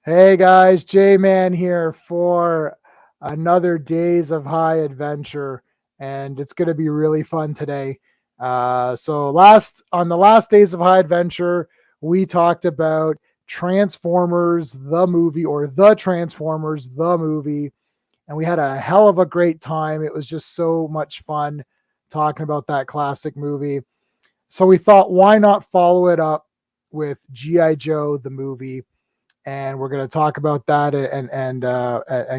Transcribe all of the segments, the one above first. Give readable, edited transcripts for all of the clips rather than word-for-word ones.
Hey guys, J-Man here for another Days of High Adventure, and it's going to be really fun today. On the last Days of High Adventure, we talked about Transformers the movie or the Transformers the movie, and we had a hell of a great time. It was just so much fun talking about that classic movie. So we thought, why not follow it up with G.I. Joe the movie? And we're going to talk about that and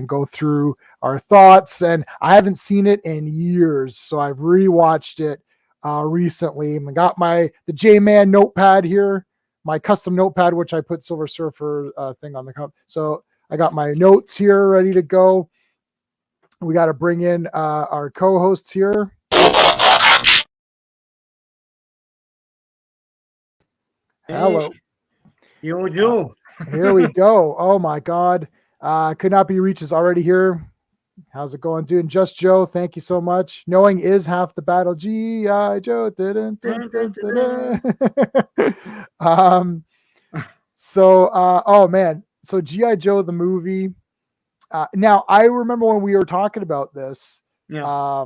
go through our thoughts. And I haven't seen it in years, so I've rewatched it recently. I got the J-Man notepad here, my custom notepad, which I put Silver Surfer thing on the cup. So I got my notes here ready to go. We got to bring in our co-hosts here. Hello. Yo. Here we go. Oh my God. Could not be reached is already here. How's it going, dude? And Just Joe, thank you so much. Knowing is half the battle. G.I. Joe. Oh man. So G.I. Joe, the movie. Now I remember when we were talking about this. Yeah.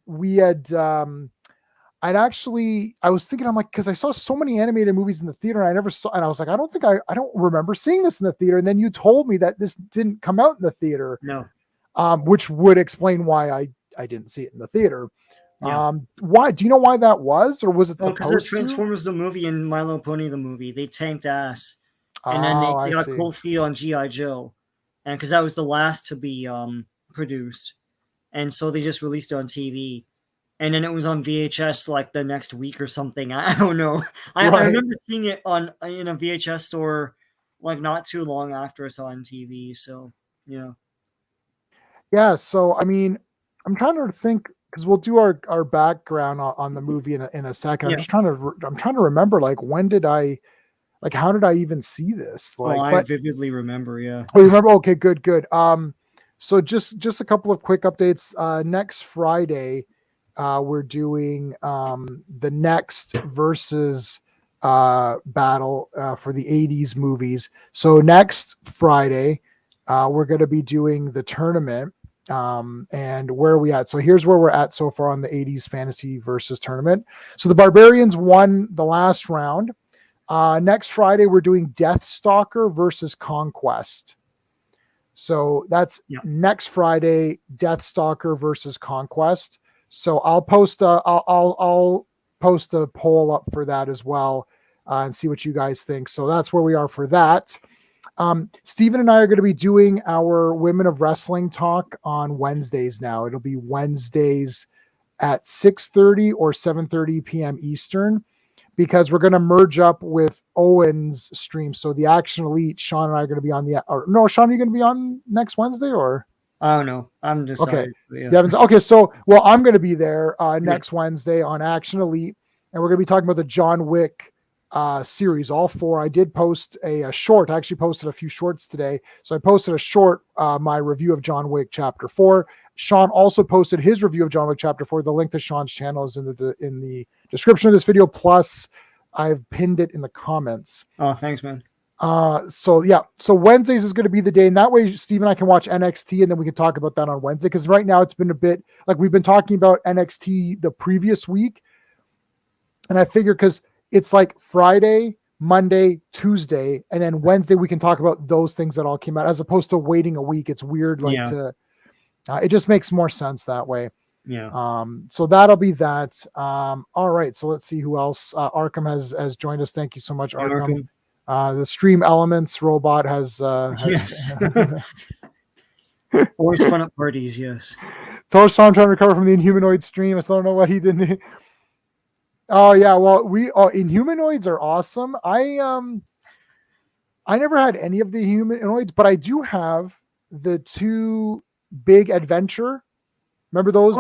We had I was thinking, I'm like, because I saw so many animated movies in the theater, and I never saw, and I was like, I don't remember seeing this in the theater. And then you told me that this didn't come out in the theater, No. Which would explain why I didn't see it in the theater. Yeah. Why? Do you know why that was, or was it Because supposed to? Transformers the movie and My Little Pony the movie, they tanked ass, and then Oh, they I got see. cold feet on GI Joe, and because that was the last to be produced, and so they just released it on TV. And then it was on VHS like the next week or something. I don't know. I remember seeing it in a VHS store like not too long after I saw it on TV. So yeah. Yeah. So I mean, I'm trying to think because we'll do our background on the movie in a second. Yeah. I'm trying to remember like when did I how did I even see this? I vividly remember. Yeah. Oh, you remember? Okay, good. So just a couple of quick updates. Next Friday, we're doing the next versus battle for the 80s movies. So next Friday, we're going to be doing the tournament. And where are we at? So here's where we're at so far on the 80s fantasy versus tournament. So the Barbarians won the last round. Next Friday, we're doing Deathstalker versus Conquest. So that's next Friday, Deathstalker versus Conquest. So I'll post I'll post a poll up for that as well and see what you guys think. So that's where we are for that. Steven and I are going to be doing our Women of Wrestling talk on Wednesdays now. It'll be Wednesdays at 6:30 or 7:30 p.m. Eastern, because we're going to merge up with Owen's stream. So the Action Elite, Sean and I are going to be on Sean, are you going to be on next Wednesday or? I don't know. I'm just okay. Okay. So, I'm going to be there next Wednesday on Action Elite, and we're going to be talking about the John Wick series, all four. I did post a short. I actually posted a few shorts today. So I posted a short, my review of John Wick Chapter 4. Sean also posted his review of John Wick Chapter 4. The link to Sean's channel is in the description of this video. Plus, I've pinned it in the comments. Oh, thanks, man. So Wednesdays is going to be the day, and that way Steve and I can watch NXT, and then we can talk about that on Wednesday. Because right now it's been a bit like we've been talking about NXT the previous week, and I figure because it's like Friday, Monday, Tuesday, and then Wednesday we can talk about those things that all came out, as opposed to waiting a week. It's weird, it just makes more sense that way. Yeah. So that'll be that. All right. So let's see who else. Arkham has joined us. Thank you so much, Arkham. The Stream Elements robot has yes. Always fun at parties. Yes. Torstrom trying to recover from the Inhumanoid stream. I still don't know what he did. Oh yeah. Well, Inhumanoids are awesome. I never had any of the Humanoids, but I do have the two Big Adventure. Remember those?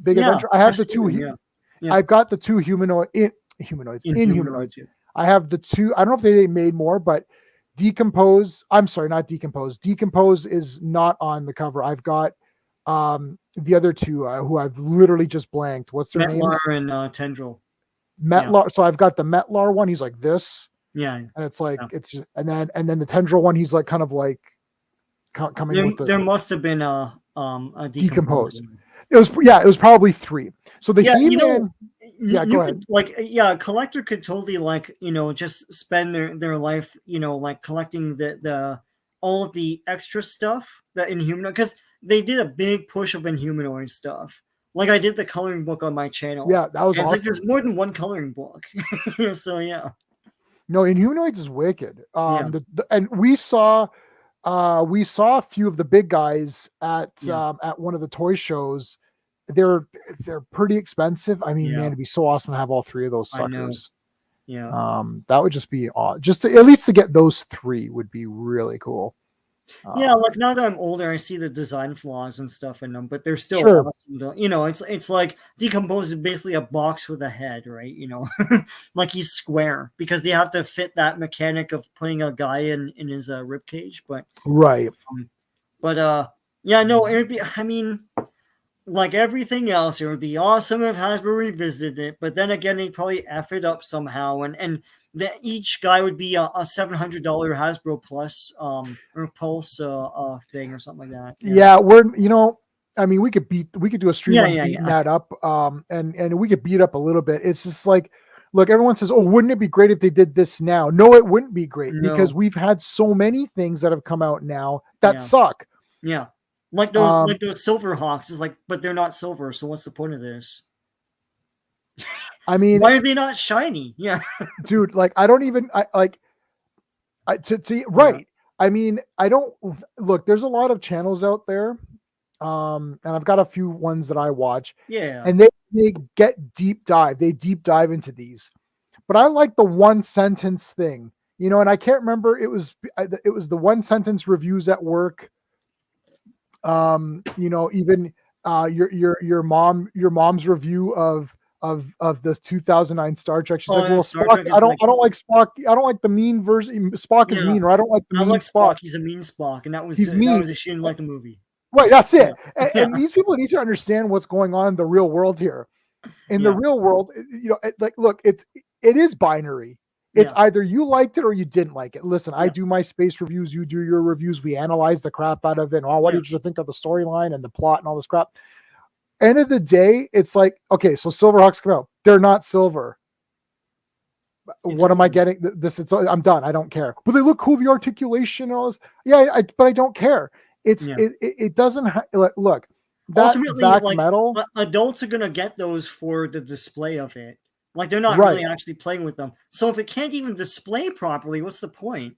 Big Adventure. I have the two. I've got the two Inhumanoids. Yeah. I have the two. I don't know if they made more, but Decompose. I'm sorry, not Decompose. Decompose is not on the cover. I've got the other two who I've literally just blanked. What's their names? Metlar and Tendril. Metlar. Yeah. So I've got the Metlar one. He's like this. Yeah. and it's like Yeah. and then the tendril one, he's like kind of like coming with There the must have been a decomposed decomposed. one. It was probably 3. So the Yeah, you know, He-Man, yeah, go you ahead. could like yeah, a collector could totally like just spend their life like collecting the all of the extra stuff that Inhumanoid because they did a big push of Inhumanoid stuff. Like I did the coloring book on my channel, Yeah, that was and it's like there's awesome. more than one coloring book. So yeah, No, Inhumanoids is wicked. yeah, And we saw a few of the big guys yeah, at one of the toy shows. They're pretty expensive. I mean, man, yeah. it'd be so awesome to have all 3 of those I know. suckers. Yeah. That would just be just at least to get those 3 would be really cool. Yeah, like now that I'm older, I see the design flaws and stuff in them, but they're still Sure. awesome. It's like Decompose is basically a box with a head, right? Like he's square because they have to fit that mechanic of putting a guy in his rib cage. Right. Yeah, no, it would be. I mean, like everything else, it would be awesome if Hasbro revisited it, but then again, they'd probably F it up somehow, and each guy would be a $700 Hasbro Plus or Pulse thing or something like that. Yeah, I mean, we could do a stream on beating that up, and we could beat up a little bit. It's just like, look, everyone says, "Oh, wouldn't it be great if they did this now?" No, it wouldn't be great because we've had so many things that have come out now that suck. Yeah, like those Silver Hawks is like, but they're not silver, so what's the point of this? I mean, why are they not shiny? Yeah, dude, like I don't even right. Yeah. I mean, I don't look. There's a lot of channels out there, and I've got a few ones that I watch. Yeah, and they get deep dive. They deep dive into these, but I like the one sentence thing, and I can't remember. It was the one sentence reviews at work. Even your mom's review of this 2009 Star Trek. She's like, well, Spock, I don't like Spock. I don't like the mean version. Spock is mean, or I don't like the mean Spock. He's a mean Spock, and he's mean. That was she didn't like the movie. Right, that's it. And these people need to understand what's going on in the real world here. In the real world, look, it is binary. It's either you liked it or you didn't like it. Listen, I do my space reviews, you do your reviews, we analyze the crap out of it. And, what did you think of the storyline and the plot and all this crap? End of the day, it's like, okay, so Silverhawks come out. They're not silver. What am I getting? I'm done. I don't care. But they look cool, the articulation and all this. Yeah, but I don't care. It doesn't look. That vac metal. Adults are gonna get those for the display of it. Like they're not really actually playing with them. So if it can't even display properly, what's the point?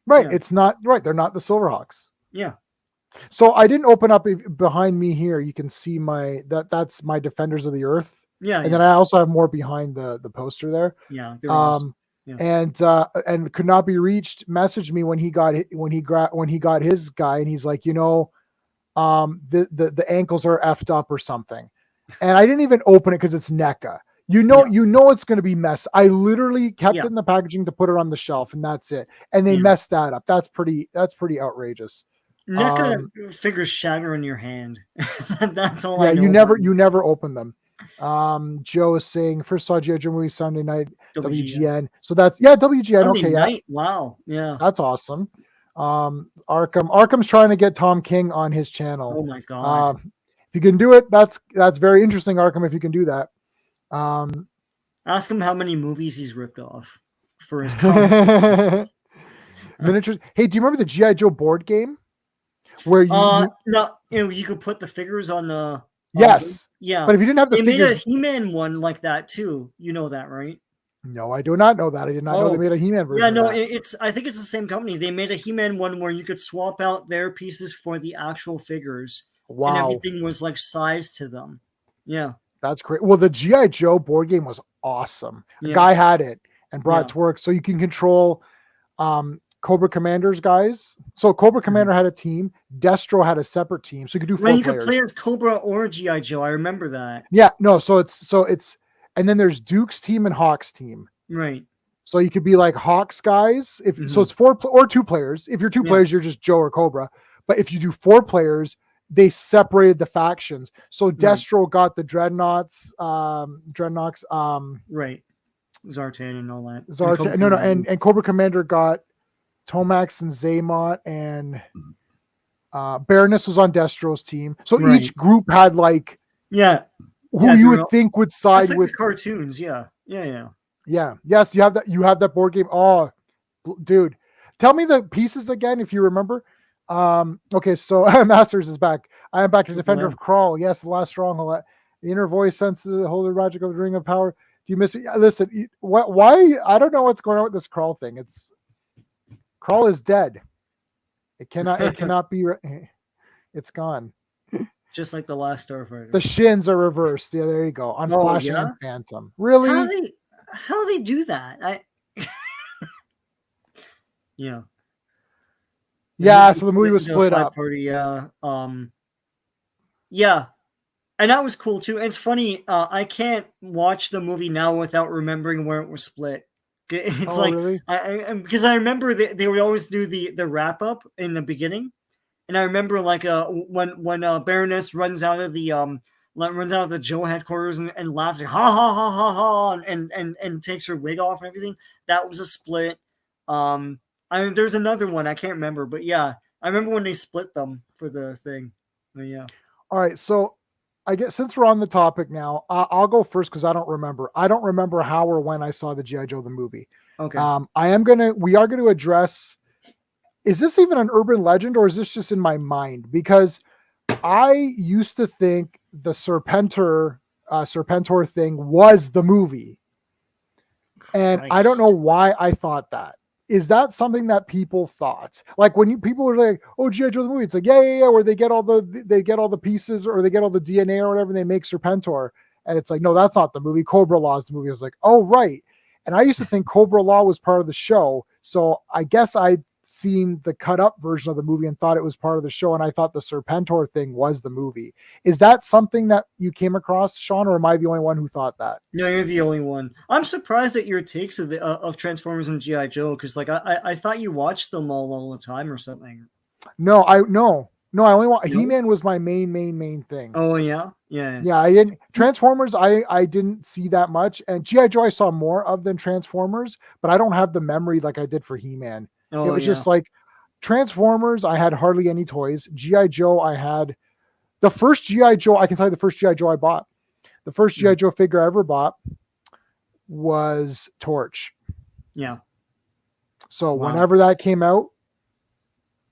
Right. Yeah. It's not right. They're not the Silverhawks. Yeah. So I didn't open up behind me here. You can see that's my Defenders of the Earth. Yeah. And then I also have more behind the poster there. Yeah. And could not be reached. Messaged me when he got his guy, and he's like, the ankles are effed up or something. And I didn't even open it because it's NECA. It's going to be messed. I literally kept it in the packaging to put it on the shelf, and that's it. And they messed that up. That's pretty outrageous. NECA figures shatter in your hand. That's all. Yeah, you never open them. Joe is saying first saw G.I. Joe movie Sunday night, WGN. So that's WGN. Sunday night. Wow. Yeah. That's awesome. Arkham's trying to get Tom King on his channel. Oh my god. If you can do it, that's very interesting, Arkham, if you can do that. Ask him how many movies he's ripped off for his miniatures. Hey, do you remember the G.I. Joe board game? Where you could put the figures on the yes. Yeah. But if you didn't have the figures, they made a He-Man one like that too. You know that, right? No, I do not know that. I did not know they made a He-Man version. Yeah, no, I think it's the same company. They made a He-Man one where you could swap out their pieces for the actual figures. Wow. And everything was like sized to them. Yeah. That's great. Well, the G.I. Joe board game was awesome. A guy had it and brought it to work. So you can control Cobra Commander's guys. So Cobra Commander had a team. Destro had a separate team. So you could do 4 players. You could play as Cobra or G.I. Joe. I remember that. Yeah. No, so it's and then there's Duke's team and Hawk's team. Right. So you could be like Hawk's guys. So it's 4 or 2 players. If you're 2 players, you're just Joe or Cobra. But if you do 4 players, they separated the factions. So Destro got the Dreadnoughts, right. Zartan and all that. And Cobra Zartan. No, Commander. and Cobra Commander got Tomax and Zaymot, and Baroness was on Destro's team. So Right. each group had like Yeah. who Yeah, you they're would all- think would Just side like with. the cartoons. Yeah. Yeah. Yeah. Yes, you have that. You have that board game. Oh, dude, tell me the pieces again if you remember. Okay, so Masters is back. I am back to Triple Defender M. of Crawl. Yes, the last stronghold. The inner voice senses the holy magic of the ring of power. Do you miss me? Listen, what? Why? I don't know what's going on with this Crawl thing. It's Crawl is dead. It cannot. It cannot be. It's gone. Just like the last Starfighter. The shins are reversed. Yeah, there you go. On Oh, Flash yeah? and Phantom. Really? How they do that? Yeah. Yeah. So the movie was split up. Party, yeah. Yeah. And that was cool too. And it's funny, I can't watch the movie now without remembering where it was split. It's Oh, like really? because I remember they would always do the wrap up in the beginning. And I remember like when Baroness runs out of the Joe headquarters and laughs like ha ha ha ha ha and takes her wig off and everything. That was a split. I mean, there's another one I can't remember, but yeah, I remember when they split them for the thing. But yeah. All right. So I guess since we're on the topic now, I'll go first because I don't remember. I don't remember how or when I saw the G.I. Joe the movie. Okay. We are gonna address. Is this even an urban legend or is this just in my mind? Because I used to think the Serpentor thing was the movie. And I don't know why I thought that. Is that something that people thought? Like when people were like, "Oh, G.I. Joe the movie," it's like, yeah, where they get all the pieces or they get all the DNA or whatever, and they make Serpentor, and it's like, no, that's not the movie. Cobra Law is the movie. I was like, oh, right. And I used to think Cobra Law was part of the show, so I guess I'd seen the cut up version of the movie and thought it was part of the show, and I thought the Serpentor thing was the movie. Is that something that you came across, Sean, or am I the only one who thought that? No, you're the only one. I'm surprised at your takes of Transformers and G.I. Joe because like I thought you watched them all the time or something. No, I only want No? He-Man was my main thing. Oh yeah, yeah. Yeah, I didn't Transformers. I didn't see that much, and G.I. Joe I saw more of than Transformers, but I don't have the memory like I did for He-Man. Oh, It was yeah. just like Transformers. I had hardly any toys. G.I. Joe, I had the first G.I. Joe. I can tell you the first G.I. Joe I bought. The first G.I. Joe figure I ever bought was Torch. Yeah. So Wow. whenever that came out,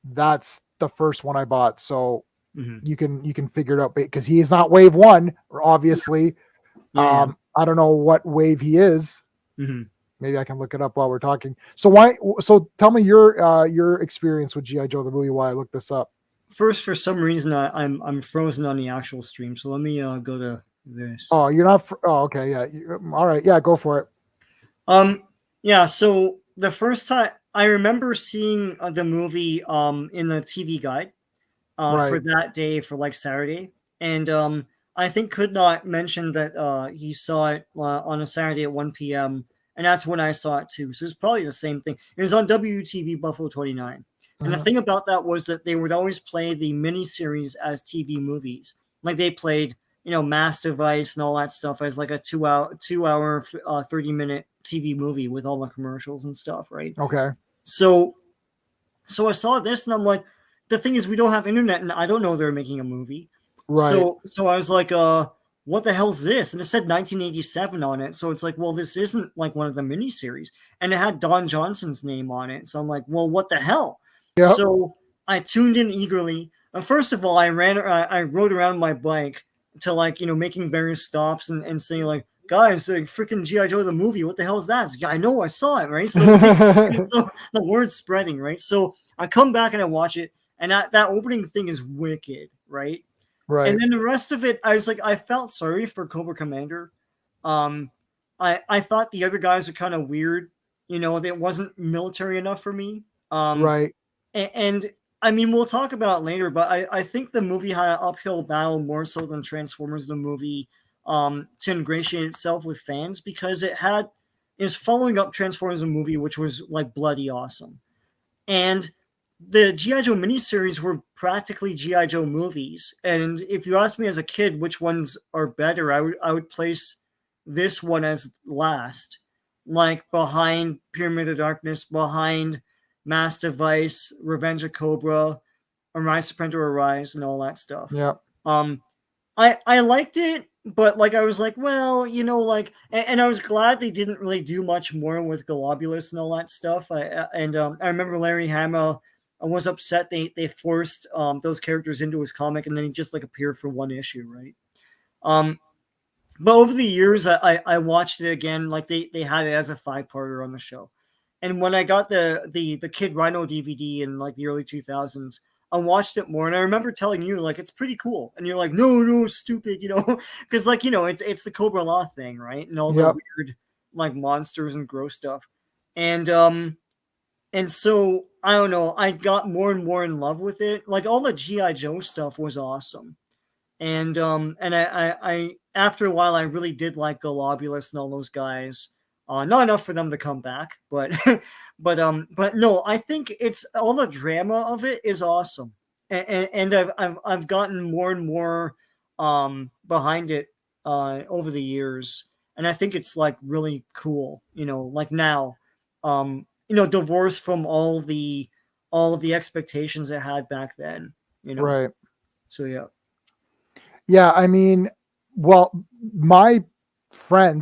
that's the first one I bought. So you can figure it out because he is not wave one, obviously. Yeah. I don't know what wave he is. Mm-hmm. Maybe I can look it up while we're talking. So tell me your experience with G.I. Joe the movie while I look this up. First, for some reason, I'm frozen on the actual stream, so let me go to this. Oh, you're not. Okay, yeah. All right, yeah, go for it. Yeah. So the first time I remember seeing the movie in the TV guide for that day for like Saturday, and I think Could Not mentioned that he saw it on a Saturday at 1 p.m. and that's when I saw it too. So it's probably the same thing. It was on WTV Buffalo 29. And the thing about that was that they would always play the miniseries as TV movies. Like they played, Mass Device and all that stuff as like a 2 hour 30-minute TV movie with all the commercials and stuff, right? Okay. So I saw this and I'm like, the thing is we don't have internet and I don't know they're making a movie. Right. So I was like, what the hell is this? And it said 1987 on it. So it's like, well, this isn't like one of the miniseries. And it had Don Johnson's name on it. So I'm like, well, what the hell? Yep. So I tuned in eagerly. And first of all, I rode around my bike to like, making various stops and saying like, guys, freaking G.I. Joe the movie, what the hell is that? Yeah, I know, I saw it, right? So, so the word's spreading, right? So I come back and I watch it, and that opening thing is wicked, right? Right. And then the rest of it, I was like, I felt sorry for Cobra Commander. I thought the other guys are kind of weird. It wasn't military enough for me. Right. And I mean, we'll talk about it later, but I think the movie had an uphill battle more so than Transformers the movie to ingratiate itself with fans because it is following up Transformers the movie, which was like bloody awesome. And the G.I. Joe miniseries were practically G.I. Joe movies. And if you ask me as a kid which ones are better, I would place this one as last. like behind Pyramid of Darkness, behind Mass Device, Revenge of Cobra, Arise Serpentor Arise, and all that stuff. Yeah. Um, I liked it, but like I was like, well, like, and I was glad they didn't really do much more with Globulus and all that stuff. I remember Larry Hama was upset they forced those characters into his comic, and then he just like appeared for one issue, right? Um, but over the years, I watched it again. Like they had it as a 5-parter on the show, and when I got the Kid Rhino DVD in like the early 2000s, I watched it more, and I remember telling you like it's pretty cool, and you're like, no, stupid, because like it's the Cobra Law thing, right, and all the Yep. weird like monsters and gross stuff, and so I don't know, I got more and more in love with it. Like all the GI Joe stuff was awesome. And I after a while I really did like Globulus and all those guys. Not enough for them to come back, but but no, I think it's all the drama of it is awesome, and I've gotten more and more behind it over the years, and I think it's like really cool, like now, divorced from all of the expectations it had back then. Right. So yeah. Yeah. I mean, well, my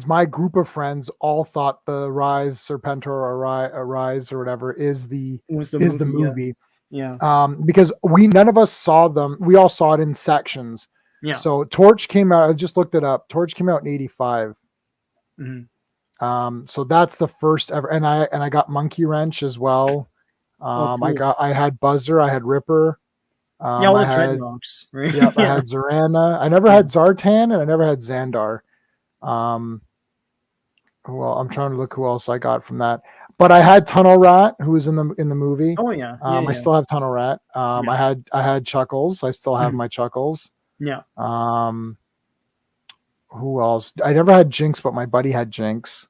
my group of friends, all thought the Rise Serpentor or Rise or whatever is the It was the movie, movie. yeah. Because none of us saw them. We all saw it in sections. Yeah. So Torch came out. I just looked it up. Torch came out in '85. Mm-hmm. So that's the first ever. And I got Monkey Wrench as well. Cool. I had Buzzer. I had Ripper. Yeah, all I the had dreadlocks, right? Yep. I Yeah. had Zorana. I never had Zartan, and I never had Xandar. Well, I'm trying to look who else I got from that. But I had Tunnel Rat, who was in the movie. Oh yeah. I Yeah. still have Tunnel Rat. Yeah. I had Chuckles. I still have Mhm. my Chuckles. Yeah. Who else? I never had Jinx, but my buddy had Jinx.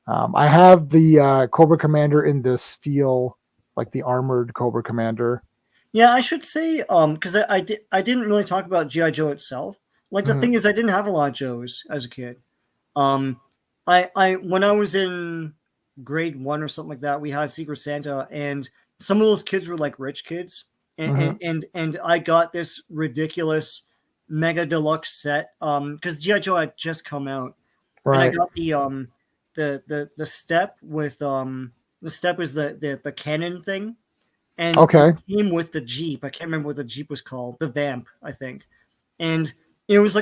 I have the Cobra Commander in the steel, like the armored Cobra Commander. Yeah, I should say, because I didn't really talk about GI Joe itself. Like the Mhm. thing is, I didn't have a lot of Joes as a kid. Um, I when I was in grade 1 or something like that, we had Secret Santa, and some of those kids were like rich kids, and Mhm. and I got this ridiculous mega deluxe set, because GI Joe had just come out, and I Right. got the step with the step is the cannon thing, and it Okay. came with the Jeep. I can't remember what the Jeep was called, the Vamp, I think, and it was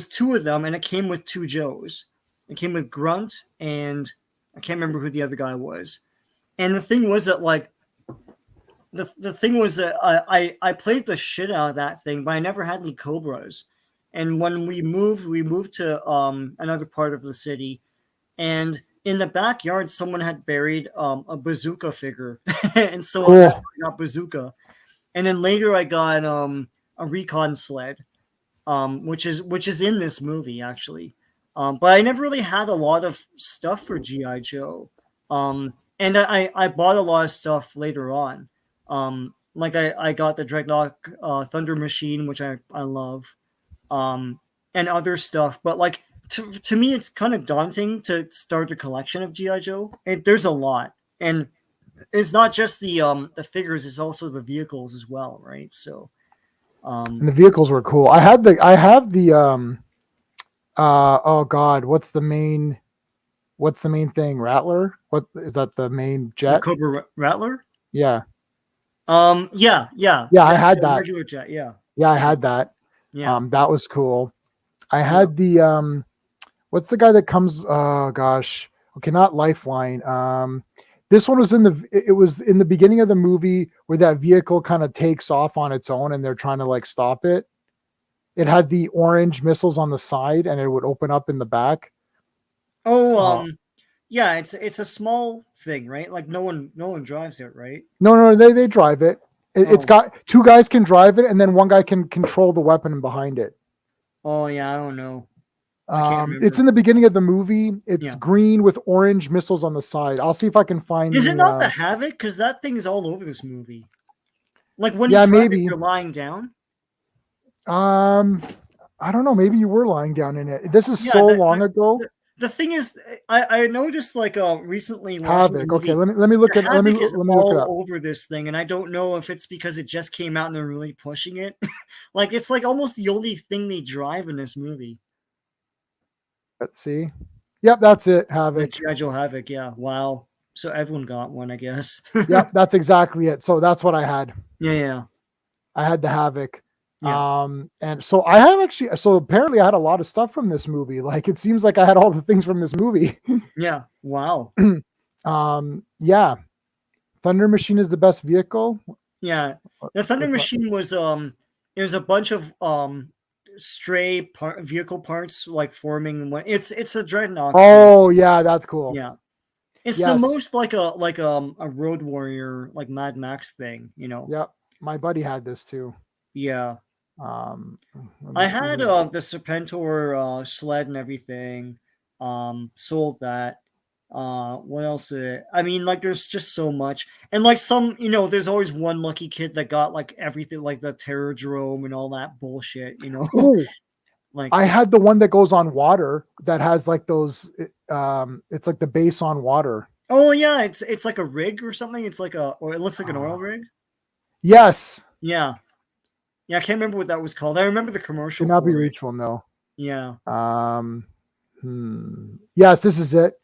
two of them, and it came with two Joes. It came with Grunt, and I can't remember who the other guy was. And the thing was that like the thing was that I played the shit out of that thing, but I never had any Cobras. And when we moved to another part of the city, and in the backyard someone had buried a bazooka figure, and so that's Cool. where I got bazooka. And then later I got a recon sled, which is in this movie actually. But I never really had a lot of stuff for GI Joe. And I bought a lot of stuff later on. Like I got the Dreadnought Thunder Machine, which I love, um, and other stuff. But like to me, it's kind of daunting to start a collection of GI Joe. There's a lot, and it's not just the figures; it's also the vehicles as well, right? So And um, the vehicles were cool. I have the oh god, what's the main thing? Rattler? What is that, the main the jet? Cobra Rattler. Yeah. Yeah, Yeah, I had the that. regular jet. Yeah, Yeah, I yeah, had that. yeah, That was cool. I yeah. had the what's the guy that comes, oh gosh. Okay, not Lifeline. This one was it was in the beginning of the movie where that vehicle kind of takes off on its own and they're trying to like stop it. It had the orange missiles on the side and it would open up in the back. Oh, Uh, yeah. It's a small thing, right? Like no one drives it, right? no, they drive it. It's Oh, got two guys can drive it, and then one guy can control the weapon behind it. oh yeah. I don't know. I can't It's remember. in the beginning of the movie. It's Yeah. green with orange missiles on the side. I'll see if I can find Is it the. not the Havoc? Because that thing is all over this movie. Like when you Yeah, drive it, maybe. you're lying down. Um, I don't know. Maybe you were lying down in it. This is Yeah, so long ago. The thing is, I noticed like recently watching the Havoc. Okay, movie, let me look the at let me Havoc is let me look it all up. over this thing, and I don't know if it's because it just came out and they're really pushing it. Like it's like almost the only thing they drive in this movie. Let's see. Yep, that's it. The Havoc. G.I. Joe Havoc, yeah. Wow. So everyone got one, I guess. Yep, that's exactly it. So that's what I had. Yeah, yeah, I had the Havoc. yeah, And so I have actually, so apparently I had a lot of stuff from this movie. Like it seems like I had all the things from this movie. yeah. Wow. Yeah. Thunder Machine is the best vehicle. Yeah. The Thunder Machine was there's a bunch of vehicle parts like forming one. It's a dreadnought vehicle. Oh yeah, that's cool. Yeah. It's the Yes. most like a road warrior like Mad Max thing, you know. Yep. My buddy had this too. Yeah. Let me I see had his. the Serpentor sled and everything. Sold that. What else? I mean, like, there's just so much, and like some, there's always one lucky kid that got like everything, like the Terrordrome and all that bullshit. Oh, Like, I had the one that goes on water that has like those. It's like the base on water. oh yeah, it's like a rig or something. It's like or it looks like an oil rig. Yes. Yeah, yeah. I can't remember what that was called. I remember the commercial Cannot be for it. reachable. No. Yeah, Yes, this is it.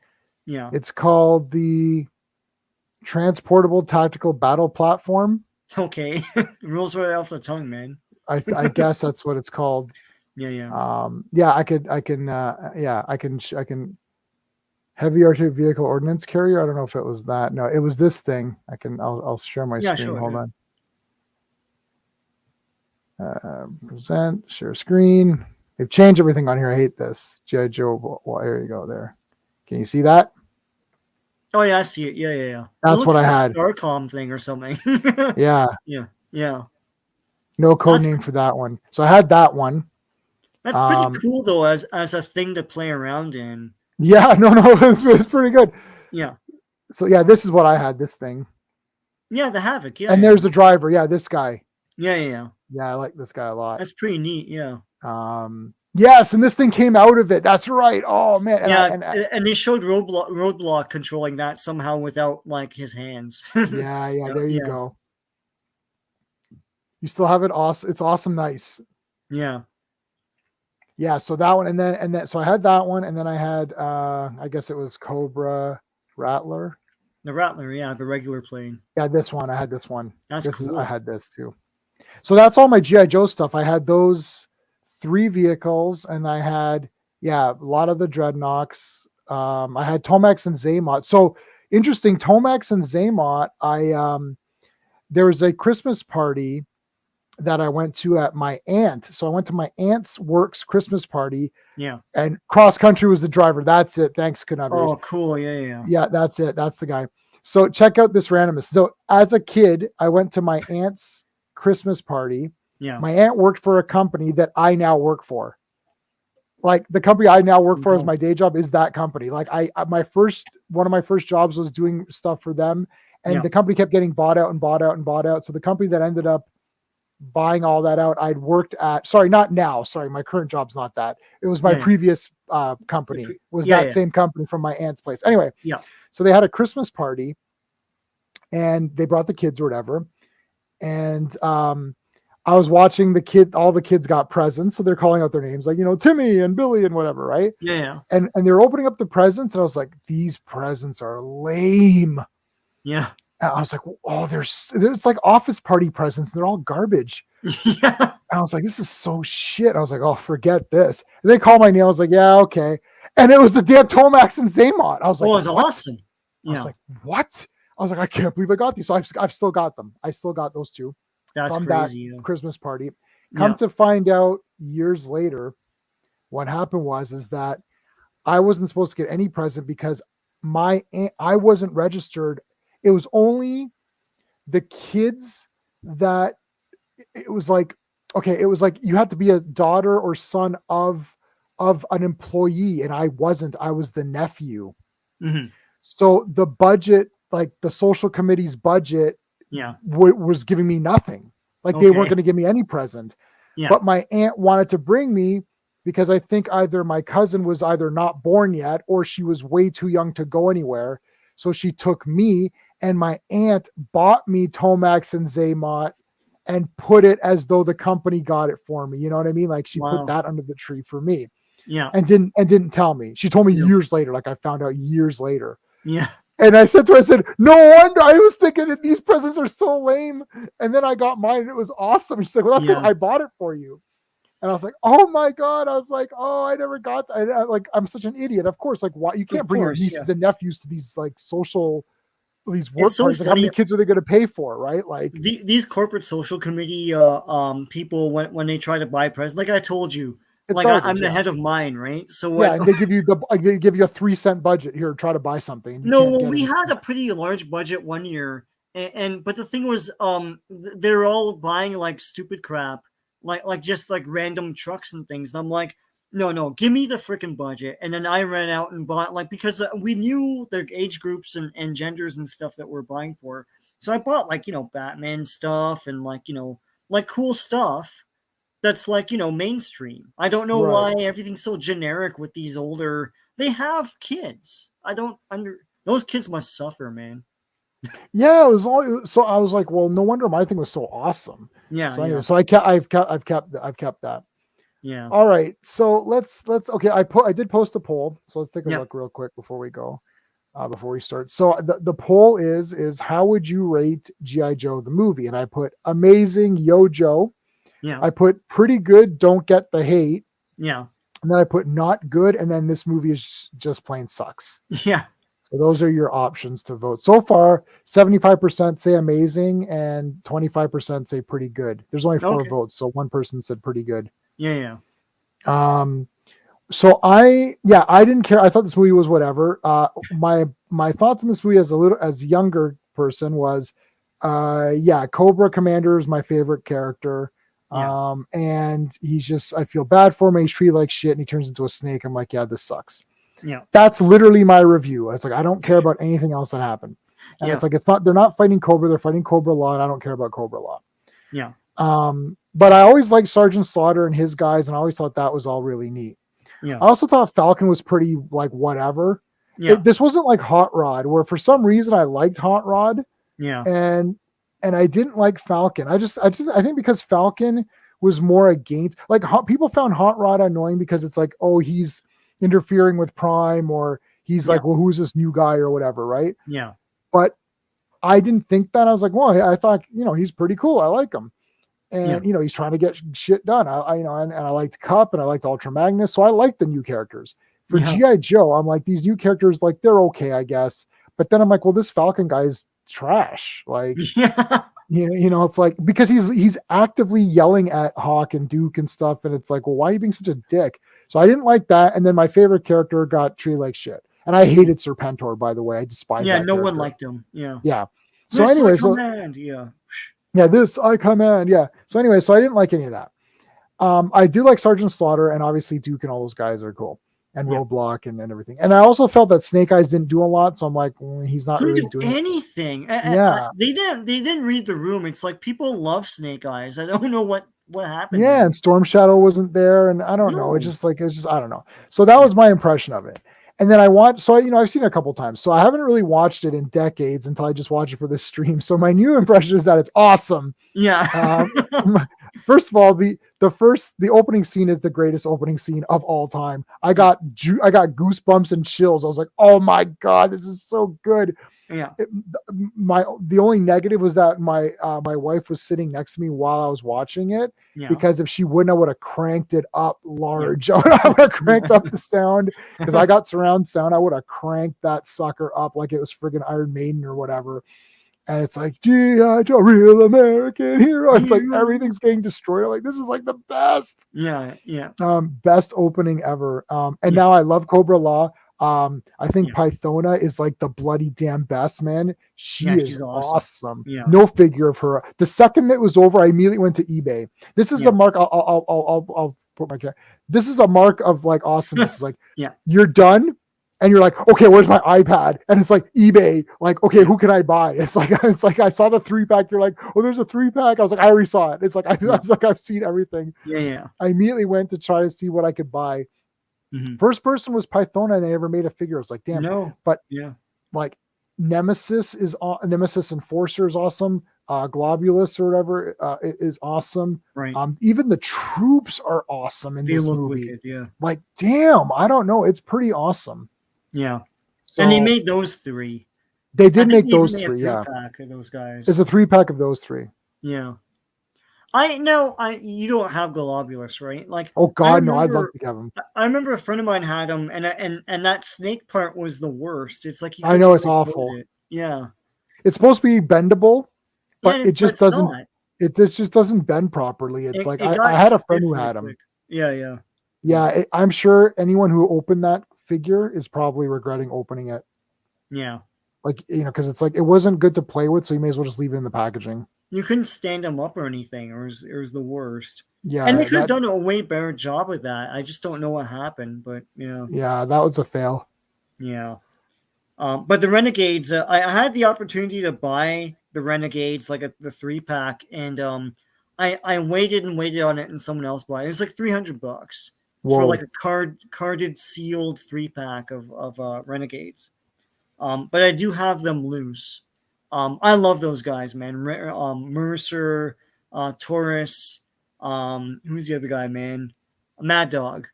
yeah. It's called the Transportable Tactical Battle Platform. Okay, rules right off the tongue, man. I guess that's what it's called. Yeah, yeah. Yeah, I can heavy artillery vehicle ordnance carrier. I don't know if it was that. No, it was this thing. I'll share my Yeah, screen. sure. Hold Yeah. on. Present, share screen. They've changed everything on here. I hate this. G.I. Joe. Well, there you go. There. Can you see that? Oh yeah, I see it. Yeah, yeah, yeah. That's It looks what I like had. a Starcom thing or something. Yeah. Yeah, yeah. No code That's name for that one. So I had that one. that's pretty cool though, as a thing to play around in. Yeah, no, it's pretty good. Yeah, So yeah, this is what I had. This thing. yeah. The Havoc. Yeah, And yeah, there's the driver. Yeah, this guy. yeah, yeah, yeah. Yeah, I like this guy a lot. That's pretty neat. Yeah, Yes, and this thing came out of it. That's right. Oh man. yeah. And they showed roadblock controlling that somehow without like his hands. Yeah, there you Yeah, go. You still have it. Awesome. It's awesome. Nice. yeah. Yeah. So that one, and then so I had that one, and then I had I guess it was Cobra Rattler. The Rattler. Yeah, the regular plane. Yeah, this one. I had this one. That's cool. I had this too. So that's all my G.I. Joe stuff. I had those 3 vehicles, and I had a lot of the Dreadnoks. I had Tomax and Zaymot. So interesting, Tomax and Zaymot. There was a Christmas party that I went to at my aunt. So I went to my aunt's work's Christmas party. Yeah. And Cross Country was the driver. That's it. Thanks, Canaviers. Oh, cool. Yeah, yeah. Yeah, that's it. That's the guy. So check out this randomness. So as a kid, I went to my aunt's Christmas party. Yeah. My aunt worked for a company that I now work for. Like the company I now work for as my day job is that company. Like one of my first jobs was doing stuff for them, and the company kept getting bought out and bought out and bought out. So the company that ended up buying all that out, I'd worked at, sorry, not now. Sorry. My current job's not that. It was my previous company was that same company from my aunt's place. Anyway. Yeah. So they had a Christmas party and they brought the kids or whatever. And, I was watching all the kids got presents. So they're calling out their names like, Timmy and Billy and whatever. Right. Yeah. And they're opening up the presents. And I was like, these presents are lame. Yeah. And I was like, oh, there's like office party presents. They're all garbage. Yeah. And I was like, this is so shit. I was like, oh, forget this. And they called my name. I was like, yeah, okay. And it was the damn Tomax and Zaymot. I was like, oh, it's awesome. I was like, what? I was like, I can't believe I got these. So I've still got them. I still got those 2. That's from crazy. That Christmas party. Come to find out years later, what happened is that I wasn't supposed to get any present because I wasn't registered. It was only the kids that it was like, okay, it was like you had to be a daughter or son of an employee, and I wasn't. I was the nephew. Mm-hmm. So the budget, like the social committee's budget, was giving me nothing. Like they weren't going to give me any present. Yeah. But my aunt wanted to bring me because I think either my cousin was either not born yet or she was way too young to go anywhere. So she took me, and my aunt bought me Tomax and Zaymot and put it as though the company got it for me. You know what I mean? Like she put Wow. that under the tree for me Yeah. and didn't tell me. She told me Yeah. years later, like I found out years later. Yeah. And I said to her, I said, no wonder I was thinking that these presents are so lame. And then I got mine and it was awesome. She's like, well, that's because Yeah. I bought it for you. And I was like, oh my God. I was like, oh, I never got that. Like, I'm such an idiot. Of course, like, why you can't Of bring your course, nieces and nephews to these like these work It's so parties. Like, how many funny. kids are they going to pay for? Right. Like, These corporate social committee people, when they try to buy presents, like I told you, it's like I'm garbage. the Yeah. head of mine, right? So Yeah. when And they give you they give you a 3 cent budget here, try to buy something. And you no, can't well, get we it. had a pretty large budget one year, and but the thing was, they're all buying like stupid crap, like just like random trucks and things. And I'm like, no, give me the freaking budget. And then I ran out and bought like because we knew the age groups and genders and stuff that we're buying for. So I bought like Batman stuff and like like cool stuff that's like mainstream. I don't know Right. why everything's so generic with these older. They have kids. I don't under those kids must suffer, man. Yeah, it was all so I was like, well, no wonder my thing was so awesome. Yeah, So anyway, yeah, so I've kept that. yeah, All right. So let's okay, I did post a poll. So let's take a yeah, look real quick before we go. Before we start. So the poll is how would you rate G.I. Joe the movie? And I put amazing, yo Joe. yeah, I put pretty good, don't get the hate. yeah, And then I put not good, and then this movie is just plain sucks. yeah. So those are your options to vote. So far, 75% say amazing and 25% say pretty good. There's only 4 Okay. votes, so one person said pretty good. Yeah, yeah, So I didn't care. I thought this movie was whatever. My thoughts on this movie as a younger person was Cobra Commander is my favorite character. yeah, And he's just, I feel bad for him. He's treated like shit and he turns into a snake. I'm like, yeah, this sucks. yeah, That's literally my review. It's like, I don't care about anything else that happened. And yeah, it's like, they're not fighting Cobra, they're fighting Cobra Law, and I don't care about Cobra Law. yeah, But I always liked Sergeant Slaughter and his guys, and I always thought that was all really neat. yeah, I also thought Falcon was pretty like whatever. yeah, This wasn't like Hot Rod, where for some reason I liked Hot Rod yeah, and I didn't like Falcon. I think because Falcon was more against like people found Hot Rod annoying because it's like, oh, he's interfering with Prime, or he's yeah, like, well, who's this new guy or whatever, right? yeah, But I didn't think that. I was like, well, I thought, he's pretty cool. I like him. yeah, And he's trying to get shit done. And I liked Cup and I liked Ultra Magnus, so I liked the new characters. For yeah, GI Joe, I'm like, these new characters, like they're okay, I guess. But then I'm like, well, this Falcon guy is trash. Like, yeah, it's like because he's actively yelling at Hawk and Duke and stuff, and it's like, well, why are you being such a dick? So I didn't like that. And then my favorite character got treated like shit, and I hated Serpentor. By the way, I despise yeah. that No character. one liked him. Yeah. Yeah. So This anyway, command. Yeah. this I command. Yeah. So anyway, so I didn't like any of that. I do like Sergeant Slaughter, and obviously Duke and all those guys are cool, and Yeah. Roadblock and everything. And I also felt that Snake Eyes didn't do a lot, so I'm like, he's not Couldn't really do doing anything. Yeah. They didn't read the room. It's like people love Snake Eyes. I don't know what happened. Yeah, there. and Storm Shadow wasn't there, and I don't know. It's just I don't know. So that was my impression of it. And then I watched, so I've seen it a couple times. So I haven't really watched it in decades until I just watched it for this stream. So my new impression is that it's awesome. Yeah. First of all, the opening scene is the greatest opening scene of all time. I got goosebumps and chills. I was like, oh my God, this is so good. Yeah. The only negative was that my wife was sitting next to me while I was watching it. Yeah. Because if she wouldn't, I would have cranked it up large. Yeah. I would have cranked up the sound because I got surround sound. I would have cranked that sucker up like it was friggin' Iron Maiden or whatever. And it's like, G.I. Joe, real American hero. It's like everything's getting destroyed. I'm like, this is like the best. Yeah, yeah. Best opening ever. And now I love Cobra Law. I think Pythona is like the bloody damn best, man. She's is awesome. Yeah. No figure of her. The second it was over, I immediately went to eBay. This is a mark. I'll put my. This is a mark of like awesomeness. It's like, you're done. and you're like, okay, where's my iPad? And it's like eBay. Like, okay, who can I buy? It's like I saw the 3-pack. You're like, oh, there's a 3-pack. I was like, I already saw it. It's like I was like, I've seen everything. Yeah. I immediately went to try to see what I could buy. First person was Pythona, and they never made a figure. I was like, damn. No. But Yeah. like Nemesis Enforcer is awesome. Globulus or whatever is awesome. Right. Even the troops are awesome in this movie. Wicked, yeah. Like, damn, I don't know. It's pretty awesome. Yeah. So, and they made those 3. They did make those 3, yeah. Pack of those guys. It's a 3-pack of those 3. Yeah. I know you don't have Globulus, right? Like, oh god, no, I'd love to have him. I remember a friend of mine had him, and that snake part was the worst. It's like I know, it's awful. Yeah. It's supposed to be bendable, but it just doesn't. Not. It just doesn't bend properly. It's like I had a friend who had him. Yeah. I'm sure anyone who opened that figure is probably regretting opening it. Yeah. Like, because it's like it wasn't good to play with, so you may as well just leave it in the packaging. You couldn't stand him up or anything, or it was the worst. Yeah, and they could have done a way better job with that. I just don't know what happened, but yeah. Yeah, that was a fail. Yeah. But the Renegades, I had the opportunity to buy the Renegades, like the 3-pack, and I waited on it, and someone else bought it. It was like $300 for like a carded sealed 3-pack of Renegades. But I do have them loose. I love those guys, man. Mercer, Taurus. Who's the other guy, man? Mad Dog.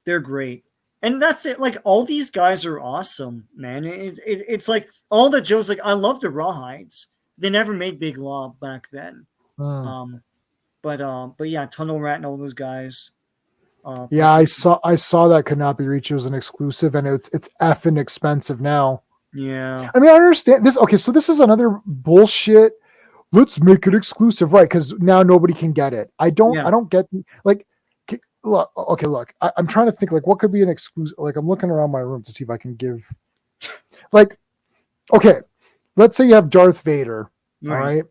They're great. And that's it. Like, all these guys are awesome, man. It's like all the Joes. Like, I love the Rawhides. They never made Big Lob back then. But yeah, Tunnel Rat and all those guys. Yeah, I saw that could not be reached. It was an exclusive, and it's effing expensive now. Yeah. I mean, I understand this. Okay, so this is another bullshit. Let's make it exclusive, right? Because now nobody can get it. I don't get like. Look. I'm trying to think like what could be an exclusive. Like, I'm looking around my room to see if I can give. Like, okay, let's say you have Darth Vader. All right.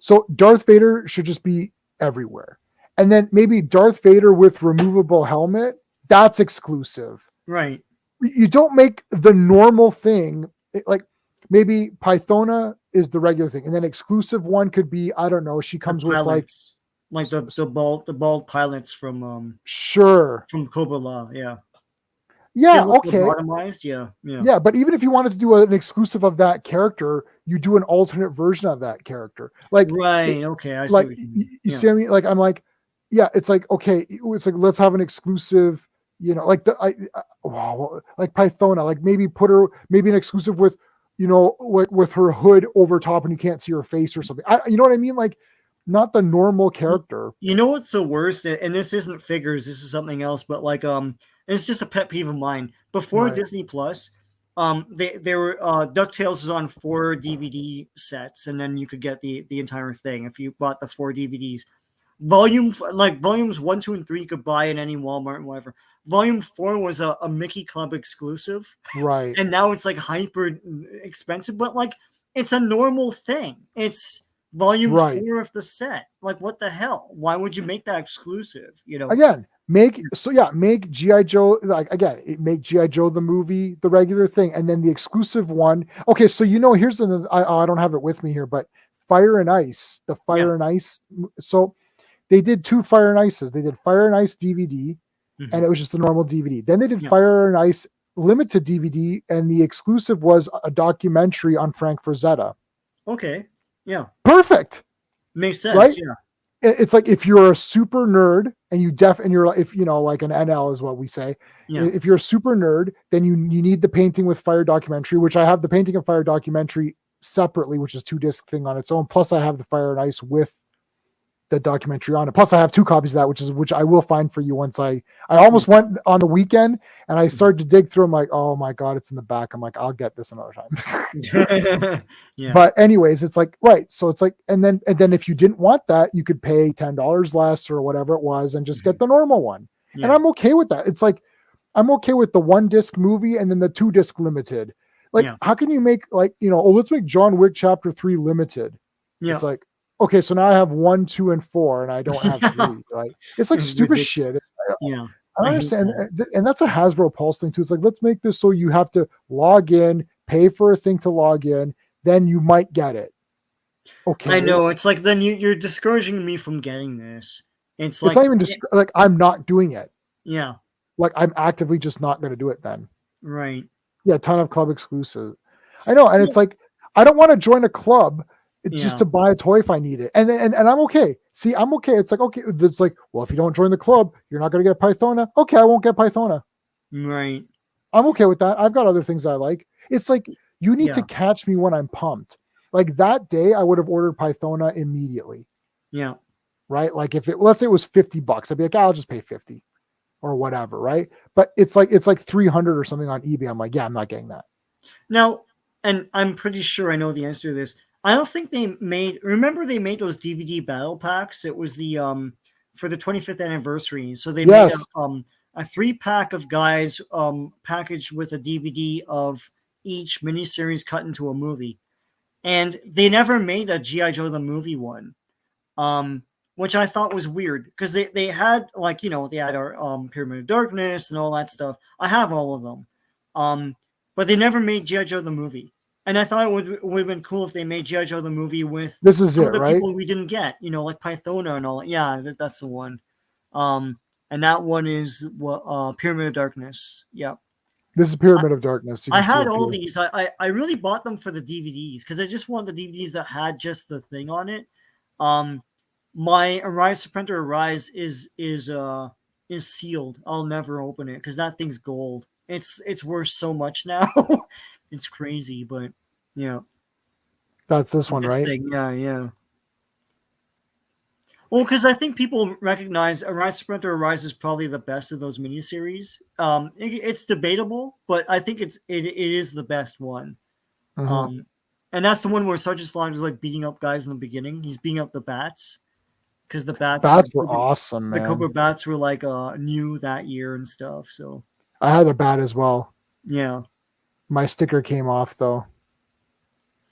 So Darth Vader should just be everywhere. And then maybe Darth Vader with removable helmet, that's exclusive. Right. You don't make the normal thing. Like, maybe Pythona is the regular thing. And then exclusive one could be, I don't know, she comes with like the bald pilots from from Cobra Law, yeah. Yeah, okay. Bottomized, yeah. Yeah, but even if you wanted to do an exclusive of that character, you do an alternate version of that character. Like, okay, I see like what you mean. You see what I mean? Like, I'm like, yeah, it's like, okay, it's like, let's have an exclusive, like like Pythona, like maybe maybe an exclusive with, with her hood over top and you can't see her face or something. You know what I mean? Like, not the normal character. You know what's the worst? And this isn't figures, this is something else, but like, it's just a pet peeve of mine. Before Disney Plus, they were DuckTales was on 4 DVD sets, and then you could get the entire thing if you bought the 4 DVDs. Volumes 1, 2, and 3 you could buy in any Walmart and whatever. Volume 4 was a Mickey Club exclusive, right? And now it's like hyper expensive, but like it's a normal thing. It's volume 4 of the set. Like, what the hell? Why would you make that exclusive? Again, make G.I. Joe, like, again, make G.I. Joe the movie the regular thing, and then the exclusive one. Okay, so here's another. I don't have it with me here, but Fire and Ice, the Fire and Ice. So they did 2 Fire and Ices. They did Fire and Ice DVD, and it was just the normal DVD. Then they did Fire and Ice limited DVD, and the exclusive was a documentary on Frank Frazetta. Okay. Yeah. Perfect. Makes sense. Right? Yeah. It's like if you're a super nerd and you're if like an NL is what we say. Yeah. If you're a super nerd, then you need the Painting with Fire documentary, which I have the Painting of Fire documentary separately, which is 2-disc thing on its own. Plus I have the Fire and Ice with the documentary on it. Plus I have 2 copies of that, which I will find for you once I almost went on the weekend and I started to dig through. I'm like, oh my God, it's in the back. I'm like, I'll get this another time. Yeah. But anyways, it's like, right. So it's like, and then if you didn't want that, you could pay $10 less or whatever it was and just get the normal one. Yeah. And I'm okay with that. It's like, I'm okay with the 1-disc movie and then the 2-disc limited. Like, how can you make like, let's make John Wick Chapter 3 limited. Yeah. It's like, okay, so now I have 1, 2, and 4, and I don't have 3. Right? It's like stupid shit. I don't I hate understand, that. and that's a Hasbro Pulse thing too. It's like, let's make this so you have to log in, pay for a thing to log in, then you might get it. I Okay, know. It's like then you're discouraging me from getting this. It's it's like, not even just like I'm not doing it. yeah, Like I'm actively just not going to do it. Then right. yeah, ton of club exclusive. I know, and Yeah. it's like I don't want to join a club just Yeah. to buy a toy if I need it, and I'm okay. See, I'm okay. It's like okay, it's like well, if you don't join the club, you're not going to get Pythona. Okay, I won't get Pythona. Right. I'm okay with that. I've got other things I like. It's like you need to Yeah. catch me when I'm pumped. Like that day, I would have ordered Pythona immediately, Yeah. right? Like if it, let's say it was $50, I'd be like, I'll just pay 50 or whatever, right? But it's like 300 or something on eBay. I'm like, yeah, I'm not getting that. Now, and I'm pretty sure I know the answer to this. I don't think they made. Remember, they made those DVD battle packs. It was the for the 25th anniversary. So they made Yes, a 3-pack of guys packaged with a DVD of each miniseries cut into a movie, and they never made a GI Joe the movie one. um, which I thought was weird because they had like they had our Pyramid of Darkness and all that stuff. I have all of them, um, but they never made GI Joe the movie, and I thought it would have been cool if they made GI Joe the movie with this is some it, of the right? people we didn't get, like Pythona and all. Yeah, that's the one, and that one is what Pyramid of Darkness. Yeah. This is Pyramid of Darkness. You I can see had it all here. these. I really bought them for the DVDs because I just wanted the DVDs that had just the thing on it. Um, my Arise Serpenter Arise is sealed. I'll never open it because that thing's gold. It's worth so much now. It's crazy, but yeah, That's this one, this right? thing, yeah, yeah. Well, because I think people recognize Arise Sprinter Arise is probably the best of those miniseries. It's debatable, but I think it is the best one. Mm-hmm. Um, and that's the one where Sergeant Slaughter's like beating up guys in the beginning. He's beating up the bats because Bats were awesome, the Cobra man. bats were like new that year and stuff. So I had a bat as well. yeah, My sticker came off though.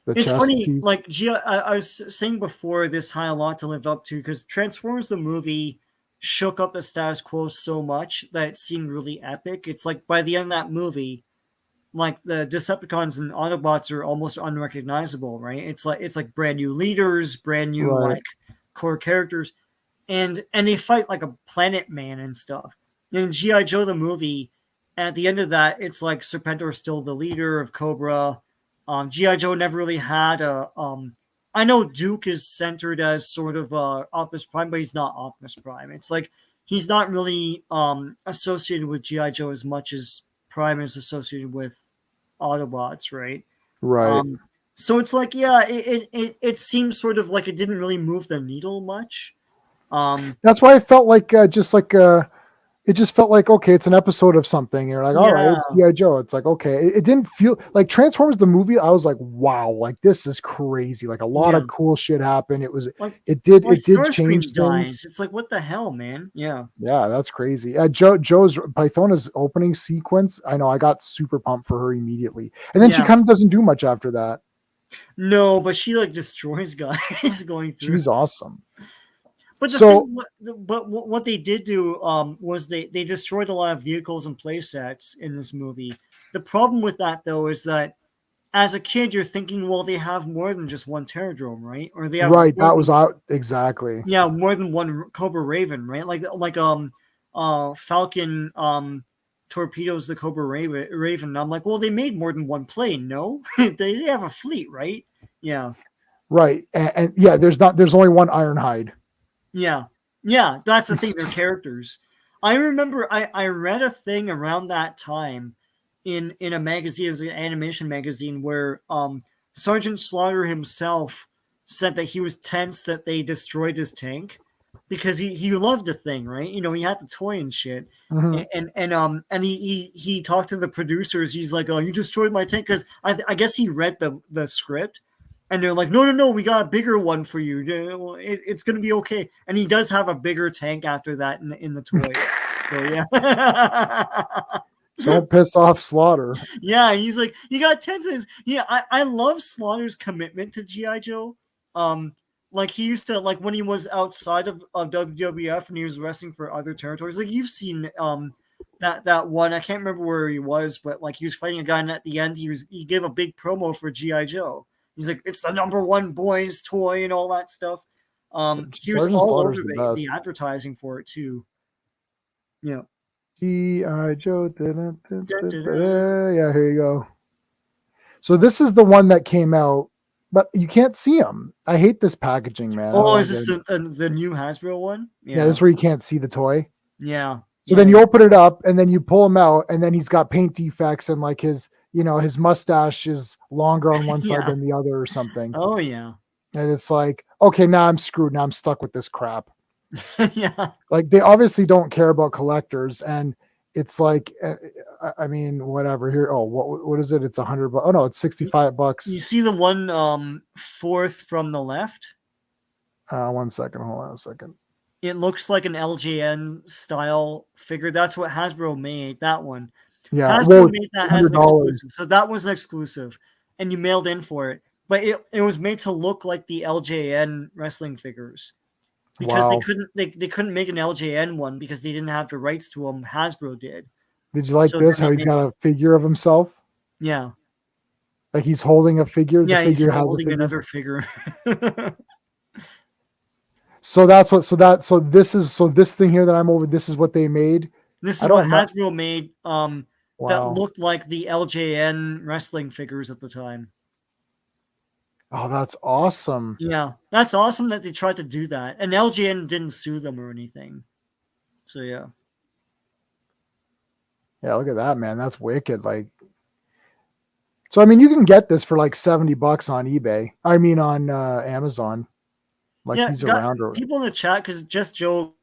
The it's chest funny. piece. Like I was saying before, this had a lot to live up to because Transformers the movie shook up the status quo so much that it seemed really epic. It's like by the end of that movie, like the Decepticons and Autobots are almost unrecognizable, right? It's like brand new leaders, brand new Right. like core characters, and they fight like a planet man and stuff. In GI Joe the movie, at the end of that, it's like Serpentor is still the leader of Cobra. GI Joe never really had a. I know Duke is centered as sort of Optimus Prime, but he's not Optimus Prime. It's like he's not really associated with GI Joe as much as Prime is associated with Autobots, right? Right. Um, so it's like, yeah, it seems sort of like it didn't really move the needle much. Um, That's why I felt like it just felt like okay, it's an episode of something. You're like, all right, yeah, it's GI Joe. It's like okay, it didn't feel like Transformers the movie. I was like, wow, like this is crazy. Like a lot yeah. of cool shit happened. Like It did change Starscream things. dies. It's like what the hell, man? Yeah, Yeah, that's crazy. Joe's Pythona's opening sequence. I know I got super pumped for her immediately, and then she yeah. kind of doesn't do much after that. No, but she like destroys guys going through. She's awesome. But the So thing, but what they did do was they destroyed a lot of vehicles and play sets in this movie. The problem with that though is that as a kid you're thinking, well, they have more than just one Terradrome, right? Or they have right, more that was than out exactly. more than one Cobra Raven, right? Like Falcon torpedoes the Cobra Raven. And I'm like, well, they made more than one plane, no? They have a fleet, right? Yeah. Right, and yeah, there's only one Ironhide. Yeah. Yeah, that's the thing. They're characters. I remember I read a thing around that time in a magazine, it was an animation magazine, where Sergeant Slaughter himself said that he was tense that they destroyed his tank because he loved the thing, right? He had the toy and shit. Mhm. And he talked to the producers. He's like, "Oh, you destroyed my tank," because I guess he read the script, and they're like, no, no, no, we got a bigger one for you. It's going to be okay. And he does have a bigger tank after that in the toy. So, yeah. Don't piss off Slaughter. Yeah, he's like, you got tenses. Yeah, I love Slaughter's commitment to G.I. Joe. Um, like he used to, like when he was outside of WWF and he was wrestling for other territories. Like you've seen that one. I can't remember where he was, but like he was fighting a guy, and at the end he gave a big promo for GI Joe. He's like, it's the #1 boys toy and all that stuff. He was Sergeant all over Slaughter's the the best. advertising for it too. Yeah. G.I. Joe. Dun, dun, dun. Yeah, here you go. So this is the one that came out, but you can't see them. I hate this packaging, man. I don't Oh, is like this it. the new Hasbro one? Yeah, Yeah. this is where you can't see the toy. Yeah. So Yeah, then you yeah. open it up and then you pull him out, and then he's got paint defects and like his, his mustache is longer on one side Yeah. than the other or something. Oh yeah. And it's like, okay, now I'm screwed. Now I'm stuck with this crap. Yeah. Like they obviously don't care about collectors, and it's like, I mean, whatever. Here, oh, what is it? It's $100. Oh no, it's $65. You see the one fourth from the left? 1 second. Hold on a second. It looks like an LJN style figure. That's what Hasbro made, that one. Yeah, well, Hasbro it's made that as an $100. exclusive. So that was an exclusive. And you mailed in for it. But it was made to look like the LJN wrestling figures. Because Wow. they couldn't make an LJN one because they didn't have the rights to them. Hasbro did. Did you like So this? then How they he's made got a figure of himself? yeah. Like he's holding a figure. The Yeah, he's figure has a holding figure. another figure. So that's what. So this thing here that I'm over. This is what they made. This I is don't what remember. Hasbro made that Wow. looked like the LJN wrestling figures at the time. Oh, that's awesome. Yeah, that's awesome that they tried to do that. And LJN didn't sue them or anything. So yeah. Yeah, look at that, man. That's wicked. Like, so I mean, you can get this for like $70 on eBay. I mean, on Amazon. Like Yeah, he's got around. Or people in the chat because Just Joe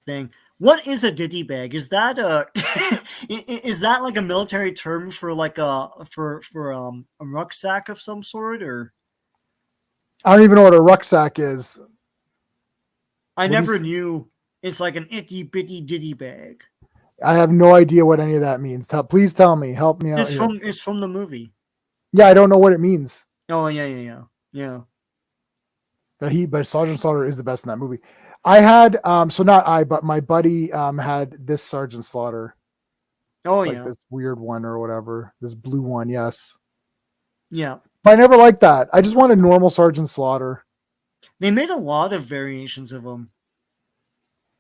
thing. What is a ditty bag? Is that a is that like a military term for like a rucksack of some sort, or I don't even know what a rucksack is. I What do never you? knew it's like an itty bitty ditty bag. I have no idea what any of that means. Please tell me. Help me out here. It's from the movie. Yeah, I don't know what it means. Oh yeah. But Sergeant Slaughter is the best in that movie. I had so not I, but my buddy had this Sergeant Slaughter, Oh like yeah. this weird one or whatever, this blue one. Yes, Yeah. but I never liked that. I just wanted normal Sergeant Slaughter. They made a lot of variations of them.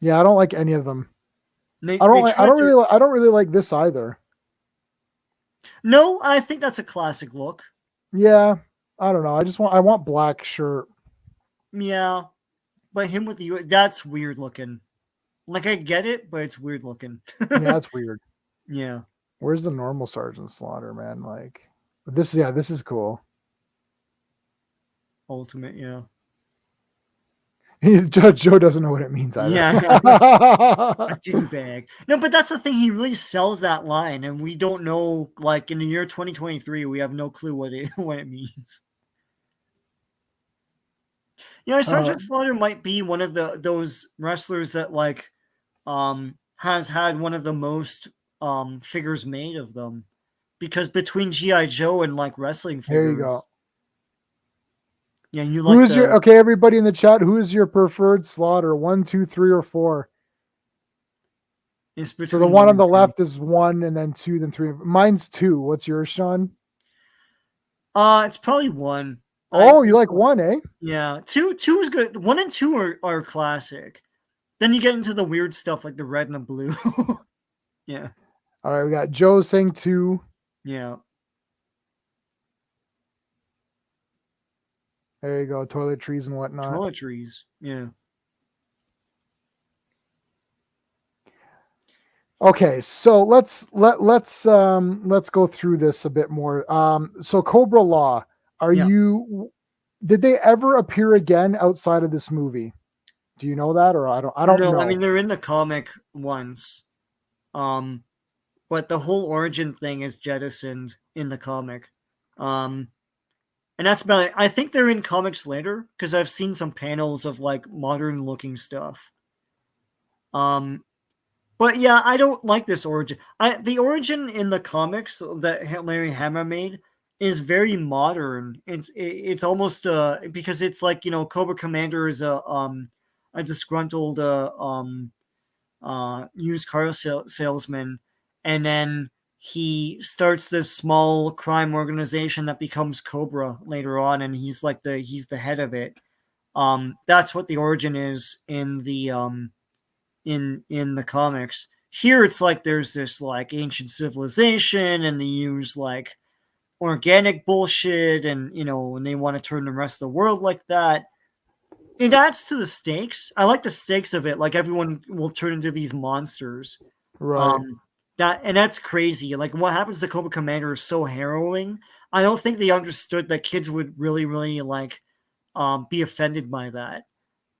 Yeah, I don't like any of them. They I don't like. tried to. I don't really like this either. No, I think that's a classic look. Yeah, I don't know. I want black shirt. Yeah, but him with the that's weird looking. Like I get it, but it's weird looking. Yeah, that's weird. Yeah. Where's the normal Sergeant Slaughter, man? Like this. Yeah, this is cool. Ultimate, yeah. Joe doesn't know what it means either. Yeah. A ditty bag. No, but that's the thing. He really sells that line, and we don't know. Like in the year 2023, we have no clue what it means. You know, Sergeant Slaughter might be one of those wrestlers that like has had one of the most figures made of them, because between GI Joe and like wrestling figures. Here you go. Yeah, you Who like is your okay? Everybody in the chat, who is your preferred Slaughter? 1, 2, 3, or 4? So the one on the left is 1, and then 2, then 3. Mine's 2. What's yours, Sean? It's probably 1. Oh, you like 1, eh? Yeah, 2 is good. 1 and 2 are classic. Then you get into the weird stuff like the red and the blue. Yeah. All right, we got Joe saying 2. Yeah. There you go, toiletries and whatnot. Toiletries. Yeah. Okay, so let's go through this a bit more. So Cobra Law, did they ever appear again outside of this movie? Do you know that, or I don't know? I mean, they're in the comic once, but the whole origin thing is jettisoned in the comic, and that's about it. I think they're in comics later because I've seen some panels of like modern looking stuff. But yeah, I don't like this origin. The origin in the comics that Larry Hama made is very modern. It's almost because it's like, you know, Cobra Commander is a disgruntled used car salesman, and then he starts this small crime organization that becomes Cobra later on, and he's the head of it. That's what the origin is in the in the comics. Here it's like there's this like ancient civilization, and they use like organic bullshit, and you know, and they want to turn the rest of the world like that. It adds to the stakes. I like the stakes of it. Like everyone will turn into these monsters. Right. Um, that's crazy. Like what happens to Cobra Commander is so harrowing. I don't think they understood that kids would really like be offended by that.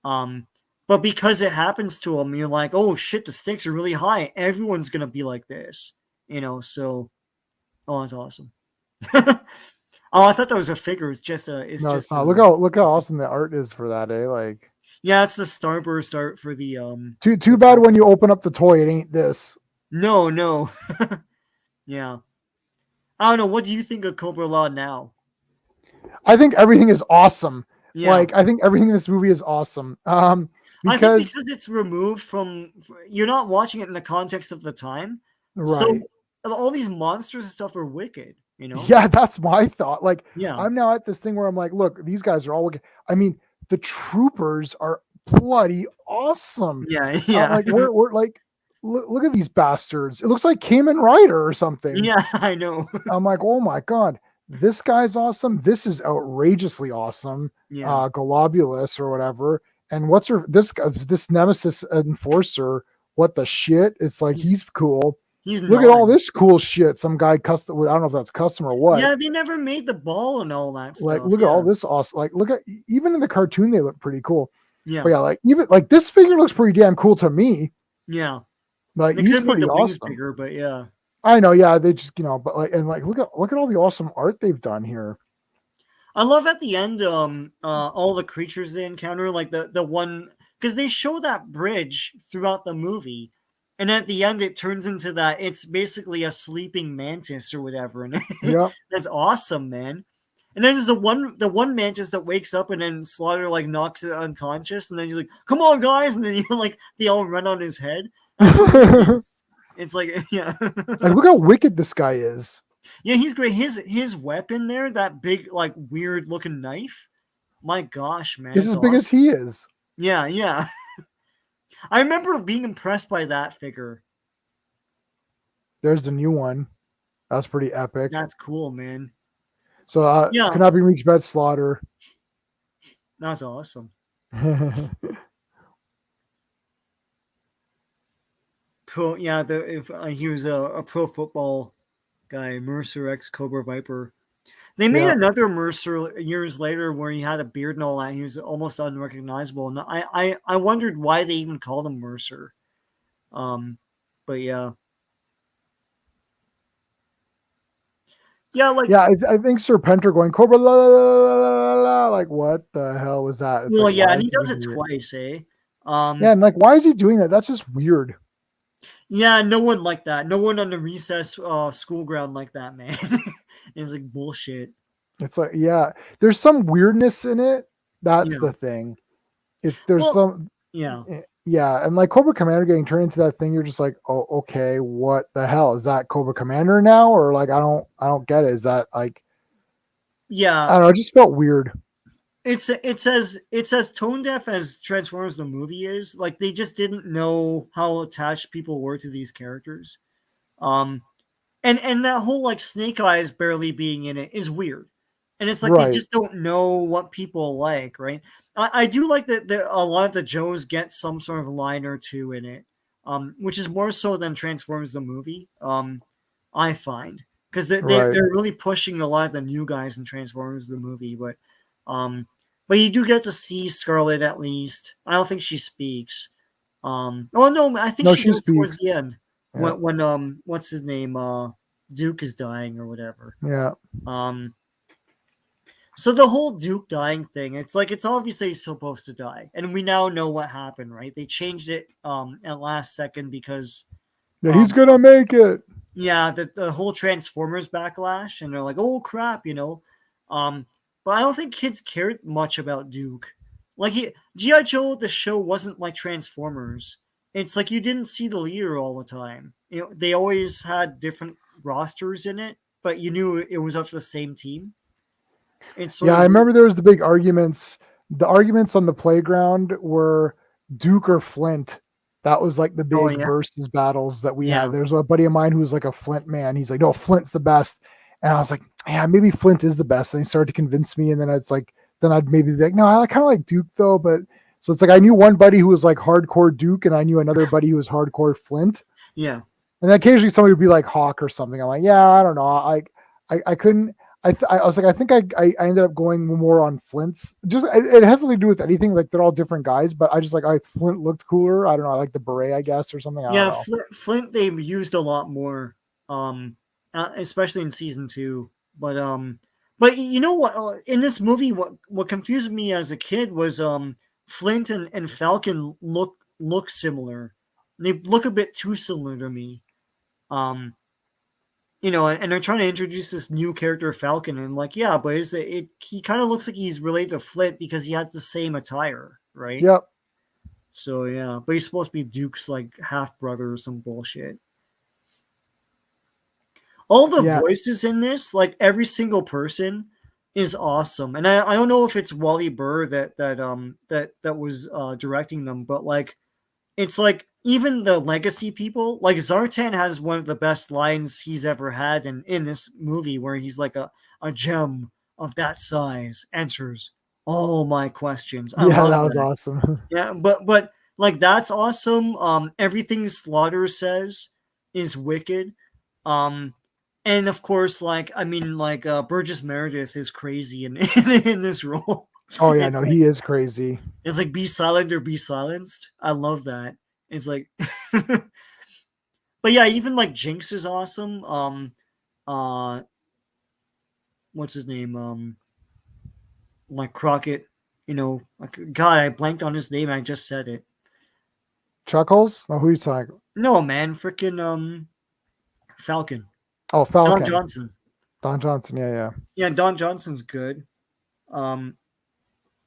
Um, but because it happens to them, you're like, oh shit, the stakes are really high. Everyone's gonna be like this, you know. So, oh, that's awesome. Oh, I thought that was a figure. It's just a. It's No, just it's not. a. Look how awesome the art is for that, eh? Like Yeah, it's the Starburst art for the too bad when you open up the toy, it ain't this. No, no. Yeah. I don't know. What do you think of Cobra Law now? I think everything is awesome. Yeah. Like I think everything in this movie is awesome. I think Because because it's removed from, you're not watching it in the context of the time. So right. all these monsters and stuff are wicked, you know? Yeah, that's my thought. Like Yeah. I'm now at this thing where I'm like, look, these guys are all. I mean, the troopers are bloody awesome. Yeah. Yeah. Like we're like, look at these bastards. It looks like Kamen Rider or something. Yeah, I know. I'm like, oh my god, this guy's awesome. This is outrageously awesome. Yeah. Globulus or whatever. And what's her this Nemesis enforcer? What the shit? It's like He's he's cool. he's Look at all not. this cool shit. Some guy custom. I don't know if that's custom or what. Yeah, they never made the ball and all that Like, stuff. look at all Yeah. this awesome. Like, look at even in the cartoon, they look pretty cool. But Yeah. yeah, like even like this figure looks pretty damn cool to me. Yeah. Like They could he's have made pretty the wings awesome. bigger, but yeah. I know, yeah. They just but like and like look at all the awesome art they've done here. I love at the end all the creatures they encounter, like the one, because they show that bridge throughout the movie, and at the end it turns into that it's basically a sleeping mantis or whatever, and Yeah. that's awesome, man. And then there's the one mantis that wakes up and then Slaughter like knocks it unconscious, and then he's like, "Come on, guys!" And then you like they all run on his head. That's hilarious. It's like yeah. Like look how wicked this guy is. Yeah, he's great. His weapon there, that big like weird looking knife. My gosh, man, He's it's as big as awesome. he is. Yeah, yeah. I remember being impressed by that figure. There's the new one. That's pretty epic. That's cool, man. So Yeah, cannot be reached by Slaughter. that's awesome. Yeah, if he was a pro football guy, Mercer X Cobra Viper. They made Yeah. another Mercer years later where he had a beard and all that. He was almost unrecognizable, and I wondered why they even called him Mercer. But yeah. Yeah, like Yeah, I think Serpentor going Cobra la, la, la, la, la, la, like what the hell was that? It's well, like yeah, why and is he he does doing it weird? twice, eh? Yeah, and like why is he doing that? That's just weird. Yeah, no one like that. No one on the recess school ground like that, man. It's like bullshit. It's like yeah, there's some weirdness in it. That's Yeah. the thing. It's there's Well, some yeah. yeah, and like Cobra Commander getting turned into that thing, you're just like, oh, okay, what the hell is that Cobra Commander now? Or like I don't get it. Is that like Yeah. I don't know? It just felt weird. It's as tone deaf as Transformers the movie is. Like they just didn't know how attached people were to these characters. Um and that whole like Snake Eyes barely being in it is weird. And it's like they Right, just don't know what people like, right? I do like that a lot of the Joes get some sort of line or two in it, which is more so than Transformers the movie. I find because right. they're really pushing a lot of the new guys in Transformers the movie, um, but you do get to see Scarlet at least. I don't think she speaks. Oh no, I think No, she she does towards speaks. the end Yeah, when what's his name Duke is dying or whatever. yeah. Um, so the whole Duke dying thing, it's like it's obviously supposed to die, and we now know what happened, right? They changed it at last second because Yeah, he's um gonna make it. Yeah, the whole Transformers backlash, and they're like, "Oh crap," you know. Um, but I don't think kids cared much about Duke. Like GI Joe, the show wasn't like Transformers. It's like you didn't see the leader all the time. You know, they always had different rosters in it, but you knew it was up to the same team. It's sort Yeah, of I weird. remember there was the big arguments. The arguments on the playground were Duke or Flint. That was like the Oh big yeah, versus battles that we had. yeah, There's a buddy of mine who was like a Flint man. He's like, no, Flint's the best. And I was like, yeah, maybe Flint is the best. And he started to convince me. And then it's like, then I'd maybe be like, no, I kind of like Duke though. But so it's like I knew one buddy who was like hardcore Duke, and I knew another buddy who was hardcore Flint. yeah. And then occasionally somebody would be like Hawk or something. I'm like, yeah, I don't know. I couldn't. I was like, I think I ended up going more on Flint's. Just it has nothing to do with anything. Like they're all different guys, but I just like I Flint looked cooler. I don't know. I like the beret, I guess, or something. I don't Yeah, know. Flint they used a lot more, especially in season two. But you know what? In this movie, what confused me as a kid was Flint and Falcon look similar. They look a bit too similar to me. Um, you know, and they're trying to introduce this new character Falcon, and like, yeah, but is it? He kind of looks like he's related to Flint because he has the same attire, right? Yep. So yeah, but he's supposed to be Duke's like half brother or some bullshit. All the Yeah. voices in this, like every single person, is awesome. And I don't know if it's Wally Burr that was directing them, but like it's like even the legacy people, like Zartan has one of the best lines he's ever had in this movie where he's like a gem of that size answers all my questions. I Yeah, love that was that. awesome. Yeah, but like that's awesome. Everything Slaughter says is wicked. Um, and of course, like I mean, like Burgess Meredith is crazy in this role. Oh yeah, It's no, like he is crazy. be silent or be silenced. I love that. It's like, but yeah, even like Jinx is awesome. Uh, what's his name? Like Crockett. You know, like God, I blanked on his name. I just said it. Chuckles? Oh, who are you talking? No, man, freaking Falcon. Oh, Don Falcon. Johnson. Don Johnson. Yeah, yeah. Yeah, Don Johnson's good. Um,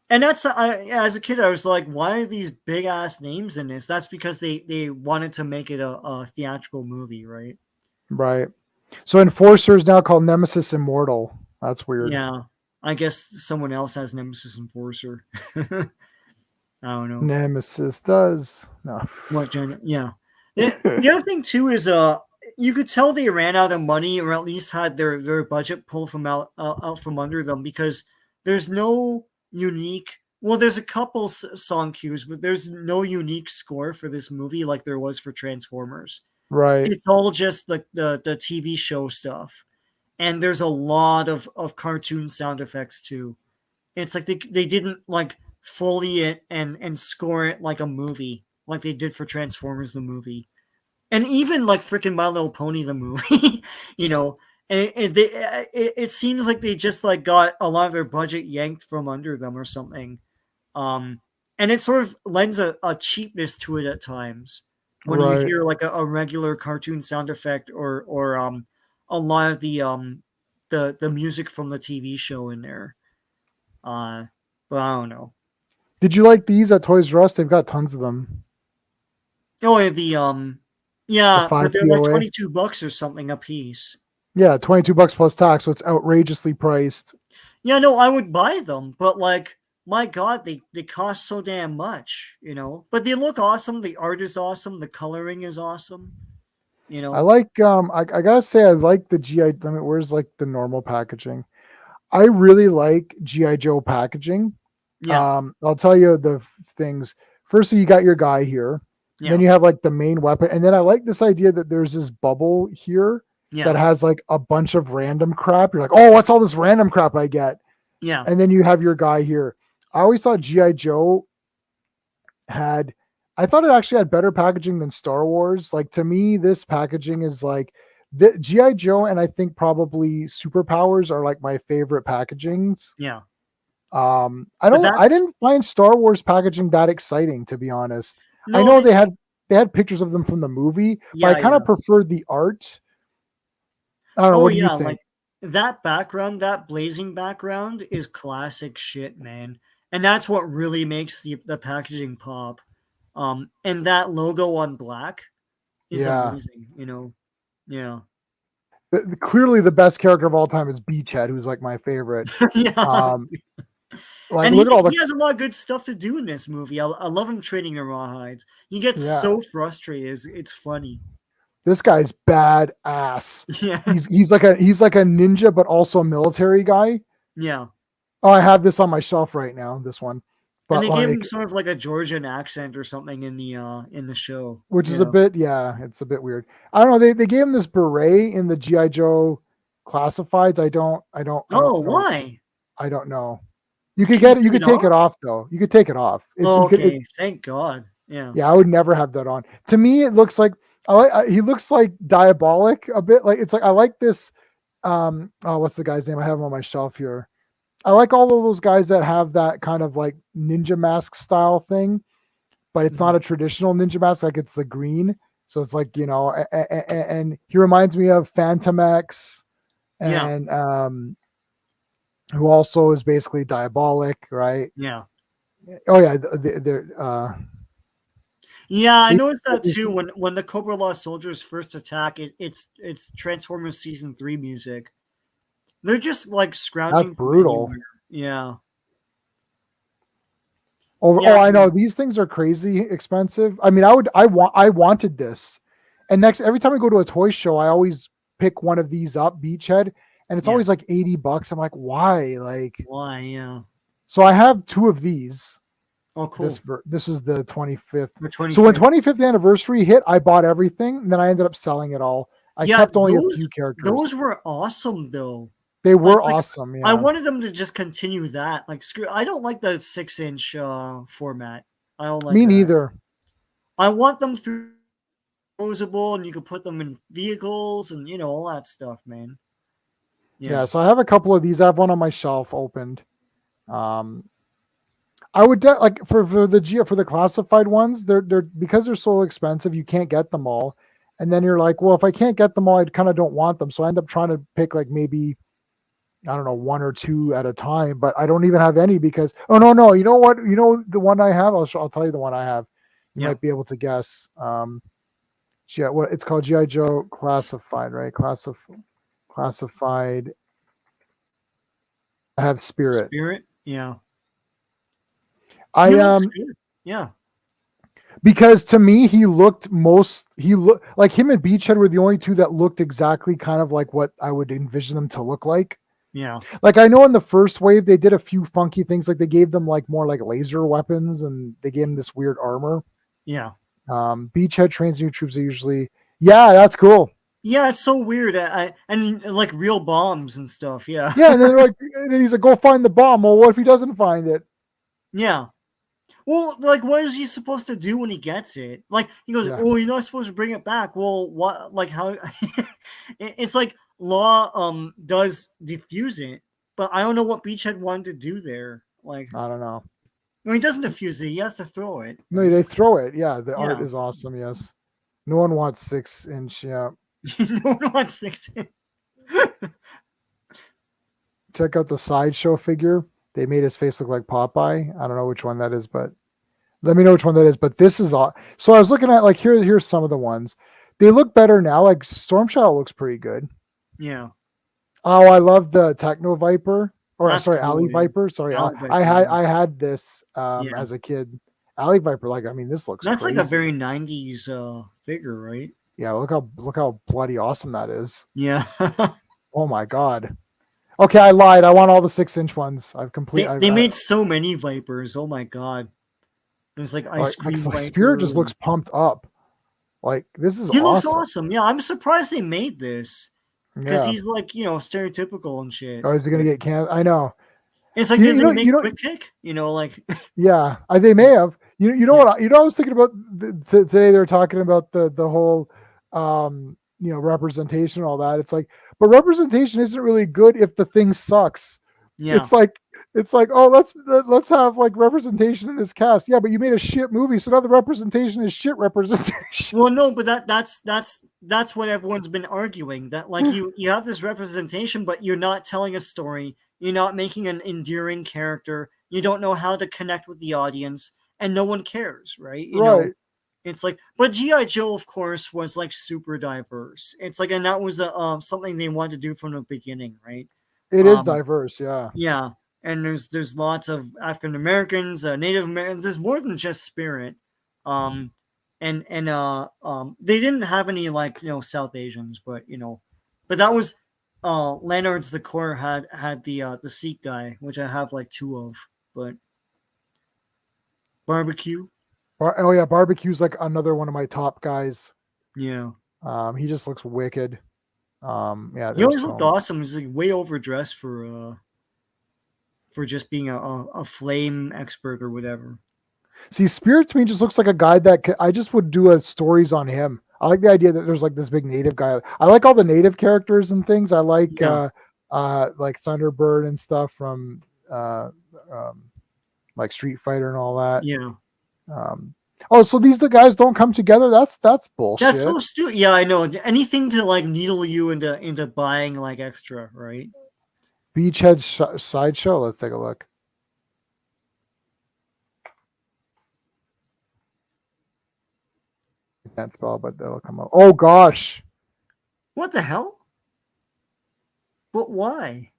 and that's yeah, as a kid, I was like, why are these big ass names in this? That's because they wanted to make it a theatrical movie, right? Right. So Enforcer is now called Nemesis Immortal. That's weird. Yeah, I guess someone else has Nemesis Enforcer. I don't know Nemesis does. No. what genre. Yeah, the other thing too is you could tell they ran out of money, or at least had their budget pulled from out from under them because there's no unique. Well, there's a couple song cues, but there's no unique score for this movie like there was for Transformers. Right. It's all just the TV show stuff, and there's a lot of cartoon sound effects too. It's like they didn't like fully it and score it like a movie like they did for Transformers the movie, and even like freaking My Little Pony the movie, you know. And it seems like they just like got a lot of their budget yanked from under them or something. Um, and it sort of lends a cheapness to it at times when you Right. hear like a regular cartoon sound effect or a lot of the music from the TV show in there. Uh, but I don't know. Did you like these at Toys R Us? They've got tons of them. Oh, yeah, The yeah, but five they're like POA. $22 or something a piece. Yeah, $22 plus tax, so it's outrageously priced. Yeah, no, I would buy them, but like, my God, they cost so damn much, you know. But they look awesome. The art is awesome. The coloring is awesome. You I know. like I gotta say I like the GI. I mean, where's like the normal packaging? I really like GI Joe packaging. Yeah, I'll tell you the things. First, you got your guy here. Then yeah, you have like the main weapon, and then I like this idea that there's this bubble here that yeah, has like a bunch of random crap. You're like, oh, what's all this random crap I get? yeah, And then you have your guy here. I always thought GI Joe had. I thought it actually had better packaging than Star Wars. Like to me, this packaging is like the GI Joe, and I think probably Superpowers are like my favorite packagings. yeah. I But don't. I that's didn't find Star Wars packaging that exciting, to be honest. I no, know they had pictures of them from the movie, but I yeah, kind yeah, of preferred the art I don't know. Oh What do you yeah, think? like that background, that blazing background is classic shit, man. And that's what really makes the packaging pop. And that logo on black is Yeah. amazing, you know. Yeah. Clearly, the best character of all time is Beachhead, who's like my favorite. Yeah. Um, like, And look at all the he has a lot of good stuff to do in this movie. I love him trading the rawhides. He gets yeah. so frustrated. It's funny. This guy's badass. Yeah. He's like a ninja, but also a military guy. Yeah. Oh, I have this on my shelf right now. This one, And but they gave like, him sort of like a Georgian accent or something in the show. which is a Yeah. bit, yeah, it's a bit weird. I don't know. They gave him this beret in the GI Joe classifieds. I don't Oh, know. why? I don't know. You could Can you get it. You take could it take it off? off though. You could take it off. Oh, You could. okay. Thank God. Yeah. Yeah, I would never have that on. To me, it looks like he looks like Diabolic a bit. Like it's like I like this. Oh, what's the guy's name? I have him on my shelf here. I like all of those guys that have that kind of like ninja mask style thing, but it's not Mhm. a traditional ninja mask. Like it's the green, so it's like and he reminds me of Phantom X, Yeah. and who also is basically Diabolic, right? Yeah. Oh yeah, Yeah, I they noticed that too. When the Cobra Law soldiers first attack, it's Transformers season 3 music. They're just like that's scrounging from brutal. anywhere. Yeah. Oh, Yeah. I know these things are crazy expensive. I mean, I wanted this, and next every time I go to a toy show, I always pick one of these up, Beachhead, and it's Yeah. always like $80. I'm like, why? Like, Why? Yeah. so I have two of these. Oh, cool. This is the 25th. The So when 25th. 25th anniversary hit, I bought everything, and then I ended up selling it all. I Yeah, kept only a few characters. those were awesome though. They Like were like awesome. I Yeah, wanted them to just continue that. Like screw I don't like the 6-inch format. I don't like me that. neither. I want them through disposable and you could put them in vehicles and all that stuff, man. Yeah, Yeah. so I have a couple of these. I have one on my shelf opened. Um, I would like for the classified ones. They're because they're so expensive. You can't get them all, and then you're like, well, if I can't get them all, I kind of don't want them. So I end up trying to pick like maybe I don't know one or two at a time. But I don't even have any because oh no, you know what? You know the one I have. I'll tell you the one I have. You Yeah. might be able to guess. Yeah, what it's called GI Joe Classified, right? Classified. I have Spirit. Spirit? Yeah. He I looks good. Yeah. because to me he looked like him and Beachhead were the only two that looked exactly kind of like what I would envision them to look like. Yeah. Like I know in the first wave they did a few funky things, like they gave them like more like laser weapons and they gave them this weird armor. Yeah. Beachhead trains new troops are usually yeah, that's cool. Yeah, it's so weird. And like real bombs and stuff. Yeah. Yeah, and then they're like, and then he's like, go find the bomb. Well, what if he doesn't find it? Yeah. Well, like, what is he supposed to do when he gets it? Like, he goes, Yeah, "Oh, you're not supposed to bring it back." Well, what? Like, how? It's like Law does defuse it, but I don't know what Beachhead wanted to do there. Like, I don't know. when he doesn't defuse it, he has to throw it. No, Like, they throw it. Yeah, the art yeah, is awesome. Yes, no one wants 6 inch. Yeah, no one wants 6. check out the sideshow figure. They made his face look like Popeye. I don't know which one that is, but let me know which one that is. But this is all. So I was looking at like here's some of the ones. They look better now. Like Storm Shadow looks pretty good. Yeah, Oh, I love the Techno Viper. Or that's sorry, Alley cool. Yeah. Viper. Sorry, Alley I Viper, had yeah. I had this Yeah, as a kid. Alley Viper. Like I mean, this looks that's like a crazy. very '90s figure, right? Yeah, look how bloody awesome that is. Yeah. Oh my god. Okay, I lied. I want all the 6 inch ones. I've complete. They made so many Vipers. Oh my god. There's like Ice like Cream Spirit Viper. just looks pumped up. Like this is He looks awesome. awesome. Yeah, I'm surprised they made this because Yeah. he's like stereotypical and shit. Oh, is he gonna get canned? I know. It's like You, did you they know. make You know. Quick Kick? Like Yeah. They may have. You know yeah, what? I was thinking about today. They were talking about the whole representation and all that. It's like, but representation isn't really good if the thing sucks. yeah, It's like It's like, oh, let's have like representation in this cast. Yeah, but you made a shit movie, so now the representation is shit representation. Well, no, but that's what everyone's been arguing. That like you have this representation, but you're not telling a story. You're not making an endearing character. You don't know how to connect with the audience, and no one cares, right? Right. It's like, but GI Joe, of course, was like super diverse. It's like, and that was something they wanted to do from the beginning, right? It is Um, diverse, yeah. yeah, and there's lots of African Americans, Native Americans. There's more than just Spirit. Um, and they didn't have any like South Asians, but but that was Leonard's the Core had the Sikh guy, which I have like two of, but barbecue. Oh yeah, barbecue's like another one of my top guys. Yeah, He just looks wicked. Yeah, he there's always looked so awesome. He's like way overdressed for just being a flame expert or whatever. see, Spirit to me just looks like a guy that I just would do a stories on him. I like the idea that there's like this big native guy. I like all the native characters and things. I Yeah, like Thunderbird and stuff from um like Street Fighter and all that. yeah. Um, oh, so these the guys don't come together? That's That's bullshit. so stupid. Yeah, I know. Anything to like needle you into buying like extra, right? Beachhead sideshow. Let's take a look. I can't spell, but that'll come up. Oh gosh. What the hell? But why?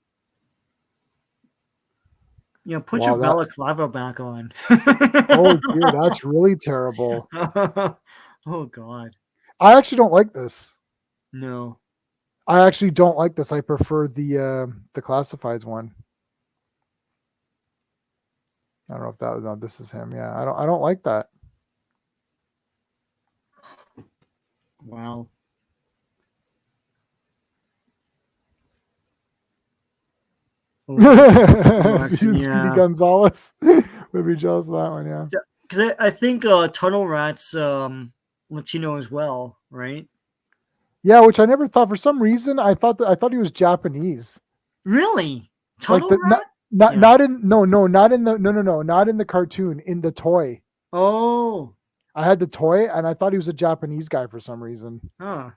Put your Wow, that. balaclava back on. Oh dear, that's really terrible. Oh God, I actually don't like this. no. I actually don't like this. I prefer the classifieds one. I don't know if that was no, this is him. Yeah, I don't like that. Wow. Oh, Speedy yeah. Gonzalez would be jealous of that one. Yeah. Because I think Tunnel Rat's Latino as well, right? Yeah, which I never thought for some reason I thought he was Japanese. Really? Like Tunnel the Rat? Yeah. not in not in the not in the cartoon, in the toy. Oh. I had the toy and I thought he was a Japanese guy for some reason. Huh.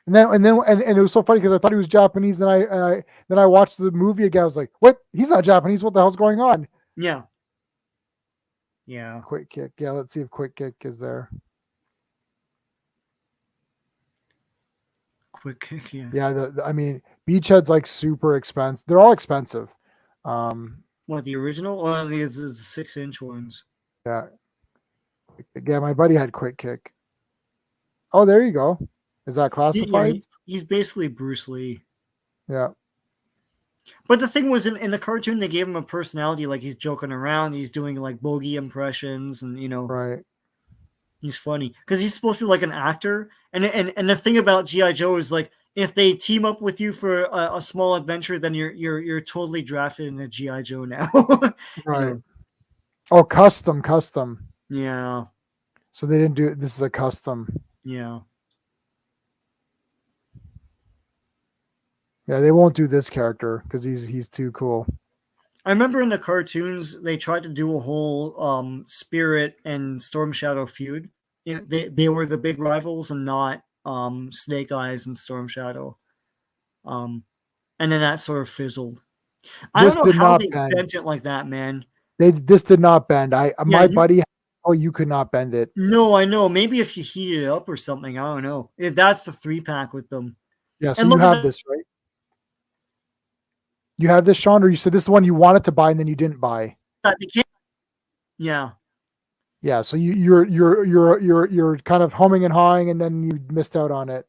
And it was so funny because I thought he was Japanese, and then I watched the movie again. I was like, "What? He's not Japanese. What the hell's going on?" Yeah. Yeah. Quick Kick. Yeah, let's see if Quick Kick is there. Quick kick. Yeah. Yeah, I mean, Beachhead's like super expensive. They're all expensive. Um, What, the original or the 6-inch ones? yeah, yeah. My buddy had Quick Kick. Oh, there you go. Is that Yeah, classified? he's basically Bruce Lee. Yeah, But the thing was, in the cartoon, they gave him a personality. Like he's joking around, he's doing like bogey impressions, and right. he's funny because he's supposed to be like an actor. And the thing about GI Joe is like if they team up with you for a small adventure, then you're totally drafted in the GI Joe now. Right. Oh, custom. Yeah, So they didn't do it. This is a custom. yeah. Yeah, they won't do this character because he's too cool. I remember in the cartoons they tried to do a whole Spirit and Storm Shadow feud. They were the big rivals and not Snake Eyes and Storm Shadow. Um, and then that sort of fizzled. I don't This know did how not they bend. bent it like that, man. This did not bend. Yeah, My buddy. Oh, you could not bend it. no, I know. Maybe if you heat it up or something, I don't know. That's the 3-pack with them. Yeah. So And you look at have this, right? You have this, Sean, or you said this is the one you wanted to buy and then you didn't buy. that. They can't. Yeah, Yeah. So you're kind of humming and hawing, and then you missed out on it.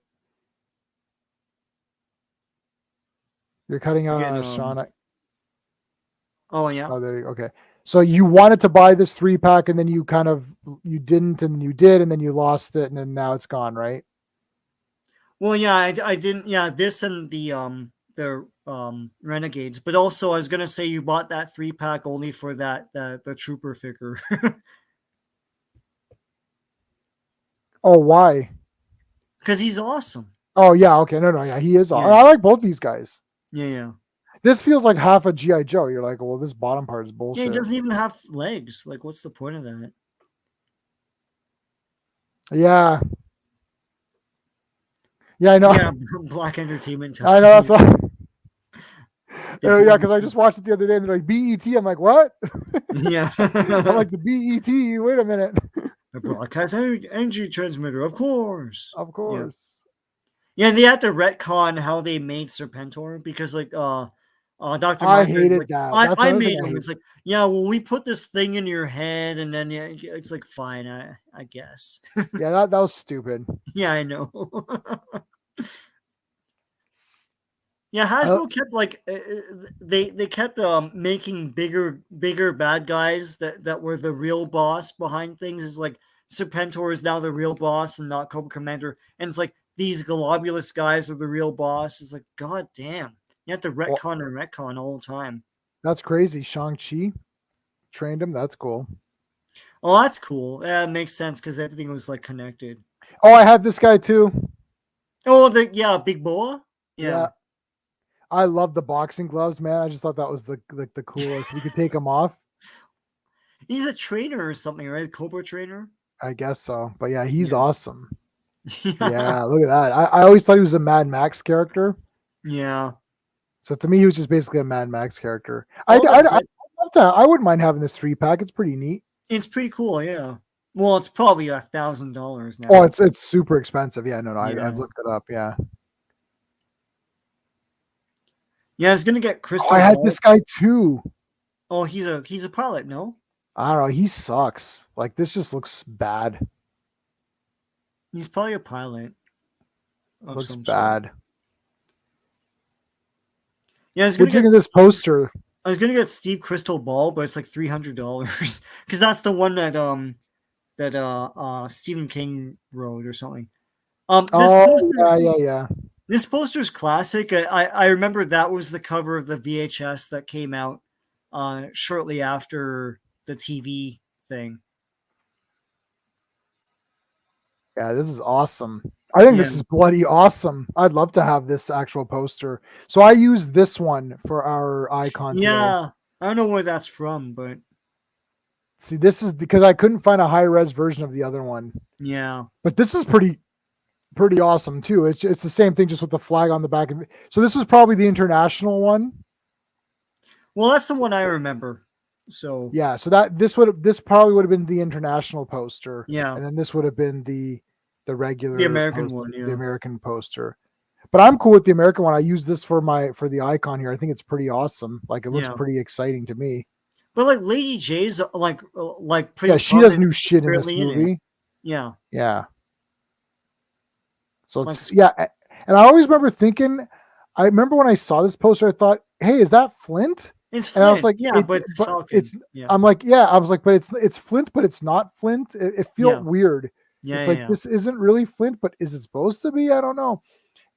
You're cutting out again. on us, Sean. Oh yeah. Oh, there you go. Okay. So you wanted to buy this 3-pack and then you kind of you didn't, and then you did, and then you lost it, and then now it's gone, right? Well, yeah, I didn't. Yeah, this and the Renegades, but also I was gonna say you bought that 3-pack only for the Trooper figure. Oh, why? Because he's awesome. Oh, yeah. Okay. No, yeah. He is. Yeah, I like both these guys. yeah, yeah. This feels like half a GI Joe. You're like, well, this bottom part is Yeah, he bullshit. doesn't even have legs. Like, what's the point of that? Yeah, yeah, I know. Yeah, Black Entertainment I know telling that's you. why. Yeah, because I Definitely. just watched it the other day and they're like BET. I'm like, what? Yeah. I'm like the BET. Wait a minute. A broadcast energy transmitter, of course. Of Yeah. course. Yeah, they had to retcon how they made Serpentor because like Dr. I Mandrake hated like that. I That's I another thing made I him. hate. It's like, yeah, well we put this thing in your head and then yeah, it's like fine, I guess. Yeah, that was stupid. Yeah, I know. Yeah, I, Hasbro kept like they kept making bigger bad guys that were the real boss behind things. Is like Serpentor is now the real boss and not Cobra Commander, and it's like these globulous guys are the real boss. It's like god damn, you have to well, retcon and retcon all the time. that's crazy. Shang-Chi trained him. That's cool. Oh, that's cool. Yeah, it makes sense because everything was like connected. Oh, I have this guy too. Oh, the yeah, Big Boa. Yeah, Yeah, I love the boxing gloves, man. I just thought that was the coolest. You could take them off. he's a trainer or something, right? Cobra trainer. I guess so. But yeah, he's Yeah, awesome. yeah, Yeah, look at that. I always thought he was a Mad Max character. yeah. So to me, he was just basically a Mad Max character. All the I wouldn't mind having this 3-pack. It's pretty neat. It's pretty cool, yeah. Well, it's probably $1,000 Oh, now. it's super expensive. Yeah, no, I've Yeah, looked it up. Yeah. yeah. I was gonna get Oh, I Crystal had Ball. this guy too. Oh, he's a pilot, no? I don't know. He sucks. Like this just looks bad. He's probably a pilot of Looks some sort. bad. Yeah, What do you think of this poster? I was gonna get Steve Crystal Ball, but it's like $300 because that's the one that Stephen King wrote or something. This Oh poster yeah, yeah, yeah. this poster's classic. I remember that was the cover of the VHS that came out shortly after the TV thing. Yeah, this is awesome. I think Yeah. this is bloody awesome. I'd love to have this actual poster. So I used this one for our icon today. Yeah, I don't know where that's from, but See, this is because I couldn't find a high res version of the other one. yeah, But this is pretty awesome too. It's the same thing just with the flag on the back of it. So this was probably the international one. well, that's the one I remember. So Yeah, so this probably would have been the international poster, yeah, and then this would have been the the regular American poster, one, the yeah, American poster. But I'm cool with the American one. I use this for the icon here. I think it's pretty awesome. Like it looks yeah. pretty exciting to me. But like Lady J's like Yeah, pretty she does prominent, new shit in this barely in it. movie. Yeah, Yeah. So like it's yeah, and I always remember thinking, I remember when I saw this poster, I thought, "Hey, is that Flint?" it's And I was Flint. like, Yeah, "It," but it's but Falcon. it's. Yeah, I'm like, yeah, I was like, but it's Flint, but it's not Flint. It felt yeah, weird. yeah, It's yeah, like yeah, this isn't really Flint, but is it supposed to be? I don't know.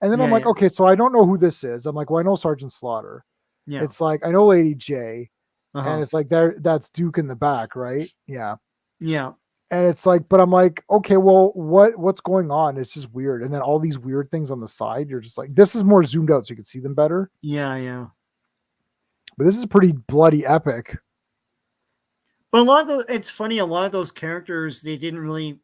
And then I'm yeah, like, yeah, okay, so I don't know who this is. I'm like, well, I know Sergeant Slaughter. yeah. It's like I know Lady J, Uh and huh. it's like that's Duke in the back, right? Yeah. Yeah, And it's like, but I'm like, okay, well, what's going on? It's just weird. And then all these weird things on the side, you're just like, this is more zoomed out so you can see them better. yeah, yeah. But this is pretty bloody epic. But a lot of it's funny. A lot of those characters they didn't really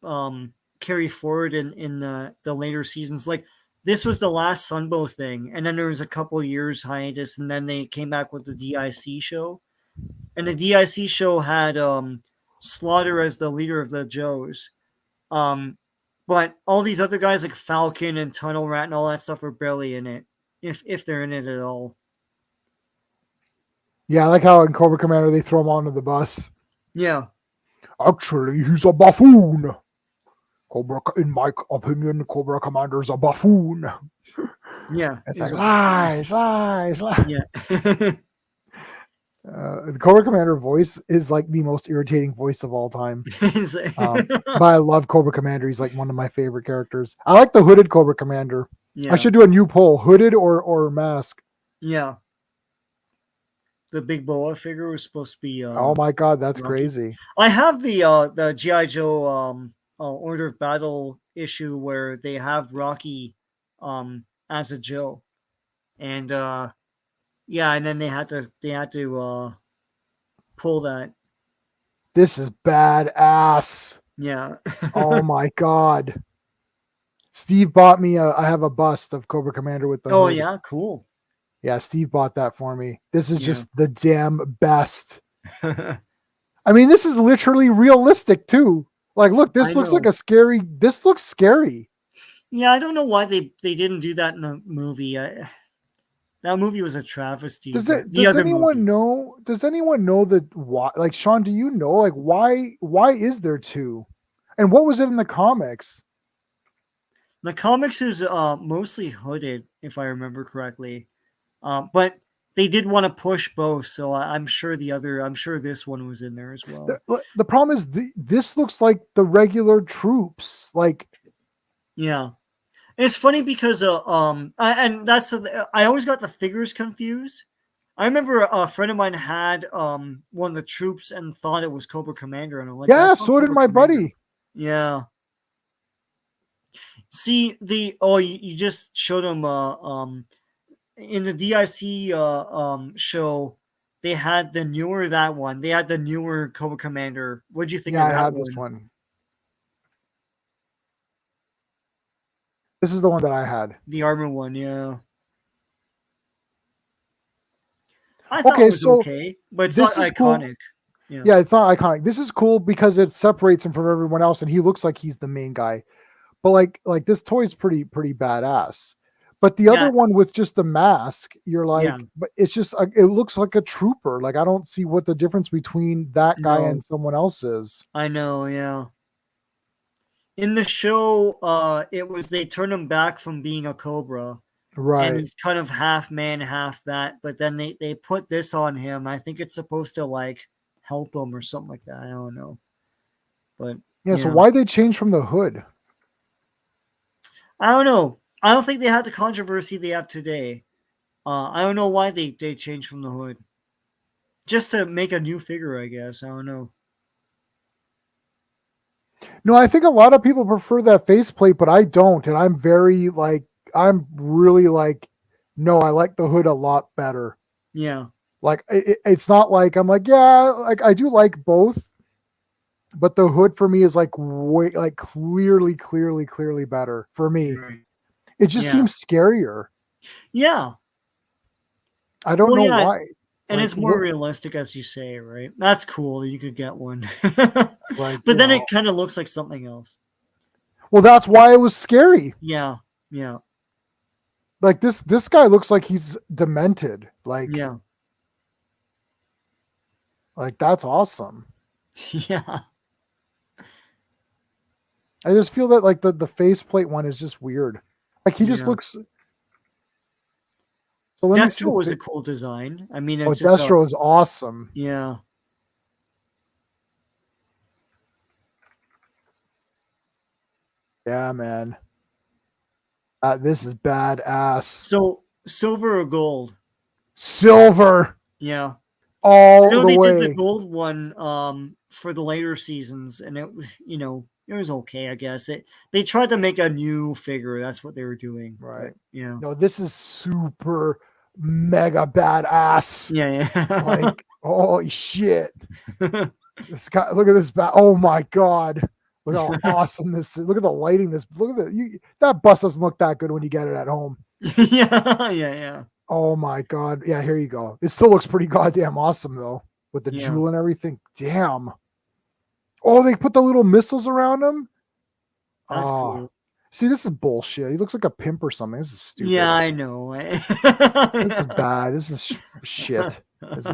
carry forward in the later seasons. Like this was the last Sunbow thing, and then there was a couple years hiatus, and then they came back with the DIC show, and the DIC show had Slaughter as the leader of the Joes. Um, but all these other guys like Falcon and Tunnel Rat and all that stuff are barely in it, if they're in it at all. Yeah, I like how in Cobra Commander they throw him onto the bus. Yeah, Actually, he's a buffoon. In my opinion, Cobra Commander's a buffoon. yeah, It's is like a lies, lies, lies. yeah. The Cobra Commander voice is like the most irritating voice of all time. But I love Cobra Commander. He's like one of my favorite characters. I like the hooded Cobra Commander. I Yeah, should do a new poll: hooded or mask. yeah. The big boa figure was supposed to be Oh my god, that's Rocky. crazy. I have the GI Joe Order of Battle issue where they have Rocky as a Joe, and Yeah, and then they had to pull that. This is badass. Yeah. Oh my god. Steve bought me I have a bust of Cobra Commander with the Oh hood. yeah, cool. Yeah, Steve bought that for me. This is Yeah. just the damn best. I mean, this is literally realistic too. Like, look, I this looks like know. a scary. This looks scary. Yeah, I don't know why they didn't do that in the movie. That movie was a travesty, Does but it? the Does other anyone movie. know? Does anyone know that? Why? Like, Sean, do you know? Like, why? Why is there two? And what was it in the comics? The comics is mostly hooded, if I remember correctly. But they did want to push both, so I'm sure this one was in there as well. The problem is this looks like the regular troops. Like, Yeah. It's funny because and I always got the figures confused. I remember a friend of mine had one of the troops and thought it was Cobra Commander, and I'm like, yeah, that's not so did Cobra my Commander. buddy. Yeah. See you just showed him in the DIC show. They had the newer that one. They had the newer Cobra Commander. What'd you think Yeah, of I that have this one? one. This is the one that I had. The armor one, yeah. I thought it Okay, was so okay, but it's not this is cool. iconic. Yeah. Yeah, it's not iconic. This is cool because it separates him from everyone else, and he looks like he's the main guy. But like this toy is pretty badass. But the other Yeah, one with just the mask, you're yeah. like, but it's just it looks like a trooper. Like I don't see what the difference between that guy No, and someone else is. I know, yeah. In the show, it was they turned him back from being a cobra, and Right. he's kind of half man, half that. But then they put this on him. I think it's supposed to like help him or something like that. I don't know, but Yeah. So yeah, why they change from the hood? I don't know. I don't think they had the controversy they have today. I don't know why they changed from the hood. Just to make a new figure, I guess. I don't know. No, I think a lot of people prefer that faceplate, but I don't, and I'm very like I'm really like, no, I like the hood a lot better. Yeah, Like it's not like I'm like, yeah, like I do like both, but the hood for me is like way like clearly better for me. right. It just Yeah, seems scarier. yeah. I don't Well, know yeah, why. and Like it's more what realistic, as you say, right? That's cool. You could get one, like, but then it kind of looks like something else. well that's why it was scary. Yeah, yeah, Like this guy looks like he's demented. Like that's awesome. yeah. I just feel that like the faceplate one is just weird. Like he just Yeah. looks. So let me see Destro the was a pic. cool design. I mean, Oh, it's just a Destro is awesome. yeah. Yeah, man. This is badass. So silver or gold? Silver Yeah. I all know the they did the way. gold one for the later seasons, and it was okay, I guess. They tried to make a new figure. That's what they were doing. Right. But yeah, No, this is super mega badass. yeah, yeah. Like, holy shit. This guy, look at this. Oh my God. Look how awesome this is. Look at the lighting. Look at that bus doesn't look that good when you get it at home. Yeah, yeah, yeah, Oh my God. Yeah, here you go. It still looks pretty goddamn awesome though, with the yeah. jewel and everything. Damn. Oh, they put the little missiles around him. That's Oh, cool. see, this is bullshit. He looks like a pimp or something. This is Yeah, stupid. I know. This is bad. This is shit. This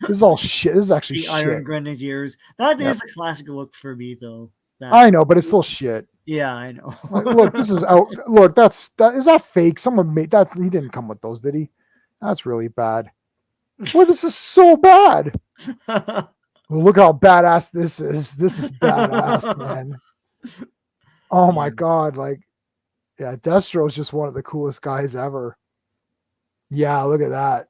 is all shit. This is actually The Iron shit. Grenadiers. That Yep. is a classic look for me, though. That. I know, but it's still shit. Yeah, I know. Like, look, this is out. Look, that is that fake. Someone made that's he didn't come with those, did he? That's really bad. Well, this is so bad. Well, look how badass this is. This is badass, man. Oh my Yeah. God. Like, yeah, Destro is just one of the coolest guys ever. Yeah, look at that.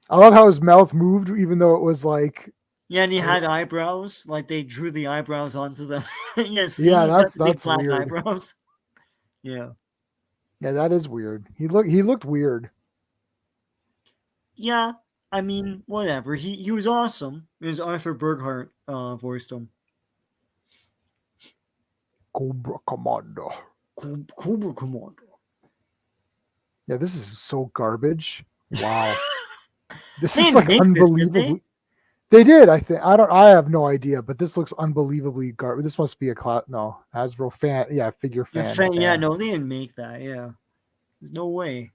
I love how his mouth moved, even though it was like, Yeah, and he had eyebrows. Like they drew the eyebrows onto them. Yeah, see, yeah, he's got the big that's black weird. eyebrows. Yeah. Yeah, that is weird. He looked weird. Yeah, I mean, whatever. He was awesome. It was Arthur Burghardt voiced him. Cobra Commander. Cobra Commander. Yeah, this is so garbage. Wow. This They is didn't like make this, did they? unbelievably. They did, I think. I have no idea, but this looks unbelievably garbage. This must be a no, Hasbro fan. Yeah, figure fan. Yeah, Yeah. no, they didn't make that. Yeah, there's no way.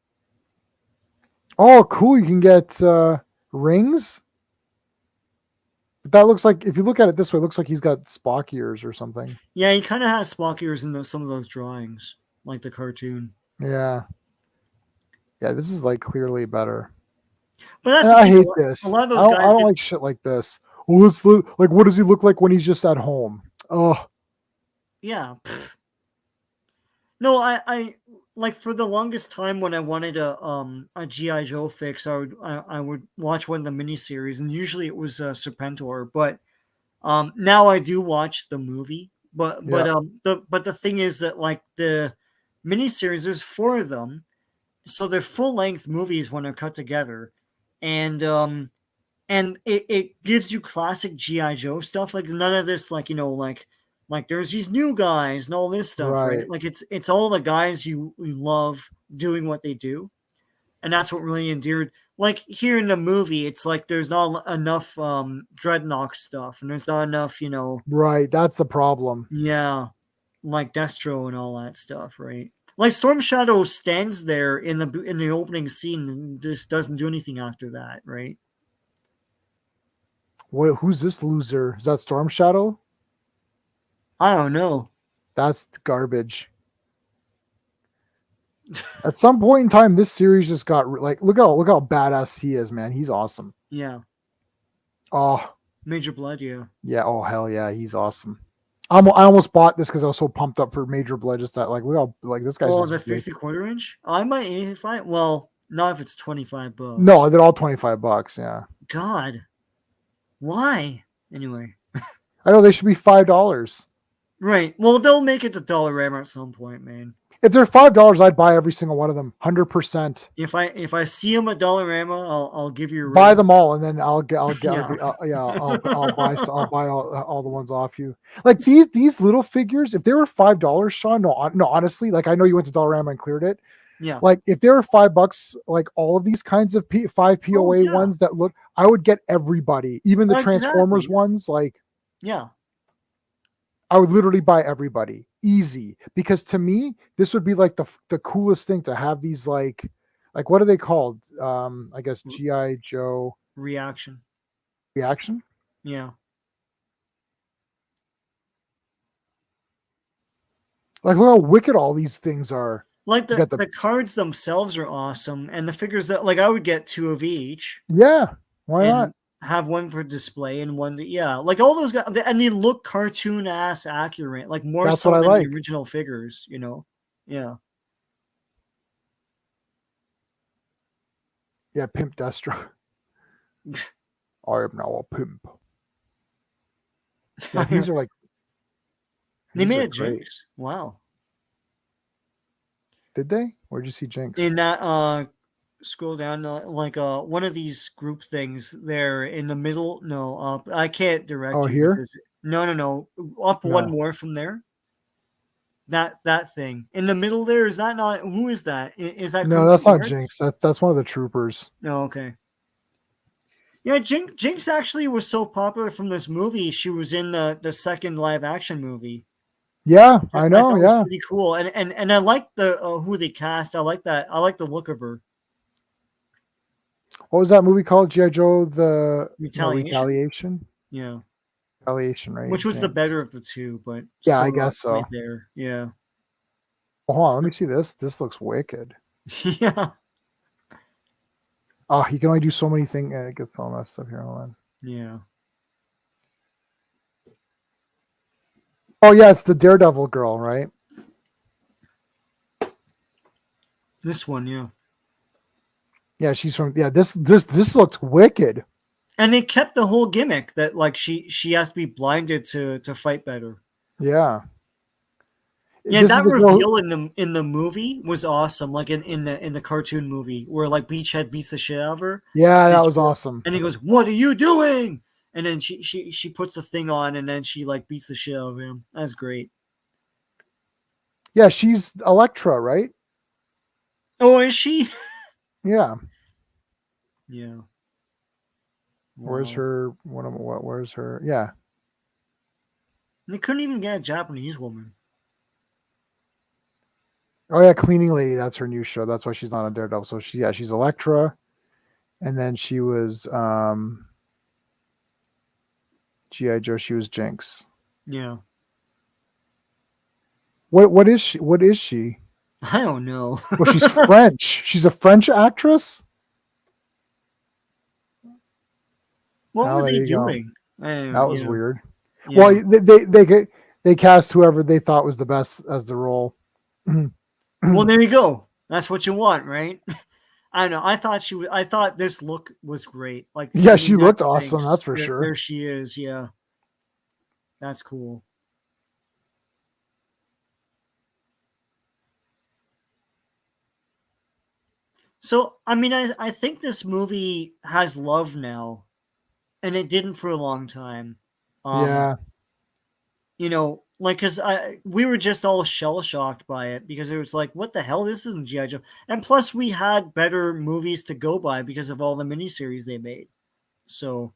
Oh, cool. You can get rings. But that looks like, if you look at it this way, it looks like he's got Spock ears or something. Yeah, he kind of has Spock ears in some of those drawings, like the cartoon. Yeah. Yeah, this is like clearly better. But that's And the I thing. hate A this. lot of I those don't, I guys don't get. like shit like this. Oh, let's look like, what does he look like when he's just at home? Oh, Yeah. No, I like for the longest time when I wanted a GI Joe fix, I would watch one of the miniseries, and usually it was Serpentor. But now I do watch the movie. yeah. The thing is that like the miniseries, there's four of them, so they're full length movies when they're cut together, and it gives you classic GI Joe stuff. Like none of this, like like there's these new guys and all this stuff, right? Right. Like it's all the guys you love doing what they do, and that's what really endeared. Like here in the movie, it's like there's not enough Dreadnought stuff, and there's not enough, Right. That's the problem. yeah, like Destro and all that stuff, right? Like Storm Shadow stands there in the opening scene and just doesn't do anything after that, right? Who's this loser? Is that Storm Shadow? I don't know. That's garbage. At some point in time, this series just got like, look how badass he is, man. He's awesome. Yeah, Oh Major Blood, yeah. yeah. Oh hell yeah, he's awesome. I almost bought this because I was so pumped up for Major Blood. Just that, like, look how, like, this guy's Oh, just the big. 50 quarter inch? I might if I well, not if it's $25. No, they're all $25. Yeah, God. Why? Anyway. I know they should be $5. Right. Well, they'll make it to Dollarama at some point, man. If they're $5, I'd buy every single one of them, 100%. If I see them at Dollarama, I'll give you a Buy ring. them all, and then I'll Yeah. I'll buy all the ones off you. Like these little figures, if they were $5, Sean, no, honestly, like, I know you went to Dollarama and cleared it. Yeah. Like if there were $5, like all of these kinds of five POA yeah. ones that look, I would get everybody, even the Transformers Exactly. ones. Like, Yeah. I would literally buy everybody, easy, because to me, this would be like the coolest thing to have these, like what are they called? I guess GI Joe Reaction. Reaction. Yeah. Like, look how wicked all these things are. Like You got the cards themselves are awesome, and the figures that like I would get 2 of each. Yeah, why and not? have one for display and one that, yeah, like all those guys, and they look cartoon ass accurate, like more That's so what I than like. the original figures, Yeah. Yeah, Pimp Destro. I am now a pimp. Yeah, these are like, They these made are a great. Jinx. Wow. Did they? Where'd you see Jinx? In that scroll down, like one of these group things there in the middle. No, up. I can't direct Oh, you here? because no. Up one No. more from there. That thing in the middle there, is that not, who is that? Is that No, Crimson that's not Guards? Jinx. That's one of the troopers. No, okay. Yeah, Jinx actually was so popular from this movie. She was in the second live action movie. Yeah, I I know. thought was Yeah. pretty cool, and I like the who they cast. I like that. I like the look of her. What was that movie called? G.I. Joe, the Retaliation. Retaliation? Yeah, Retaliation, right? which was the Jinx. better of the two, but Yeah, I still not guess so. quite there. Yeah. Oh, hold on, let me see this. This looks wicked. Yeah. Oh, you can only do so many things. It gets all messed up here. Hold on. Yeah. Oh yeah, it's the Daredevil girl, right? This one, yeah. Yeah, she's from. Yeah, this looks wicked. And they kept the whole gimmick that like she has to be blinded to fight better. Yeah. Yeah, This is that the girl. reveal in the movie was awesome. Like in the cartoon movie where like Beachhead beats the shit out of her, Yeah, and that she was awesome. and he goes, "What are you doing?" And then she puts the thing on, and then she like beats the shit out of him. That's great. Yeah, she's Elektra, right? Oh, is she? Yeah. Yeah. Where's Wow. her? What? Where's her? Yeah. They couldn't even get a Japanese woman. Oh yeah, Cleaning Lady. That's her new show. That's why she's not on Daredevil. So she's Elektra, and then she was GI Joe. She was Jinx. Yeah. What is she? What is she? I don't know. Well, she's French. She's a French actress. What Oh, were there they you go. doing? That was Yeah. weird. Well, Yeah. they cast whoever they thought was the best as the role. Well, there you go. That's what you want, right? I know. I thought this look was great. Like, Yeah, I she mean, looked that's awesome. That's Jinx. for sure. There she is. Yeah, that's cool. So, I mean, I think this movie has love now, and it didn't for a long time. Um, Yeah, like, cause we were just all shell shocked by it because it was like, what the hell? This isn't GI Joe. And plus, we had better movies to go by because of all the miniseries they made. So,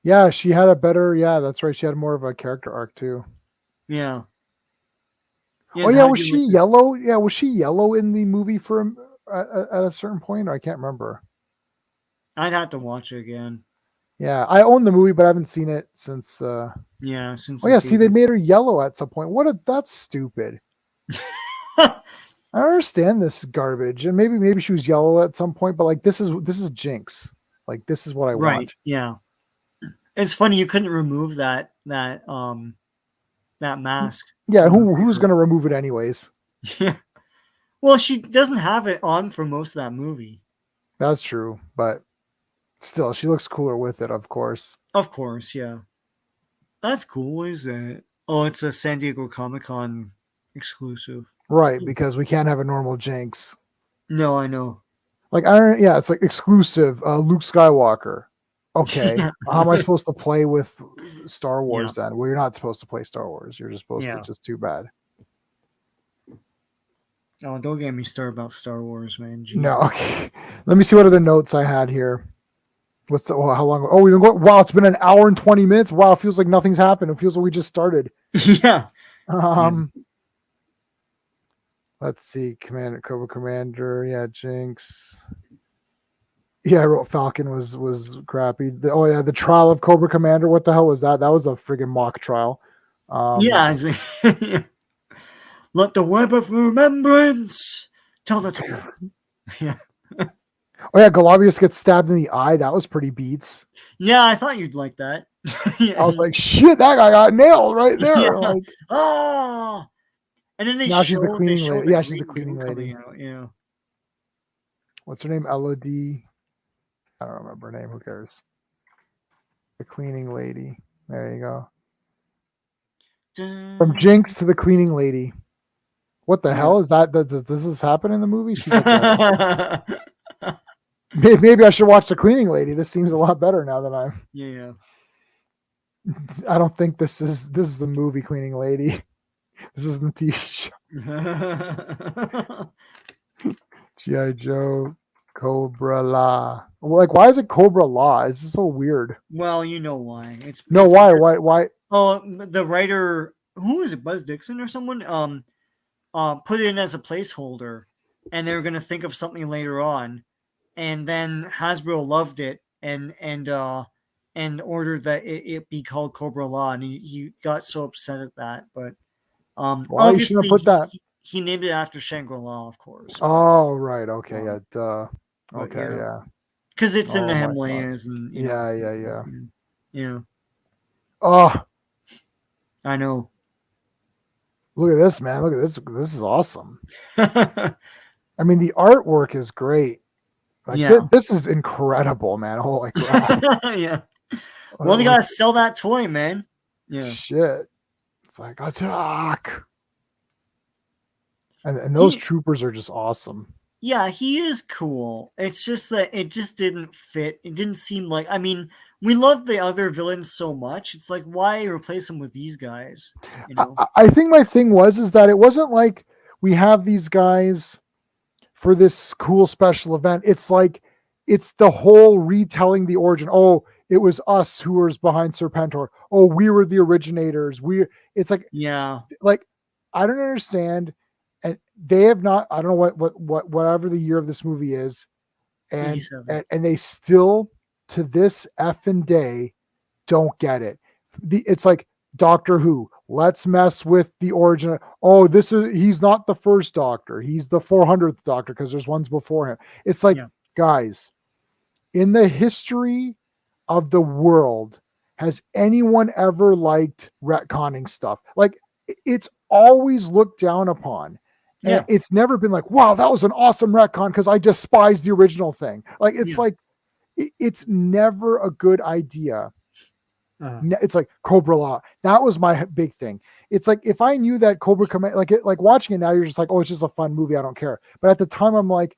yeah, she had a better. Yeah, that's right. She had more of a character arc too. yeah. Oh Yes, yeah, how was do you like she this? yellow? Yeah, was she yellow in the movie at a certain point? I can't remember. I'd have to watch it again. Yeah, I own the movie, but I haven't seen it since. Yeah, since Oh the yeah, see, they theater. made her yellow at some point. That's stupid. I don't understand this garbage. And maybe she was yellow at some point, but like this is Jinx. Like this is what I Right. want. Yeah. It's funny you couldn't remove that mask Yeah, from who's her. gonna remove it anyways? Yeah. Well, she doesn't have it on for most of that movie. That's true, but still, she looks cooler with it, of course. Of course, yeah. That's cool. What is that? Oh, it's a San Diego Comic Con exclusive. Right, because we can't have a normal Jinx. No, I know. Like I don't, yeah, it's like exclusive. Luke Skywalker. Okay, Yeah. how am I supposed to play with Star Yeah. Wars then? Well, you're not supposed to play Star Wars. You're just supposed to Yeah. just too bad. Oh, don't get me started about Star Wars, man. No, Jesus. okay. Let me see what other notes I had here. What's the? How long? Oh, we've been going. Wow, it's been an hour and 20 minutes. Wow, it feels like nothing's happened. It feels like we just started. Yeah. Yeah. Um, let's see. Cobra Commander. Yeah, Jinx. Yeah, I wrote Falcon was crappy. Oh yeah, the trial of Cobra Commander. What the hell was that? That was a friggin' mock trial. Yeah. Yeah. Let the web of remembrance tell the tale. Yeah. Oh yeah, Galavius gets stabbed in the eye. That was pretty beats. Yeah, I thought you'd like that. Yeah. I was like, shit, that guy got nailed right there. Yeah. Like Oh. And then now she's the they cleaning show lady. the Yeah, she's the green goo cleaning coming lady. out. Yeah. What's her name? Elodie. I don't remember her name. Who cares? The cleaning lady. There you go. From Jinx to the cleaning lady. What the Yeah. hell is that? Does this happen in the movie? She's like, maybe I should watch the cleaning lady. This seems a lot better now that I'm. Yeah. I don't think this is the movie Cleaning Lady. This isn't the TV show. Yeah. G.I. Joe, Cobra La. Like, why is it Cobra La? It's just so weird. Well, you know why. No, It's why? because, Why? oh, the writer, who is it, Buzz Dixon or someone, put it in as a placeholder, and they were gonna think of something later on, and then Hasbro loved it and ordered that it be called Cobra Law, and he got so upset at that. But Why you shouldn't obviously have put that? he named it after Shangri-La, of course. Oh, right. Okay. Um, Yeah. Duh. but Okay. yeah, Yeah. because it's in the Oh my God. Himalayas, and Yeah. Yeah. Yeah. yeah, Oh, I know. look at this, man. Look at this. This is awesome. I mean, the artwork is great. Like Yeah. this is incredible, man. Holy crap. Yeah. Well, they Like, gotta sell that toy, man. Yeah. shit. It's like attack. And those He, troopers are just awesome. yeah, he is cool. It's just that it just didn't fit. It didn't seem like. I mean, we love the other villains so much. It's like, why replace them with these guys? You know? I think my thing was is that it wasn't like we have these guys for this cool special event. It's like it's the whole retelling the origin. Oh, it was us who was behind Serpentor. Oh, we were the originators. It's Yeah, like I don't understand. And they have not, I don't know whatever the year of this movie is, and 87. they still to this effing day don't get it. It's like Doctor Who. Let's mess with the origin. Oh, he's not the first Doctor. He's the 400th Doctor because there's ones before him. It's like, Yeah, guys, in the history of the world, has anyone ever liked retconning stuff? Like, it's always looked down upon. And yeah, it's never been like, wow, that was an awesome retcon because I despise the original thing. Like, it's yeah. like, it's never a good idea. Uh, It's like Cobra Law. That was my big thing. It's like if I knew that Cobra Command, like watching it now, you're just like, oh, it's just a fun movie. I don't care. But at the time, I'm like,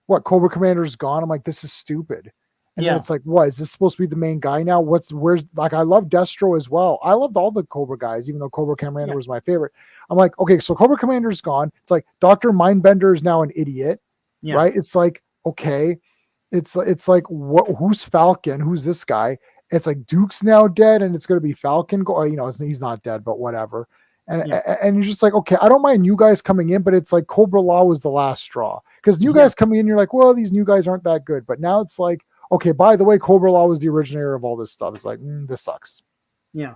what? Cobra Commander's gone. I'm like, this is stupid. And then yeah, it's like, what is this supposed to be the main guy now? Where's like I love Destro as well. I loved all the Cobra guys, even though Cobra Commander yeah, was my favorite. I'm like, okay, so Cobra Commander's gone. It's like Dr. Mindbender is now an idiot, yeah, right? It's like, okay, it's like who's Falcon? Who's this guy? It's like Duke's now dead, and it's going to be Falcon. Or, he's not dead, but whatever. And yeah, and you're just like, okay, I don't mind new guys coming in, but it's like Cobra Law was the last straw because new yeah, guys coming in, you're like, well, these new guys aren't that good. But now it's like, okay, by the way, Cobra Law was the originator of all this stuff. It's like, this sucks. yeah,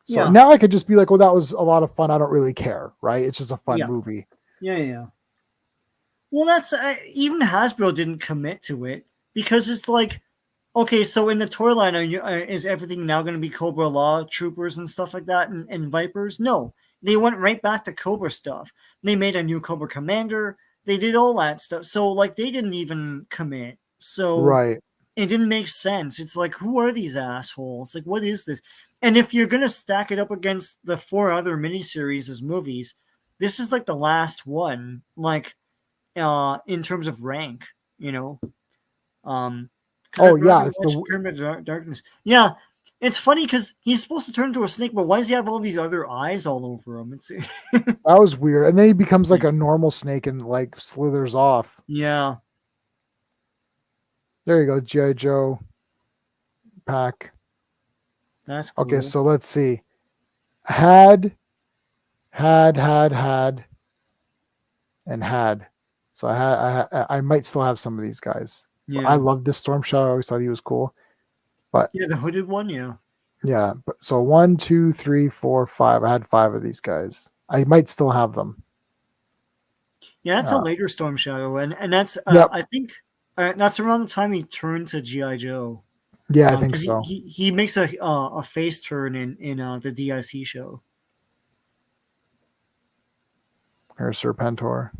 So yeah, now I could just be like, well, that was a lot of fun. I don't really care, right? It's just a fun yeah, movie. yeah, yeah. Well, that's even Hasbro didn't commit to it because it's like, okay, so in the toy line, is everything now going to be Cobra Law troopers and stuff like that, and Vipers? No, they went right back to Cobra stuff. They made a new Cobra Commander. They did all that stuff. So like, they didn't even commit. So Right. it didn't make sense. It's like, who are these assholes? Like, what is this? And if you're gonna stack it up against the 4 other miniseries as movies, this is like the last one. Like, in terms of rank, you know. Because Oh I'd rather yeah, it's watch the Pyramid of Darkness. Yeah, it's funny because he's supposed to turn into a snake, but why does he have all these other eyes all over him? It's that was weird. And then he becomes like a normal snake and like slithers off. yeah, There you go, G.I. Joe pack. that's Okay, cool. so let's see. Had, had, and had. So I might still have some of these guys. I Yeah, loved this Storm Shadow. I always thought he was cool. But yeah, the hooded one. Yeah, yeah, but so 1, 2, 3, 4, 5. I had 5 of these guys. I might still have them. yeah, that's a Uh, later Storm Shadow, and that's yep. I think that's around the time he turned to GI Joe. Yeah, I think Because so. he makes a face turn in the DIC show. Or Serpentor.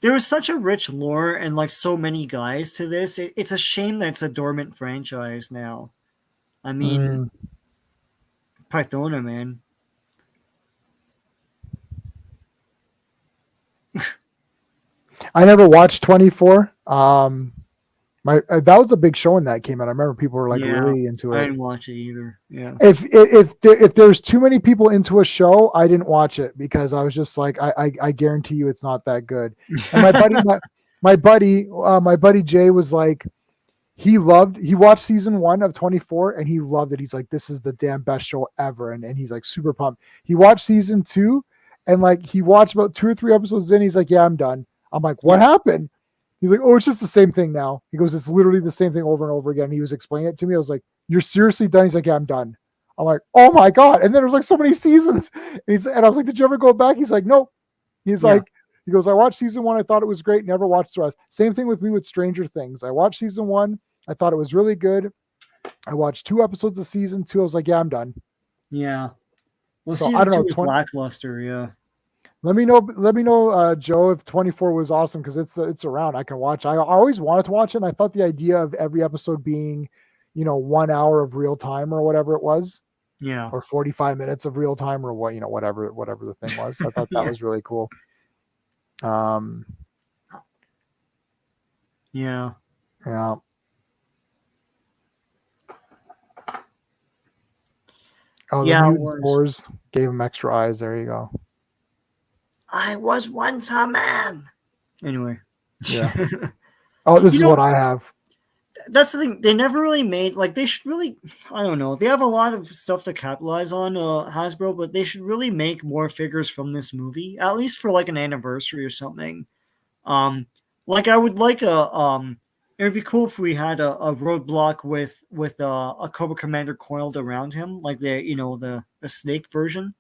There was such a rich lore and like so many guys to this. It's a shame that it's a dormant franchise now. I mean, Mm, Pythona, man. I never watched 24. My that was a big show when that came out. I remember people were like Yeah, really into I it. didn't watch it either. Yeah, If there's too many people into a show, I didn't watch it because I was just like, I guarantee you it's not that good. And my buddy Jay was like, he watched season 1 of 24 and he loved it. He's like, this is the damn best show ever. And he's like super pumped. He watched season 2 and like he watched about 2 or 3 episodes in. He's like, yeah, I'm done. I'm like, what yeah, happened? He's like, oh, it's just the same thing now. He goes, it's literally the same thing over and over again. He was explaining it to me. I was like, you're seriously done? He's like, yeah, I'm done. I'm like, oh my God. And then there was like so many seasons. And I was like, did you ever go back? He's like, no. He's yeah, like, he goes, I watched season 1. I thought it was great. Never watched the rest. Same thing with me with Stranger Things. I watched season 1. I thought it was really good. I watched 2 episodes of season 2. I was like, yeah, I'm done. yeah. Well, So I season don't know. two is lackluster. Yeah, Let me know, Joe, if 24 was awesome because it's around. I can watch. I always wanted to watch it. And I thought the idea of every episode being, 1 hour of real time or whatever it was. Yeah. or 45 minutes of real time, or what, whatever the thing was. I thought that Yeah. was really cool. Um, Yeah. yeah. Oh, the Yeah, it mutant was. spores gave him extra eyes. There you go. I was once a man. Anyway. Yeah. Oh, this You is what know, I have. that's the thing. They never really made, like, they should really, I don't know. They have a lot of stuff to capitalize on, Hasbro, but they should really make more figures from this movie, at least for like an anniversary or something. Um, like I would like it would be cool if we had a roadblock with a Cobra Commander coiled around him, like the snake version.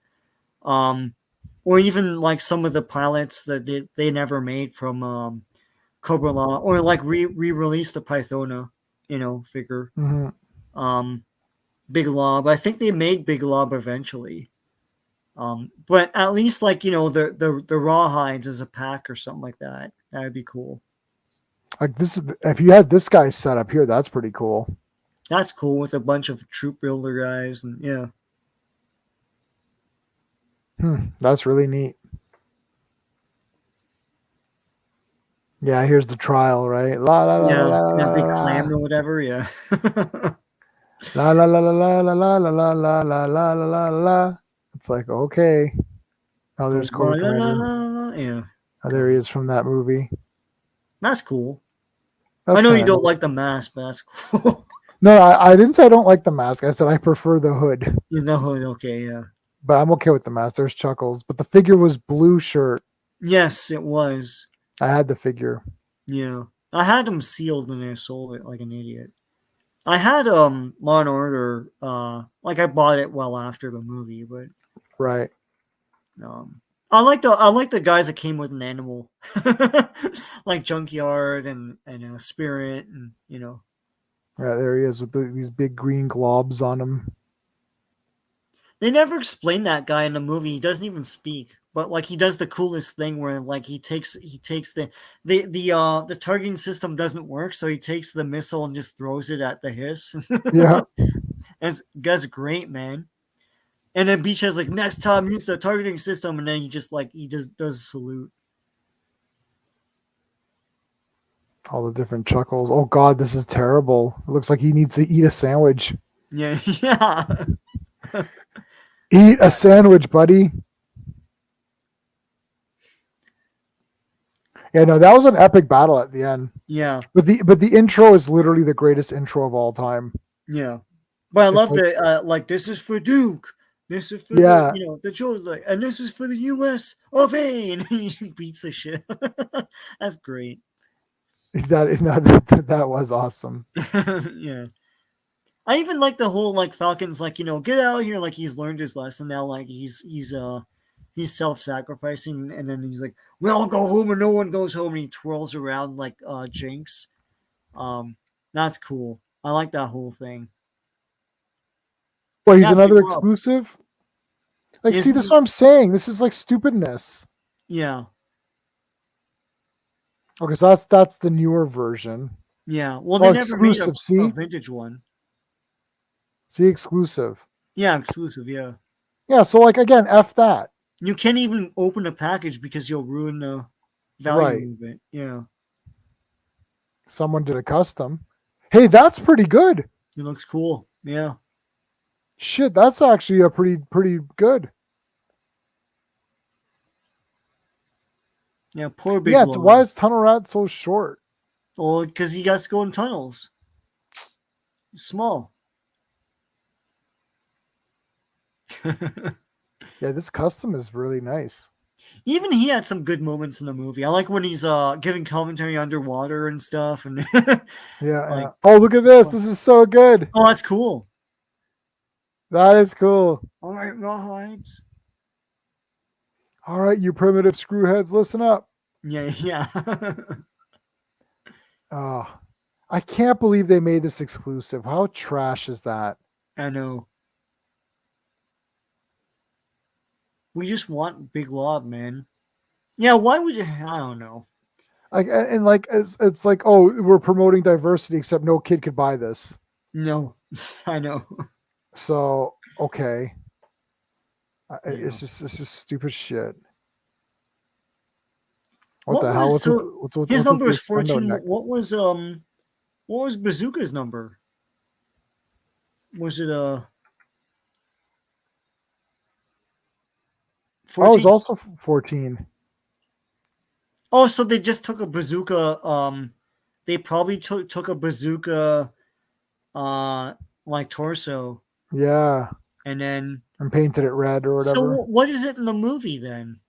Um, or even like some of the pilots that they never made from Cobra Law, or like re-release the Pythona, figure. Hmm. Um, Big Lob. I think they made Big Lob eventually. But at least like the raw hides as a pack or something like that. That would be cool. Like this, if you had this guy set up here, that's pretty cool. That's cool with a bunch of troop builder guys and yeah. That's really neat. Yeah, here's the trial, right? La la la la Yeah, la that la big la clam or whatever, yeah. la la la la la la la la la la la la la la la. It's like, okay. Oh, there's Cobra La, la, Commander. la, la, yeah. Oh, there he God. is from that movie. That's cool. I That's know kind you of don't neat. like the mask, but that's cool. No, I didn't say I don't like the mask. I said I prefer the hood, You know, okay, yeah. but I'm okay with the mask. There's Chuckles, but the figure was blue shirt. Yes, it was. I had the figure. Yeah. I had them sealed and I sold it like an idiot. I had Law and Order, like I bought it well after the movie, but Right. Um, I like the guys that came with an animal, like Junkyard and Spirit, and Yeah, there he is with these big green globs on him. they never explain that guy in the movie. He doesn't even speak, but like he does the coolest thing where like he takes the targeting system doesn't work, so he takes the missile and just throws it at the hiss. Yeah. That's great, man. And then Beach has like next time use the targeting system, and then he just does a salute. All the different Chuckles. Oh God, this is terrible. It looks like he needs to eat a sandwich. Yeah, yeah. Eat a sandwich, buddy. Yeah, no, that was an epic battle at the end. Yeah, But the intro is literally the greatest intro of all time. yeah. But I It's love like, the like this is for Duke. This is for the yeah, the Joe's like, and this is for the U.S. of A. And he beats the shit. That's great. that was awesome. Yeah. I even like the whole like Falcon's like get out of here, like he's learned his lesson now, like he's self-sacrificing, and then he's like, we all go home and no one goes home, and he twirls around like Jinx. um that's cool. I like that whole thing. Well, he's Yeah, Big another Rob. exclusive. Like, see, Is this is he? what I'm saying. This is like stupidness. Yeah. Okay, so that's the newer version. Yeah. Well, they Oh, never made exclusive. a See, vintage one. see, exclusive. Yeah, exclusive. Yeah. Yeah. So like again, f that. You can't even open a package because you'll ruin the Right. value of it. Yeah. Someone did a custom. Hey, that's pretty good. It looks cool. Yeah. Shit, that's actually a pretty good. Yeah. Poor Big Yeah. Why Blob. is Tunnel Rat so short? Well, because he got to go in tunnels. He's small. Yeah, this custom is really nice. Even he had some good moments in the movie. I like when he's giving commentary underwater and stuff, and Yeah, yeah. like, Oh, look at this. This is so good. oh, that's cool. That is cool. All right, rawhides. All right, you primitive screwheads, listen up. Yeah, yeah. Oh, I can't believe they made this exclusive. How trash is that? I know. We just want Big Lob, man. Yeah, why would you? I don't know. Like, and like it's like, oh, we're promoting diversity, except no kid could buy this. No, I know. So okay. Yeah. It's just stupid shit. What What the hell? was so his What's with number the was extendo 14. neck? What was Bazooka's number? Was it Oh, it's 14? also 14. Oh, so they just took a bazooka. They probably took a bazooka, uh, like torso, Yeah, and then. and painted it red or So whatever. what is it in the movie then?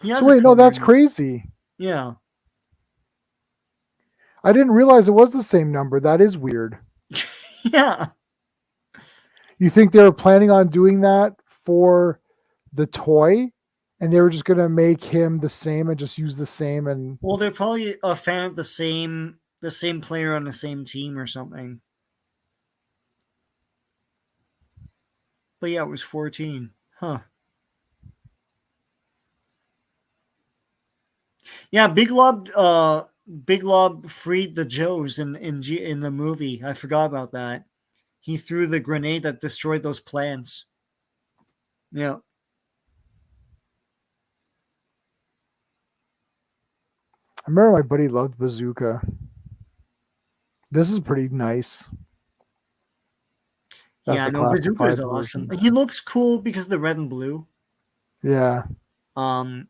He So has a wait, no, color that's in it. crazy. Yeah, I didn't realize it was the same number. That is weird. yeah. You think they were planning on doing that for the toy, and they were just gonna make him the same and just use the same and Well, they're probably a fan of the same player on the same team or something. But yeah, it was 14. Huh. Yeah, Big Lob freed the Joes in the movie. I forgot about that. He threw the grenade that destroyed those plants. Yeah. I remember my buddy loved Bazooka. This is pretty nice. That's Yeah, the no, Bazooka is classified awesome. version. He looks cool because of the red and blue. Yeah. Um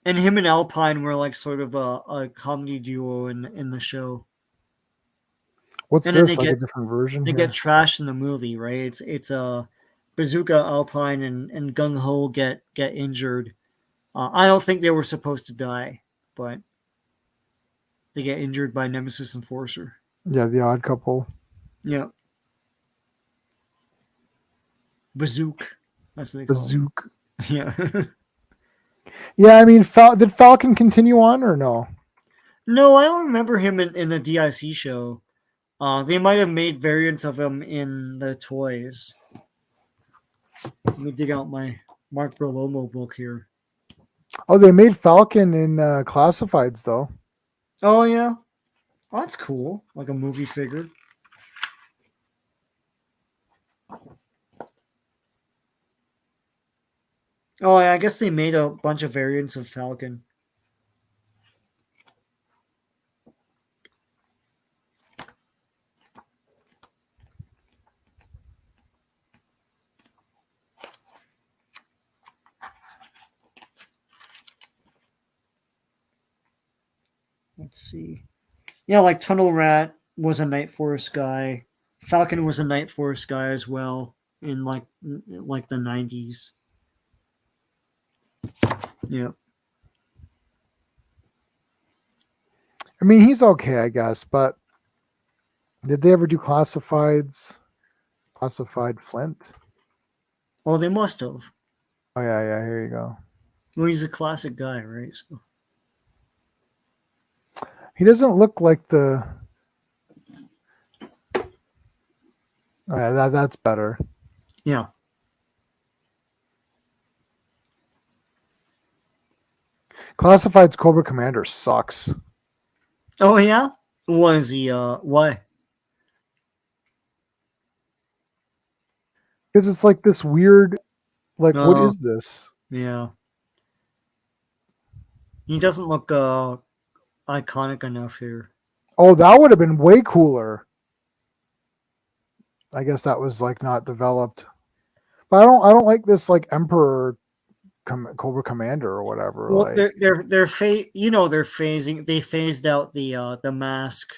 and him and Alpine were like sort of a comedy duo in the show. What's And then this? Like a different version they get here? trashed in the movie, right? It's a Bazooka, Alpine, and Gung Ho get injured. I don't think they were supposed to die, but they get injured by Nemesis Enforcer. Yeah, the odd couple. Yeah, Bazook. That's what they call him. Bazook. Yeah. Yeah, I mean, did Falcon continue on or no? No, I don't remember him in the DIC show. They might have made variants of him in the toys. Let me dig out my Mark Berlomo book here. Oh, they made Falcon in classifieds though. Oh yeah, oh, that's cool. Like a movie figure. Oh yeah, I guess they made a bunch of variants of Falcon. Let's see. Yeah, like Tunnel Rat was a Night Force guy. Falcon was a Night Force guy as well in like the 90s. Yeah. I mean, he's okay, I guess, but did they ever do classifieds? Classified Flint? Oh, they must have. Oh yeah, yeah. Here you go. Well, he's a classic guy, right? So He doesn't look like the. Oh, yeah, that's better. yeah. Classified's Cobra Commander sucks. Oh yeah. Was he? Why? Because it's like this weird, like, what No. is this? Yeah. He doesn't look iconic enough here. Oh, that would have been way cooler. I guess that was like not developed. But I don't like this like Emperor Cobra Commander or whatever. Well, Like, they're phasing. They phased out the mask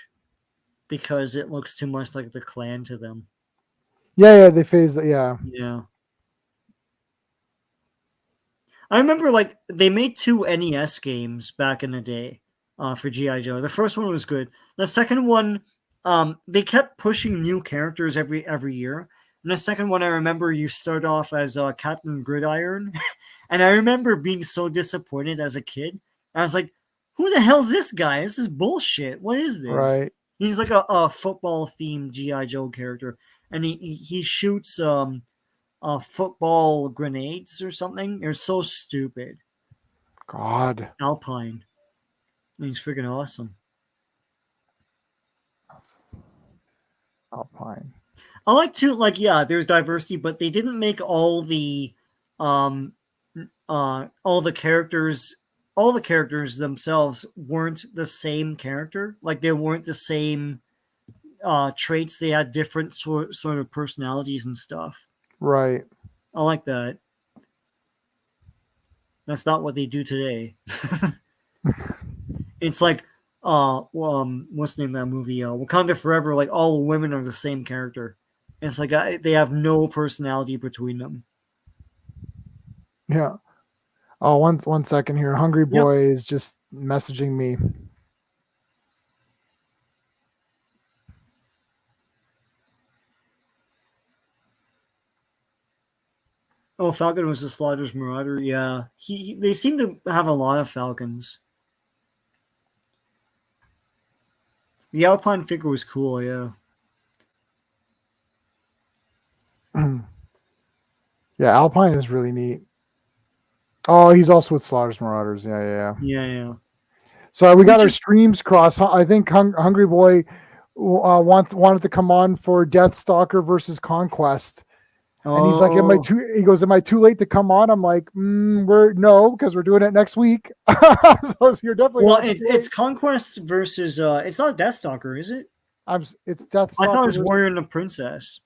because it looks too much like the clan to them. yeah, they phased it. Yeah, Yeah. I remember like they made two NES games back in the day for GI Joe. The first one was good. The second one, they kept pushing new characters every year. And the second one, I remember you start off as Captain Gridiron, and I remember being so disappointed as a kid. I was like, "Who the hell's this guy? This is bullshit. What is this?" right. He's like a football themed GI Joe character, and he shoots football grenades or something. They're so stupid. God, Alpine. He's freaking awesome. Alpine. I like to like yeah, there's diversity, but they didn't make um all the characters themselves weren't the same character. Like they weren't the same traits. They had different sort of personalities and stuff. Right. I like that. That's not what they do today. It's like what's the name of that movie? Wakanda Forever. Like all the women are the same character. It's like they have no personality between them. Yeah. Oh, one second here. Hungry Yep. Boy is just messaging me. Oh, Falcon was the Slaughter's Marauder. Yeah, they seem to have a lot of Falcons. The Alpine figure was cool. Yeah. Yeah, Alpine is really neat. Oh, he's also with Slaughter's Marauders. Yeah, yeah, yeah. Yeah, yeah. So we We got our just streams crossed. I think Hungry Boy wanted to come on for Deathstalker versus Conquest, and he's like, "Am I oh too?" He goes, "Am I too late to come on?" I'm like, "We're no, because we're doing it next week." So you're definitely well, not too it's late. Conquest versus it's not Deathstalker, is it? It's I thought it Deathstalker was versus Warrior and the Princess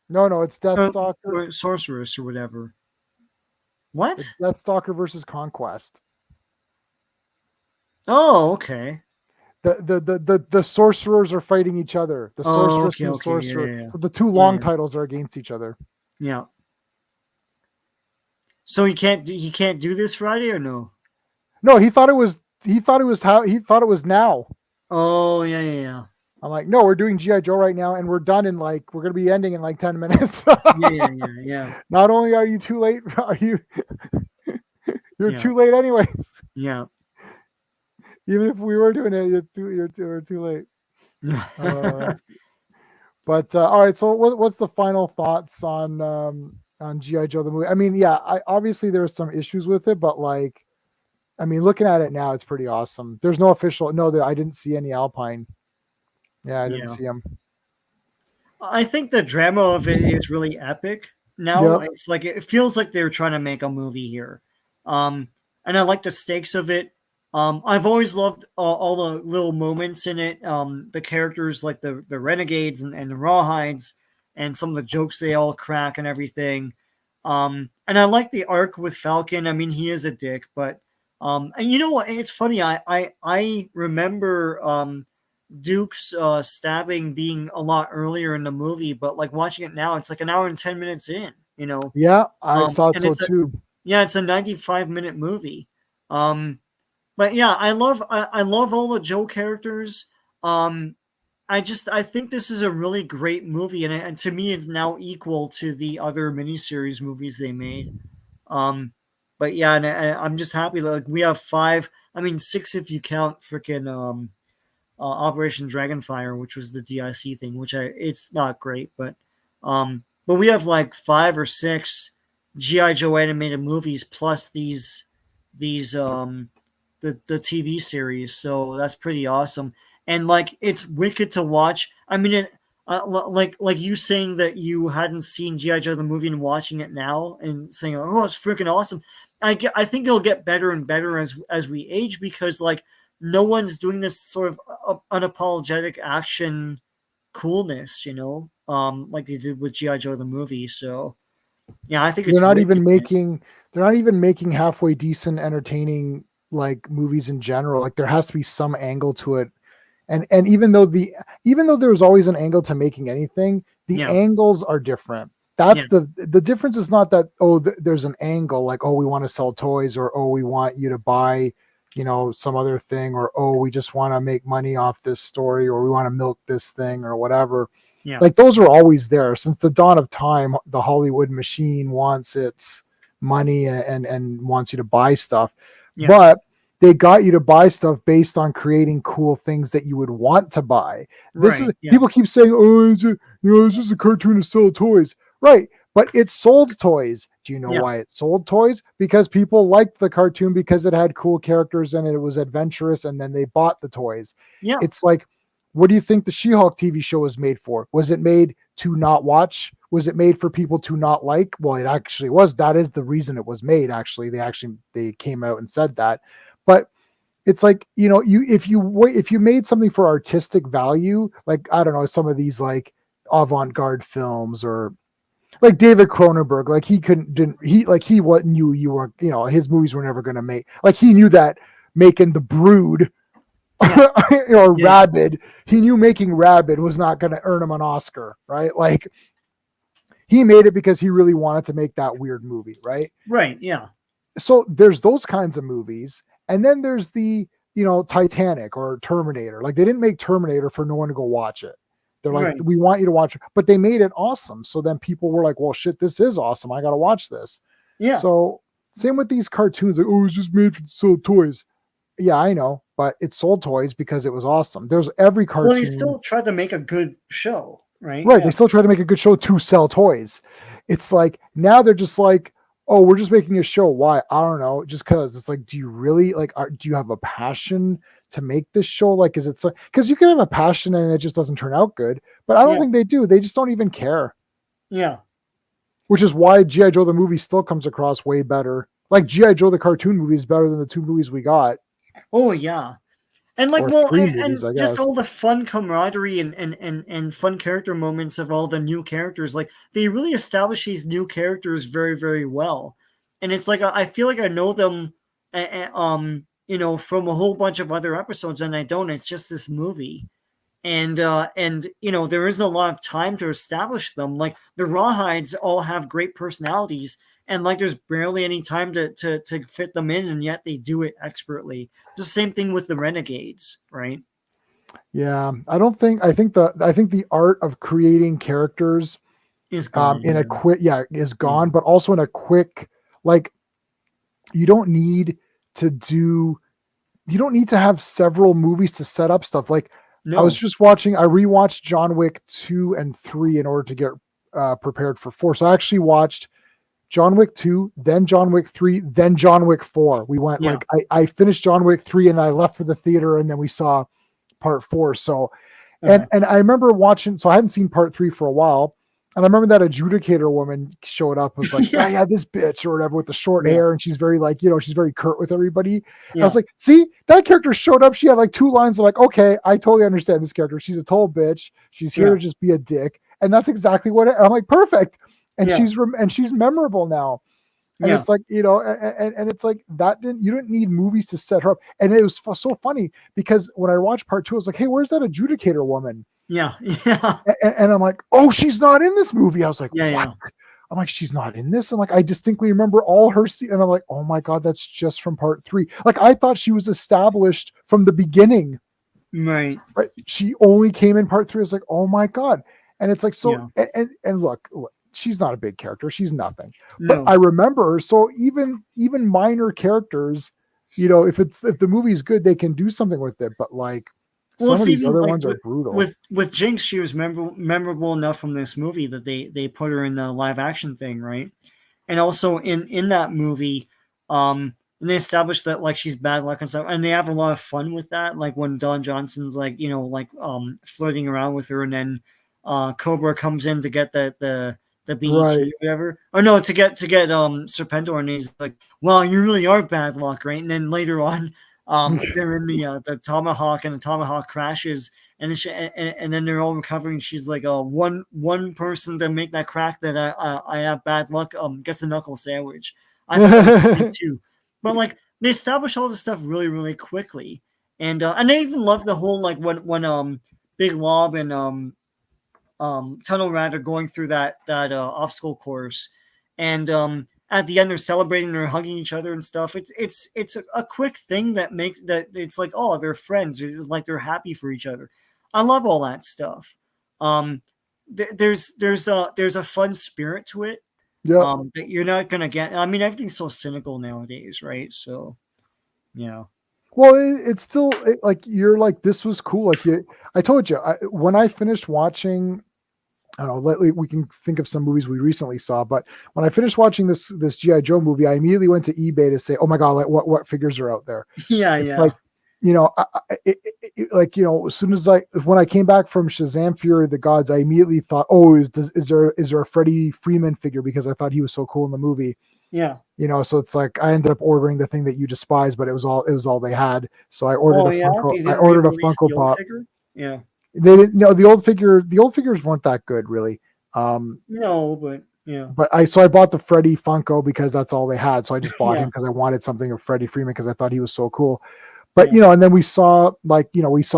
no, it's or, Deathstalker. or Sorceress or whatever. It's What? Deathstalker versus Conquest. Oh, okay. The sorcerers are fighting each other. The Oh, sorceress okay, and the okay. Yeah, sorcerer. yeah, So the two yeah, long yeah. titles are against each other. Yeah. So he can't do this Friday or no? No, he thought it was now. Oh, yeah, yeah, yeah. I'm like, no, we're doing GI Joe right now, and we're done in like we're gonna be ending in like 10 minutes. Yeah, yeah, yeah, yeah. Not only are you too late, you're Yeah. too late anyways. Yeah. Even if we were doing it, we're too late. But all right, so what's the final thoughts on GI Joe the movie? I mean, yeah, obviously there were some issues with it, but like, I mean, looking at it now, it's pretty awesome. There's no official, no, I didn't see any Alpine. Yeah, I didn't Yeah. see him. I think the drama of it is really epic. Now Yep. it's like it feels like they're trying to make a movie here, um, and I like the stakes of it. I've always loved all the little moments in it. The characters like the renegades and the rawhides, and some of the jokes they all crack and everything. And I like the arc with Falcon. I mean, he is a dick, but and you know what? It's funny. I remember Duke's stabbing being a lot earlier in the movie, but like watching it now, it's like an hour and 10 minutes in. You know, Yeah, I thought and so too. it's a 95-minute movie. Um, but yeah, I love all the Joe characters. Um, I think this is a really great movie, and to me, it's now equal to the other miniseries movies they made. Um, but yeah, and I'm just happy that like, we have five. I mean, six if you count freaking Operation Dragonfire, which was the DIC thing, which it's not great, but we have like five or six GI Joe animated movies plus these the TV series, so that's pretty awesome. And like it's wicked to watch. I mean, like you saying that you hadn't seen GI Joe the movie and watching it now and saying, "Oh, it's freaking awesome." I think it'll get better and better as we age because like no one's doing this sort of unapologetic action coolness, like they did with GI Joe the movie. So yeah, I think They're it's not wicked. even making they're not even making halfway decent, entertaining like movies in general. Like there has to be some angle to it. And even though there's always an angle to making anything, the Yeah, angles are different. yeah, That's the difference is not that there's an angle like we want to sell toys or we want you to buy some other thing or we just want to make money off this story or we want to milk this thing or whatever. yeah, Like those are always there since the dawn of time. The Hollywood machine wants its money and wants you to buy stuff, yeah. but they got you to buy stuff based on creating cool things that you would want to buy. This is Right. Yeah, people keep saying, "Oh, it's just a cartoon to sell toys," right? But it sold toys. Do you know yeah, why it sold toys? Because people liked the cartoon because it had cool characters and it was adventurous, and then they bought the toys. yeah, It's like What do you think the She-Hulk TV show was made for? Was it made to not watch? Was it made for people to not like? Well, it actually was. That is the reason it was made. Actually, they came out and said that. But it's like, if you made something for artistic value, like, I don't know, some of these like avant-garde films, or like David Cronenberg, like he what knew you were, his movies were never going to make, like, he knew that making The Brood Yeah. or Yeah. Rabid, he knew making Rabid was not going to earn him an Oscar, right? Like, he made it because he really wanted to make that weird movie, right? Right. Yeah. So there's those kinds of movies, and then there's the, Titanic or Terminator. Like, they didn't make Terminator for no one to go watch it. They're like, Right. we want you to watch it, but they made it awesome. So then people were like, well, shit, this is awesome. I got to watch this. Yeah. So same with these cartoons. Like, oh, it's just made to sell toys. Yeah, I know, but it sold toys because it was awesome. There's every cartoon. Well, they still tried to make a good show, right? Right. Yeah. They still try to make a good show to sell toys. It's like, now they're just like, oh, we're just making a show. Why? I don't know. Just because. It's like, do you really like? Do you have a passion to make this show? Like, is it so? Because you can have a passion and it just doesn't turn out good. But I don't think they do. They just don't even care. Yeah. Which is why G.I. Joe the movie still comes across way better. Like, G.I. Joe the cartoon movie is better than the 2 movies we got. Oh yeah. And like, Or well, 3 and movies, I just guess. all the fun camaraderie and fun character moments of all the new characters. Like, they really establish these new characters very, very well. And it's like, I feel like I know them, from a whole bunch of other episodes, and I don't. It's just this movie. And there isn't a lot of time to establish them. Like, the Rawhides all have great personalities, and like, there's barely any time to fit them in, and yet they do it expertly. The same thing with the Renegades, right? Yeah, I think the art of creating characters Is gone. in a quick, is gone, Yeah. but also in a quick, like, you don't need to have several movies to set up stuff. Like, I No. rewatched John Wick 2 and 3 in order to get prepared for 4. So I actually watched John Wick 2, then John Wick 3, then John Wick 4. We went, Yeah. like, I finished John Wick 3 and I left for the theater, and then we saw part 4. So, and I remember watching, so I hadn't seen part 3 for a while. And I remember that adjudicator woman showed up, was like, yeah, this bitch or whatever with the short hair. And she's very like, she's very curt with everybody. Yeah. I was like, see, that character showed up. She had like 2 lines of like, okay, I totally understand this character. She's a total bitch. She's here to just be a dick. And that's exactly what I'm like, perfect. And she's memorable now. And it's like, and it's like, you didn't need movies to set her up. And it was so funny because when I watched part 2, I was like, hey, where's that adjudicator woman? Yeah. Yeah. And I'm like, oh, she's not in this movie. I was like, Yeah. what? Yeah. I'm like, she's not in this. And like, I distinctly remember all her scenes. And I'm like, oh my God, that's just from part 3. Like, I thought she was established from the beginning. Right. She only came in part 3. I was like, oh my God. And it's like, so, and look, she's not a big character. She's nothing. No. But I remember, so even minor characters, if the movie's good, they can do something with it. But like, some of these other ones are brutal. With Jinx, she was memorable enough from this movie that they put her in the live action thing, right? And also in that movie, they established that like she's bad luck and stuff, and they have a lot of fun with that. Like when Don Johnson's like flirting around with her, and then Cobra comes in to get the BET or whatever, or no, to get Serpentor, and he's like, well, you really are bad luck, right? And then later on, they're in the Tomahawk, and the Tomahawk crashes, and then they're all recovering. She's like, one person to make that crack that I have bad luck gets a knuckle sandwich. I thought that was funny too, but like they establish all this stuff really, really quickly, and I even love the whole like when Big Lob and Tunnel Rat are going through that obstacle course, and at the end they're celebrating, they're hugging each other and stuff. It's a quick thing that makes that it's like, oh, they're friends, it's like they're happy for each other. I love all that stuff. There's a fun spirit to it. Yeah. That you're not gonna get. I mean, everything's so cynical nowadays, right? So, yeah. Well, it's still like, you're like, this was cool. Like, I told you, when I finished watching, I don't know, we can think of some movies we recently saw, but when I finished watching this G.I. Joe movie, I immediately went to eBay to say, oh my God, like, what figures are out there? Yeah, It's yeah. like, you know, like, you know, as soon as when I came back from Shazam Fury of the Gods, I immediately thought, oh, is there a Freddie Freeman figure, because I thought he was so cool in the movie. Yeah. You know, so it's like I ended up ordering the thing that you despise, but it was all they had. So I ordered Oh a yeah, Funko. they I didn't ordered a re-release Funko the old Pop. figure. Yeah. They didn't know the old figures weren't that good, really. No, but yeah. But I bought the Freddie Funko because that's all they had. So I just bought him Yeah. because I wanted something of Freddie Freeman because I thought he was so cool. But Yeah. you know, and then we saw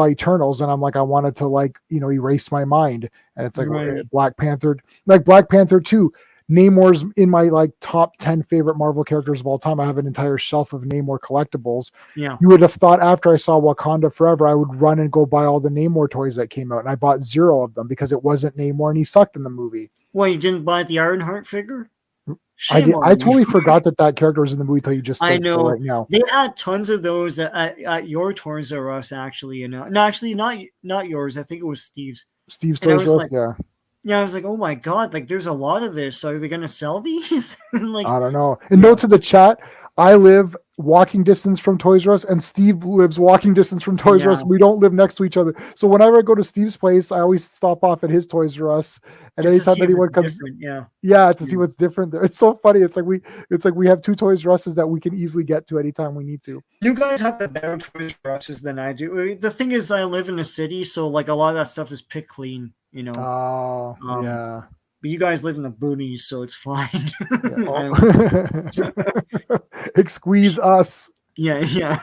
Eternals, and I'm like, I wanted to, like, you know, erase my mind, and it's like Right. Black Panther 2. Namor's in my like top 10 favorite Marvel characters of all time. I have an entire shelf of Namor collectibles. Yeah. You would have thought after I saw Wakanda Forever, I would run and go buy all the Namor toys that came out, and I bought 0 of them because it wasn't Namor and he sucked in the movie. Well, you didn't buy the Ironheart figure? I Shame did. on I you. totally forgot that character was in the movie till you just I said so know right now. they had tons of those at your Toys R Us, actually. You know, no, actually not yours. I think it was Steve's. Steve's And I Toys was R Us, like, yeah. yeah, I was like, oh my god, like there's a lot of this. So are they gonna sell these? Like, I don't know. And yeah, note to the chat, I live walking distance from Toys R Us, and Steve lives walking distance from Toys R yeah, Us. We don't live next to each other. So whenever I go to Steve's place, I always stop off at his Toys R Us. And just to anytime see if anyone it's comes, different. Yeah. yeah, to see Yeah. what's different there. It's so funny. It's like we have 2 Toys R Us's that we can easily get to anytime we need to. You guys have the better Toys R Us's than I do. The thing is, I live in a city, so like a lot of that stuff is pick clean. You know, Oh, yeah. but you guys live in the boonies, so it's fine. Yeah. Oh. I don't Squeeze us. Yeah, yeah.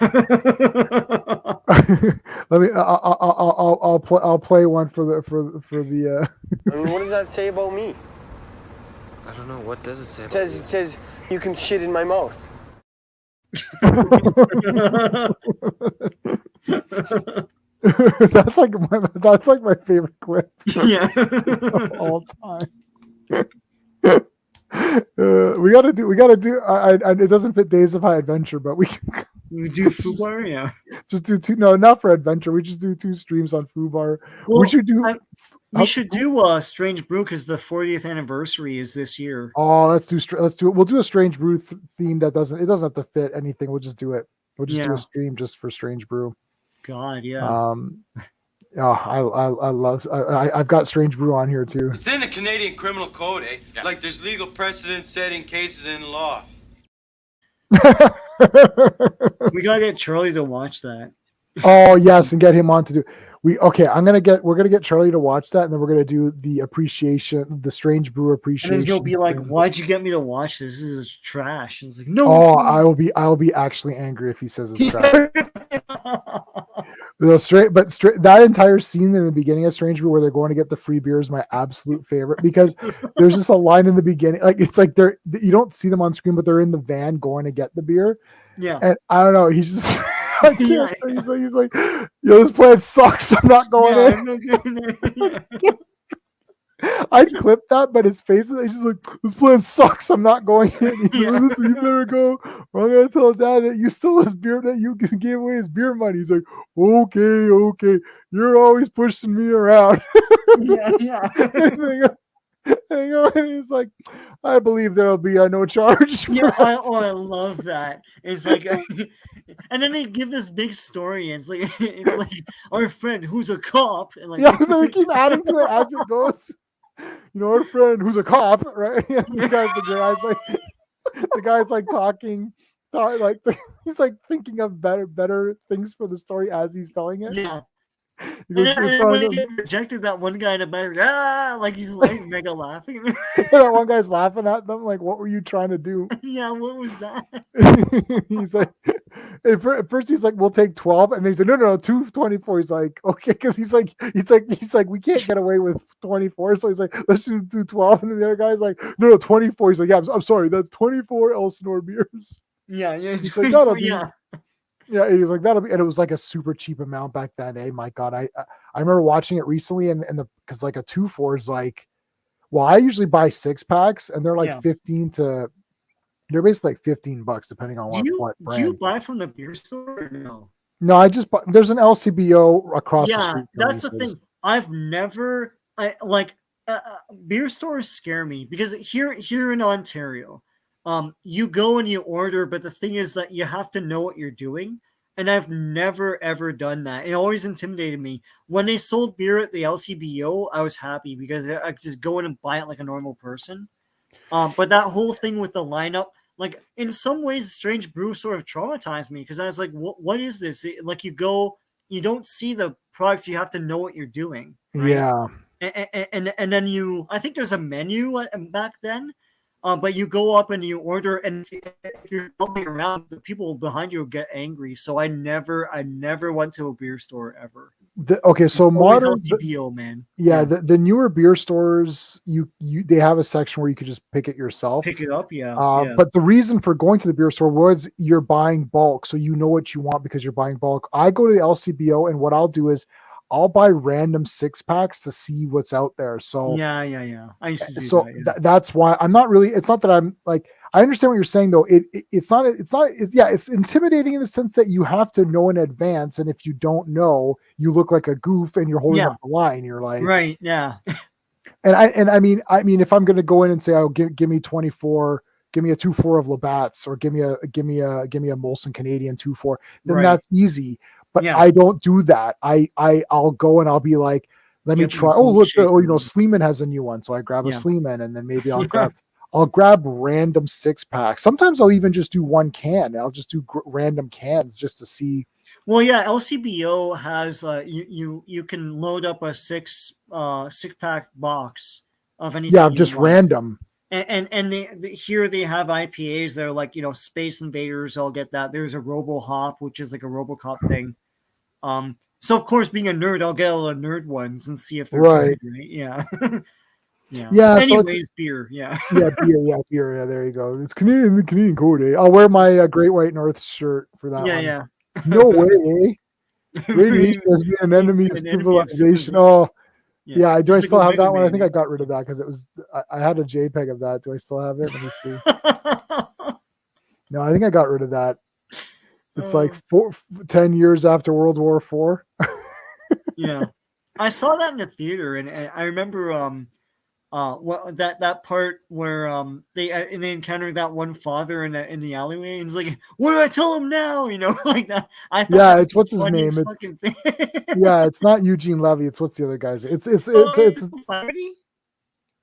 Let me. I'll play one for the I mean, what does that say about me? I don't know. What does it say? It says you can shit in my mouth. That's like my favorite clip Yeah. of all time. We gotta do. It doesn't fit Days of High Adventure, but we can You do FUBAR, yeah. just do 2. No, not for adventure. We just do 2 streams on FUBAR. Well, We should do. we should do Strange Brew because the 40th anniversary is this year. Oh, let's do it. We'll do a Strange Brew theme that doesn't have to fit anything. We'll just do it. We'll just do Yeah. a stream just for Strange Brew. God, yeah. Oh, I love. I've got Strange Brew on here too. It's in the Canadian Criminal Code, eh? Yeah. Like there's legal precedent setting cases in law. We gotta get Charlie to watch that. Oh yes, and get him on to do. We're gonna get Charlie to watch that, and then we're gonna do the Strange Brew appreciation. And then he'll be like, stream. "Why'd you get me to watch this? This is trash." And it's like, no. Oh, I'll be actually angry if he says it's trash. That entire scene in the beginning of Strange Brew where they're going to get the free beer is my absolute favorite, because there's just a line in the beginning, like it's like you don't see them on screen, but they're in the van going to get the beer. Yeah. And I don't know, he's just Yeah. he's like, yo, this plan sucks. I'm not going in. I'd clip that, but his face is just like, this plan sucks. I'm not going in. He's like, listen, you better go. Or I'm gonna tell Dad that you stole his beer, that you gave away his beer money. He's like, okay. You're always pushing me around. Yeah. And he's like, I believe there'll be no charge. Yeah, I love that. It's like, and then they give this big story. And it's like our friend who's a cop, and like, Yeah, so they keep adding to it as it goes. You know, our friend who's a cop, right? The guy's like talking, like he's like thinking of better things for the story as he's telling it. Yeah. He goes, And then when he get rejected, that one guy in the back, like he's like mega laughing. that one guy's laughing at them, like, what were you trying to do? Yeah, what was that? He's like, at first he's like, we'll take 12, and then he's like, no, 224. He's like, okay, because he's like, we can't get away with 24, so he's like, let's just do 12, and then the other guy's like, no, 24. He's like, yeah, I'm sorry, that's 24 Elsinore beers. Yeah, He's like, that'll be. yeah. Yeah, he was like, that'll be, and it was like a super cheap amount back then. Hey, my God, I remember watching it recently, and because like a 2-4 is like, well, I usually buy 6-packs, and they're like they're basically like $15 depending on what brand. Do you buy from the beer store or no? No, I just bought, there's an LCBO across the street. That's the thing. I've never beer stores scare me because here in Ontario, you go and you order, but the thing is that you have to know what you're doing. And I've never ever done that. It always intimidated me. When they sold beer at the LCBO, I was happy because I could just go in and buy it like a normal person. But that whole thing with the lineup, like in some ways, Strange Brew sort of traumatized me because I was like, what is this? Like you go, you don't see the products, you have to know what you're doing, right? Yeah. And then I think there's a menu back then, but you go up and you order, and if you're jumping around, the people behind you will get angry. So I never went to a beer store ever. Okay, so Always modern, LCBO, man. yeah, the newer beer stores, they have a section where you could just pick it yourself. Pick it up, yeah. But the reason for going to the beer store was you're buying bulk, so you know what you want because you're buying bulk. I go to the LCBO, and what I'll do is I'll buy random 6-packs to see what's out there. So yeah. I used to do so that. Yeah. That's why I'm not really. It's not that I'm like. I understand what you're saying though. It's intimidating in the sense that you have to know in advance, and if you don't know, you look like a goof and you're holding up the line. You're like, right, yeah. And I mean, if I'm going to go in and say, oh, give me 24, give me a 2-4 of Labatt's, or give me a Molson Canadian 2-4, then that's easy. But I don't do that. I'll go and I'll be like, let me try. Oh, look, Sleeman has a new one, so I grab a Sleeman, and then maybe I'll grab random 6-packs. Sometimes I'll even just do one can. I'll just do random cans just to see. Well, yeah, LCBO has you can load up a 6-pack box of anything. Yeah, just random. And here they have IPAs. They're like, Space Invaders. I'll get that. There's a Robo Hop, which is like a RoboCop thing. So of course, being a nerd, I'll get all the nerd ones and see if they're right. Good, right? Yeah. Yeah. Anyways, beer. Yeah. Beer. Yeah, there you go. It's Canadian code. Eh? I'll wear my Great White North shirt for that. Yeah. No way. Eh? Radiation has been an enemy of civilization. Oh. Yeah, do I still have that one? I think I got rid of that because it was. I had a JPEG of that. Do I still have it? Let me see. No, I think I got rid of that. It's like 10 years after World War IV. Yeah, I saw that in the theater, and I remember that part where they encountered that one father in the alleyway, and he's like, "What do I tell him now?" Like that. It's what's his name? It's not Eugene Levy. It's what's the other guy's? It's Flaherty.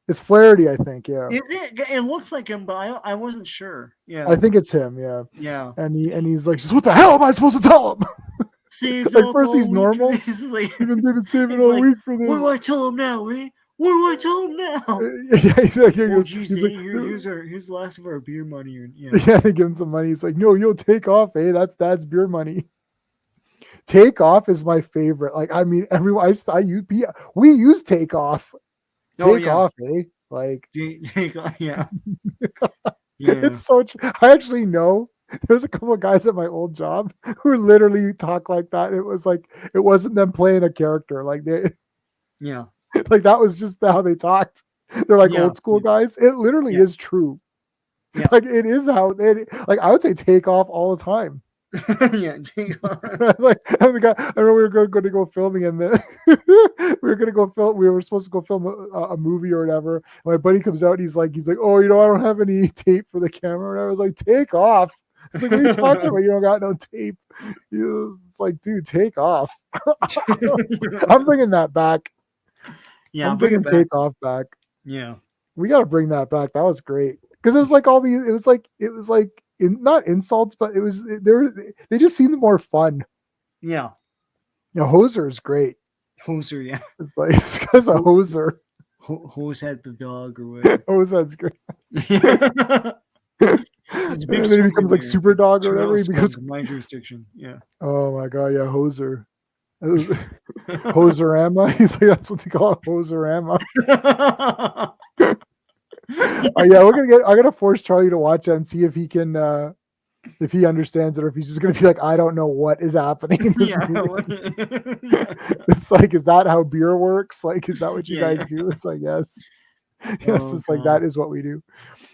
It's Flaherty, I think. Yeah. Is it? It looks like him, but I wasn't sure. Yeah. I think it's him. Yeah. Yeah. And he's like, what the hell am I supposed to tell him? Like first he's normal. Like, even been saving all week for this. What do I tell him now? Eh? What do I tell him now? Here's the last of our beer money. Yeah, they give him some money. He's like, no, you'll take off. Hey, that's Dad's beer money. Take off is my favorite. Like, I mean, everyone, we use take off. Take off, eh? Like, take off, yeah. It's so true. I actually know there's a couple of guys at my old job who literally talk like that. It was like, it wasn't them playing a character. Like like that was just how they talked. They're like old school guys. It literally is true. Yeah. Like it is how like I would say take off all the time. Take off. Like I remember we were going to go filming, and then we were supposed to go film a movie or whatever. And my buddy comes out, and he's like, oh, I don't have any tape for the camera. And I was like, take off. It's like, what are you talking about? You don't got no tape. It's like, dude, take off. I'm bringing that back. Yeah, I'm bringing take off back. Yeah, we got to bring that back. That was great because it was like it was like not insults, but they just seemed more fun. Yeah. Hoser is great. Hoser, yeah. It's like it's because of Hoser. Hosehead the dog or whatever. Hosehead's great. And then he becomes like Super Dog or whatever. He becomes my jurisdiction. Yeah. Oh my god, yeah, Hoser. Hoserama. He's like, that's what they call it, Hoserama. Yeah, I'm gonna force Charlie to watch that and see if he can if he understands it, or if he's just gonna be like, I don't know what is happening in this movie. It's like, is that how beer works? Like, is that what you guys do? It's like, yes. It's like that is what we do.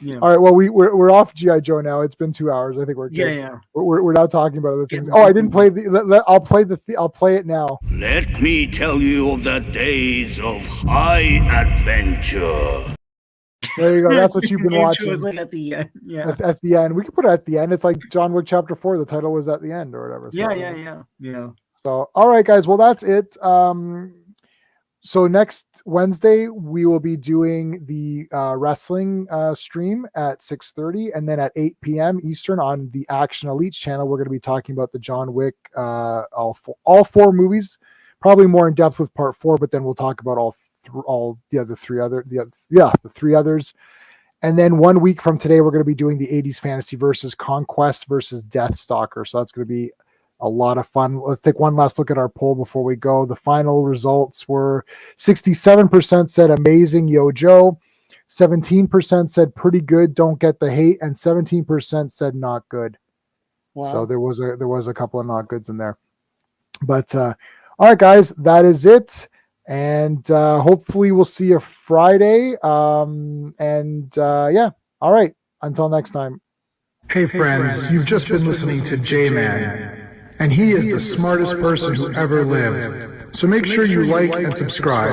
Yeah. All right. Well, we're off GI Joe now. It's been 2 hours. I think we're good. Yeah. We're now talking about other things. Oh, I didn't play I'll play it now. Let me tell you of the days of high adventure. There you go. That's what you've been The intro watching. is like at the end. Yeah. At the end, we can put it at the end. It's like John Wick Chapter 4. The title was at the end or whatever. Yeah. So, all right, guys. Well, that's it. So next Wednesday we will be doing the wrestling stream at 6:30, and then at 8 p.m. Eastern on the Action Elites channel, we're going to be talking about the John Wick all four movies, probably more in depth with part 4, but then we'll talk about the three others. And then 1 week from today, we're going to be doing the 80s Fantasy versus Conquest versus Deathstalker. So that's going to be a lot of fun. Let's take one last look at our poll before we go. The final results were 67% said amazing, Yo Joe. 17% said pretty good, don't get the hate, and 17% said not good. Wow. So there was a couple of not goods in there. But all right, guys, that is it. And hopefully we'll see you Friday. All right. Until next time. Hey friends, you've just been listening to J-Man, and he is the smartest person who ever lived. So make sure you like and subscribe.